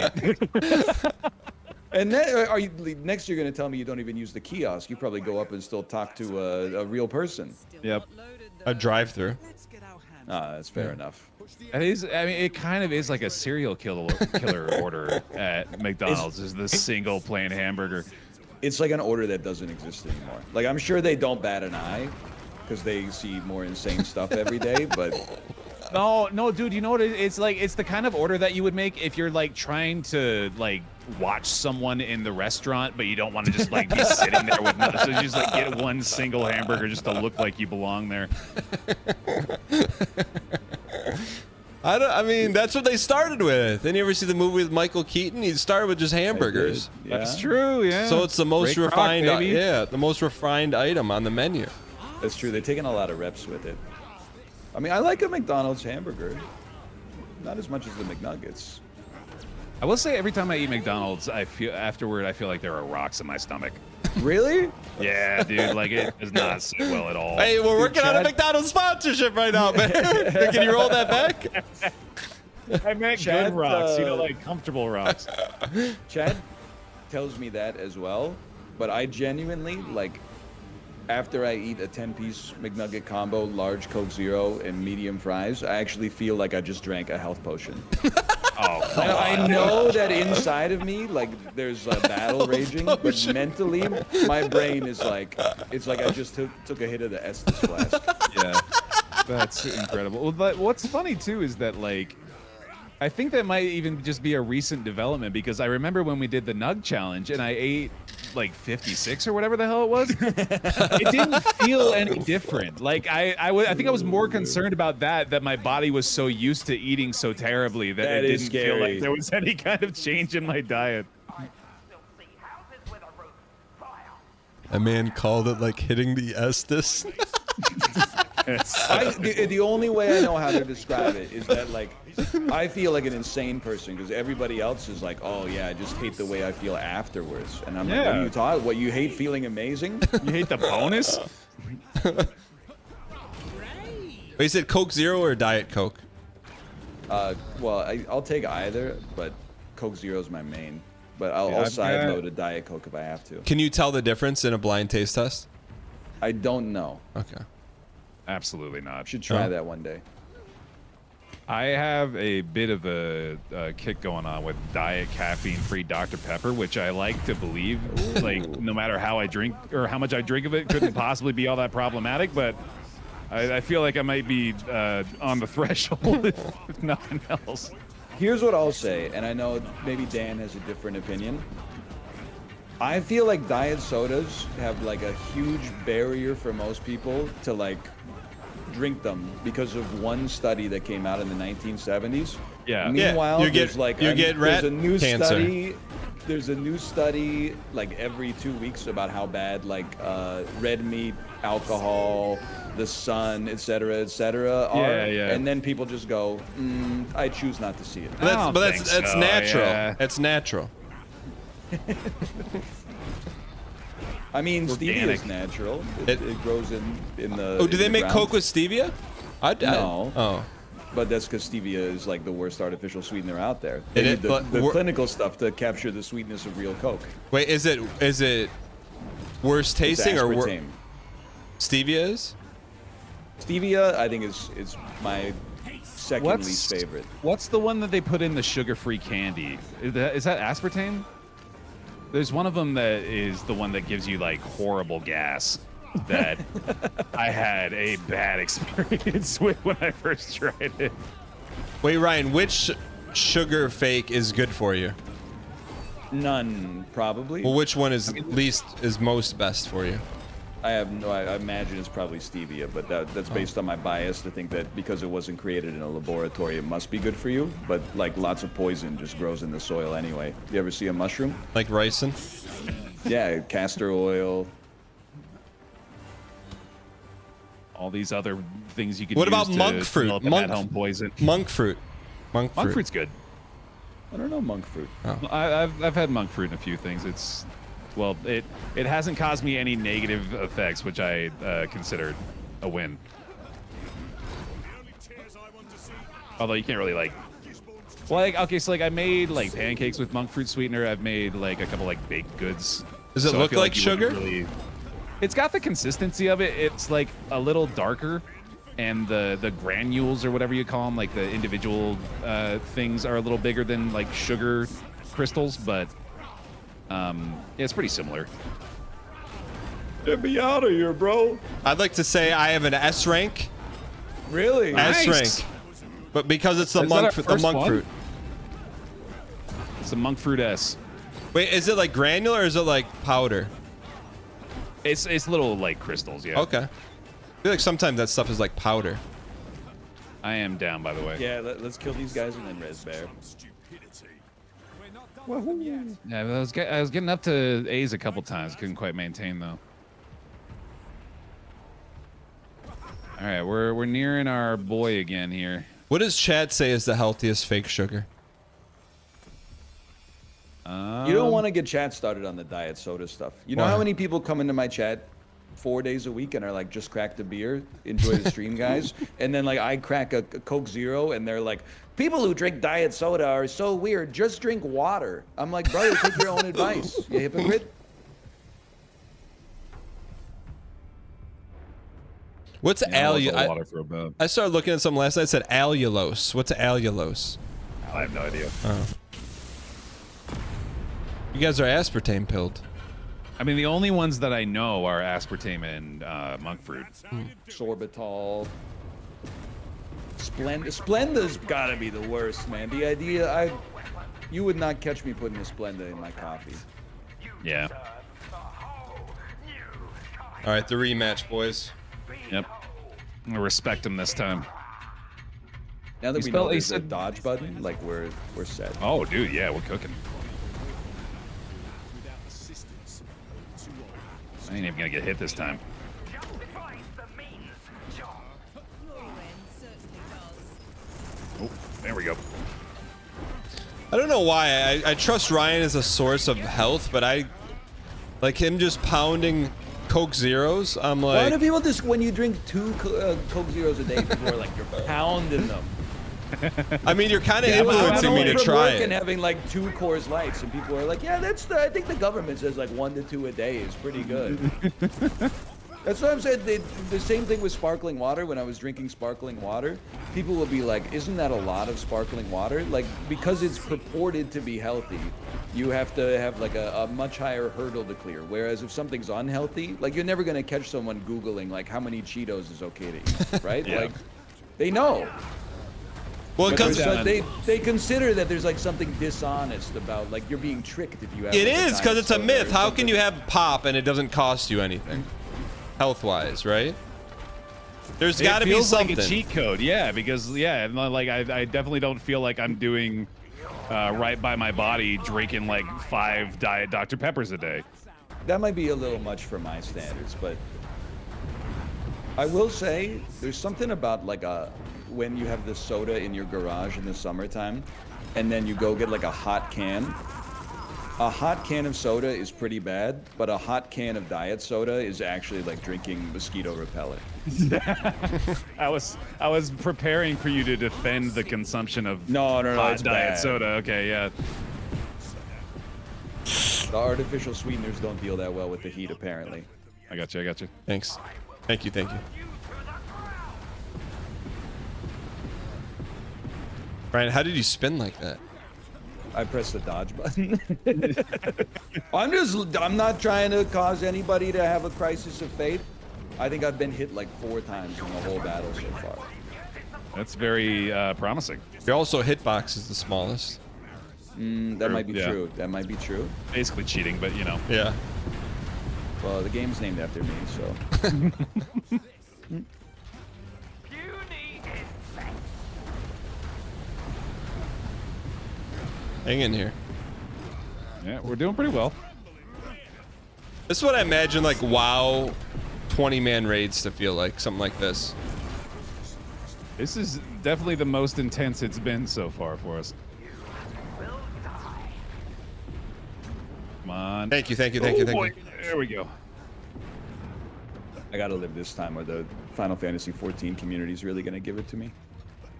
And then, next you're going to tell me you don't even use the kiosk. You probably go up and still talk to a real person. Yep. A drive-through. That's fair enough. It is. I mean, it kind of is like a serial killer order at McDonald's. Is the single plain hamburger. It's like an order that doesn't exist anymore. Like, I'm sure they don't bat an eye because they see more insane stuff every day, but... No, dude, you know what? It's like, it's the kind of order that you would make if you're like trying to like watch someone in the restaurant, but you don't want to just like be sitting there with nothing. So you just like get one single hamburger just to look like you belong there. I mean, that's what they started with. Then you ever see the movie with Michael Keaton? He started with just hamburgers. Yeah. That's true, yeah. So it's the most Great crock, refined, baby. yeah, the most refined item on the menu. That's true. They've taken a lot of reps with it. I mean, I like a McDonald's hamburger. Not as much as the McNuggets. I will say every time I eat McDonald's, I feel like there are rocks in my stomach. Really? Yeah, dude, like it does not sit well at all. Hey, we're working on a Chad- McDonald's sponsorship right now, man. Can you roll that back? I meant Chad, good rocks, like comfortable rocks. Chad tells me that as well, but I genuinely, like, after I eat a 10-piece McNugget combo, large Coke Zero, and medium fries, I actually feel like I just drank a health potion. Oh, come I know that inside of me, like, there's a battle raging, but mentally, my brain is like, it's like I just took a hit of the Estes flask. Yeah, that's incredible. Well, but what's funny too is that like, I think that might even just be a recent development because I remember when we did the Nug Challenge and I ate like 56 or whatever the hell it was. It didn't feel any different. Like I think I was more concerned about that my body was so used to eating so terribly that it didn't feel like there was any kind of change in my diet. A man called it like hitting the Estes. The only way I know how to describe it is that, like, I feel like an insane person because everybody else is like, oh yeah, I just hate the way I feel afterwards. And I'm like, what are you talking? What, you hate feeling amazing? You hate the bonus? You said Coke Zero or Diet Coke? Well, I'll take either, but Coke Zero is my main. But I'll side load a Diet Coke if I have to. Can you tell the difference in a blind taste test? I don't know. Okay. Absolutely not. Should try that one day. I have a bit of a kick going on with diet caffeine-free Dr. Pepper, which I like to believe, like, no matter how I drink or how much I drink of it, couldn't possibly be all that problematic. But I feel like I might be on the threshold, if nothing else. Here's what I'll say, and I know maybe Dan has a different opinion. I feel like diet sodas have like a huge barrier for most people to like drink them because of one study that came out in the 1970s. Yeah. Meanwhile, there's there's a new study. There's a new study like every 2 weeks about how bad like red meat, alcohol, the sun, etc., are. Yeah. And then people just go, I choose not to see it. But that's so, natural. yeah. It's natural. I mean, stevia is Organic. natural. It grows in the. Oh, do they in the make ground. Coke with stevia? No. Oh. But that's because stevia is like the worst artificial sweetener out there. It They is, need but the we're- clinical stuff to capture the sweetness of real Coke. Wait, is it worse It's tasting or aspartame. stevia is? Stevia, I think is my second What's- least favorite. What's the one that they put in the sugar-free candy? Is that aspartame? There's one of them that is the one that gives you like horrible gas that I had a bad experience with when I first tried it. Wait, Ryan, which sugar fake is good for you? None, probably. Well, which one is most best for you? I have no. I imagine it's probably stevia, but that's based on my bias to think that because it wasn't created in a laboratory, it must be good for you. But like lots of poison just grows in the soil anyway. You ever see a mushroom? Like ricin? Yeah, castor oil. All these other things you could What use about to monk fruit? develop an at-home poison. Monk fruit. Monk fruit. Monk fruit's good. I don't know monk fruit. Oh. I've had monk fruit in a few things. It's well, it hasn't caused me any negative effects, which I considered a win. Although you can't really like, well, like okay, so like I made like pancakes with monk fruit sweetener. I've made like a couple like baked goods. Does it So I look feel like you wouldn't sugar? really- It's got the consistency of it. It's like a little darker, and the granules or whatever you call them, like the individual things, are a little bigger than like sugar crystals, but yeah, it's pretty similar. Get me out of here, bro. I'd like to say I have an S rank. Really? S rank. But because it's the Is that our monk, the first monk one? fruit. It's a monk fruit S. Wait, is it like granular or is it like powder? It's little like crystals, yeah. Okay. I feel like sometimes that stuff is like powder. I am down, by the way. Yeah, let's kill these guys and then res bear. Yeah, I was getting up to A's a couple times. Couldn't quite maintain though. All right, we're nearing our boy again here. What does Chad say is the healthiest fake sugar? You don't want to get chat started on the diet soda stuff. You know Why? how many people come into my chat 4 days a week and are like, just cracked a beer, enjoy the stream, guys. And then like I crack a Coke Zero and they're like, people who drink diet soda are so weird. Just drink water. I'm like, brother, take your own advice, you hypocrite. What's Yeah, I was allulose? on water for a bit. I started looking at some last night. It said allulose. What's allulose? I have no idea. You guys are aspartame pilled. I mean, the only ones that I know are aspartame and monk fruit. Sorbitol. Splenda's gotta be the worst, man. The idea, you would not catch me putting a Splenda in my coffee. Yeah. All right, the rematch, boys. Yep. I'm gonna respect him this time. Now that He we know spelled- he there's a said- dodge button, like we're set. Oh, dude, yeah, we're cooking. I ain't even gonna get hit this time. Oh, there we go. I don't know why. I trust Ryan as a source of health, but I like him just pounding Coke Zeros. I'm Why like, do people just, when you drink 2 Coke Zeros a day, people are like, you're pounding them. I mean, you're kind of I'm influencing me only to from try work and it. having like 2 Coors Lights, and people are like, yeah, I think the government says like 1 to 2 a day is pretty good. That's what I'm saying. The same thing with sparkling water. When I was drinking sparkling water, people will be like, isn't that a lot of sparkling water? Like, because it's purported to be healthy, you have to have like a much higher hurdle to clear. Whereas if something's unhealthy, like you're never gonna catch someone Googling like how many Cheetos is okay to eat, right? Yeah. Like, they know. Well, But because they consider that there's like something dishonest about, like you're being tricked if you have. it like, is, diet because it's a soda myth. or How something. can you have pop and it doesn't cost you anything, health-wise, right? There's got to be something. Like a cheat code, yeah, because yeah, like I definitely don't feel like I'm doing right by my body, drinking like 5 Diet Dr. Peppers a day. That might be a little much for my standards, but I will say there's something about like when you have this soda in your garage in the summertime, and then you go get like a hot can. A hot can of soda is pretty bad, but a hot can of diet soda is actually like drinking mosquito repellent. I was preparing for you to defend the consumption of No, hot it's diet bad. soda. Okay, yeah. The artificial sweeteners don't deal that well with the heat, apparently. I got you. Thanks. Thank you. Ryan, how did you spin like that? I pressed the dodge button. I'm not trying to cause anybody to have a crisis of faith. I think I've been hit like 4 times in the whole battle so far. That's very promising. Your also hitbox is the smallest. That might be Yeah. true. That might be true. Basically cheating, but you know. Yeah. Well, the game's named after me, so. Hang in here. Yeah, we're doing pretty well. This is what I imagine like WoW 20-man raids to feel like, something like this. This is definitely the most intense it's been so far for us. Come on. Thank you, thank you, thank you, thank you. There we go. I gotta live this time, or the Final Fantasy 14 community is really gonna give it to me.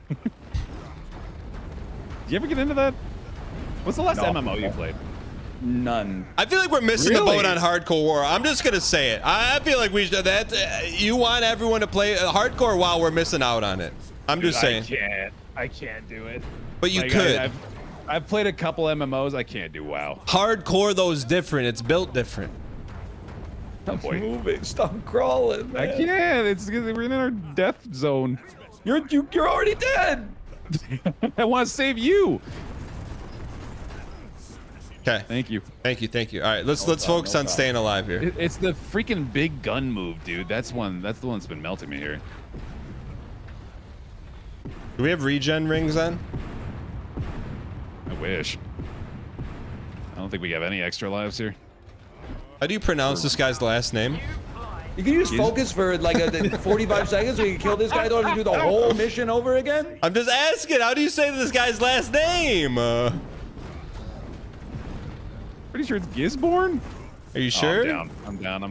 Did you ever get into that? What's the last No. MMO you played? None. I feel like we're missing the Really? boat on hardcore war. I'm just gonna say it. I feel like we should. That you want everyone to play hardcore WoW. We're missing out on it. I'm just saying. I can't do it. But you Like, could. I've played a couple MMOs. I can't do WoW. Hardcore though is different. It's built different. Oh boy. Moving. Stop crawling, I man. can't. It's we're in our death zone. You're already dead. I want to save you. Okay. Thank you. Thank you. Thank you. All right. Let's focus no on problem. staying alive here. It's the freaking big gun move, dude. That's the one that's been melting me here. Do we have regen rings on? I wish. I don't think we have any extra lives here. How do you pronounce this guy's last name? You can just focus for like 45 seconds so you can kill this guy. Don't have to do the whole mission over again. I'm just asking. How do you say this guy's last name? Pretty sure it's Gisborne. Are you Oh, sure? I'm down.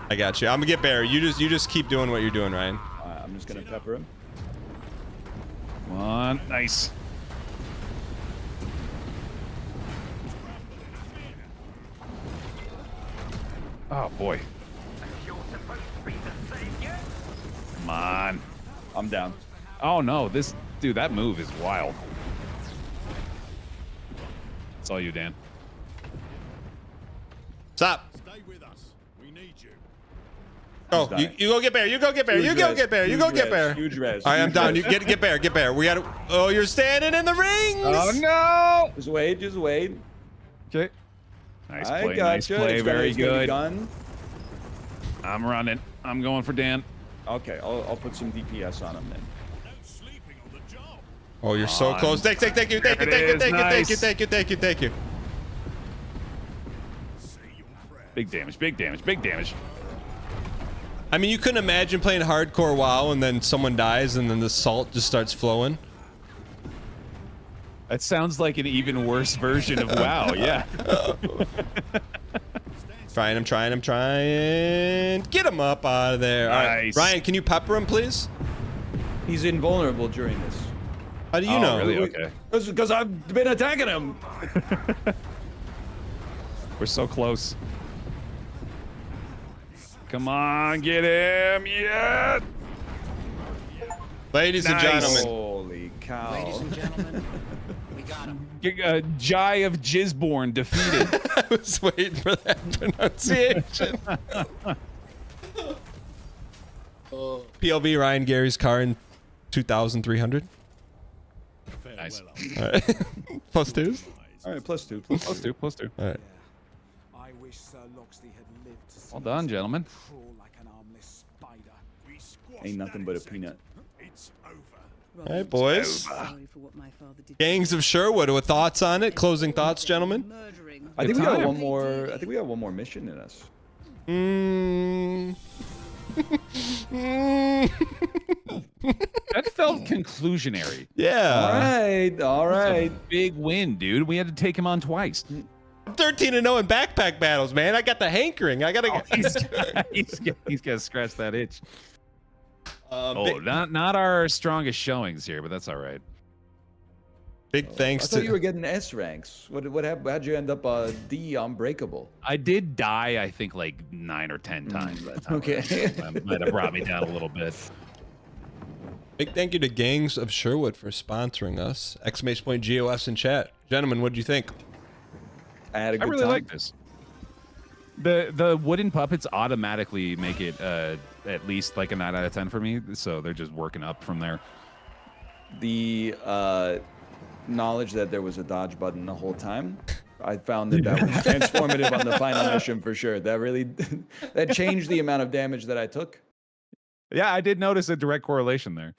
I got you. I'm gonna get Bear. You just keep doing what you're doing, Ryan. I'm just gonna pepper him. Come on. Nice. Oh boy. Come on. I'm down. Oh no, dude, that move is wild. It's all you, Dan. Stop. Stay with us. We need you. Oh, dying. you go get Bear. You go get Bear. You go get Bear. You go get Bear. Huge res. All right, I'm huge down. res. You get Bear. Get Bear. We gotta. Oh, you're standing in the rings. Oh no. Just wait. Just wait. Okay. Nice I play. got Nice you. play. Very good. Gun. I'm running. I'm going for Dan. Okay, I'll put some DPS on him then. No sleeping on the job. Oh, you're so on. close. Thank you. Thank you. Thank you. There it Thank you. is. Thank you. Nice. Thank you. Thank you. Thank you. Thank you. Say your prayer. Big damage. Big damage. Big damage. I mean, you couldn't imagine playing hardcore WoW and then someone dies and then the salt just starts flowing. That sounds like an even worse version of WoW. Yeah. I'm trying. Get him up out of there. All right. Nice. Ryan, can you pepper him, please? He's invulnerable during this. How do you Oh, know? really? Okay. Because I've been attacking him. We're so close. Come on, get him. Yeah. Ladies and Nice. gentlemen. Holy cow. Ladies and gentlemen, we got him. Jai of Gisborne defeated. I was waiting for that pronunciation. PLV Ryan Gary's car in 2,300. Nice. All right. Plus two. All right, +2. Plus two. All right. I wish Sir Locksley had lived to see Well done, us gentlemen. crawl like an armless spider. We squashed Ain't nothing that but a in peanut. It's over. All right, boys. Sorry for what my father did. Gangs of Sherwood. With thoughts on it? Closing thoughts, gentlemen? Murdering. I think we got time. one more. I think we got one more mission in us. That felt conclusionary. Yeah. All right. Big win, dude. We had to take him on twice. I'm 13-0 in backpack battles, man. I got the hankering. I gotta He's got to scratch that itch. big, Not our strongest showings here, but that's all right. big I thanks thought you were to. getting S ranks. What happened? How'd you end up D unbreakable? I did die, I think, like 9 or 10 times that time. Okay. That might have brought me down a little bit. Big thank you to Gangs of Sherwood for sponsoring us. Exclamation point GOS in chat. Gentlemen, what do you think? I had a good time. I really like this. I had a good time. I really like this. I had a good time. I really like this. The wooden puppets automatically make it at least like a 9 out of 10 for me. So they're just working up from there. The knowledge that there was a dodge button the whole time, I found that was transformative on the final mission for sure. That really that changed the amount of damage that I took. Yeah, I did notice a direct correlation there.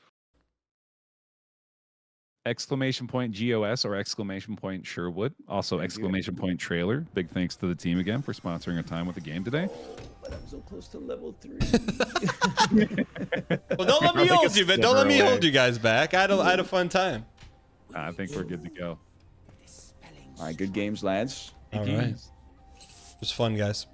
Exclamation point GOS or exclamation point Sherwood. Also exclamation point trailer. Big thanks to the team again for sponsoring a time with the game today. But I'm so close to level 3. Well, don't let me hold you, man. Don't let me hold you guys back. I had a fun time. I think we're good to go. All right, good games, lads. All right. It was fun, guys.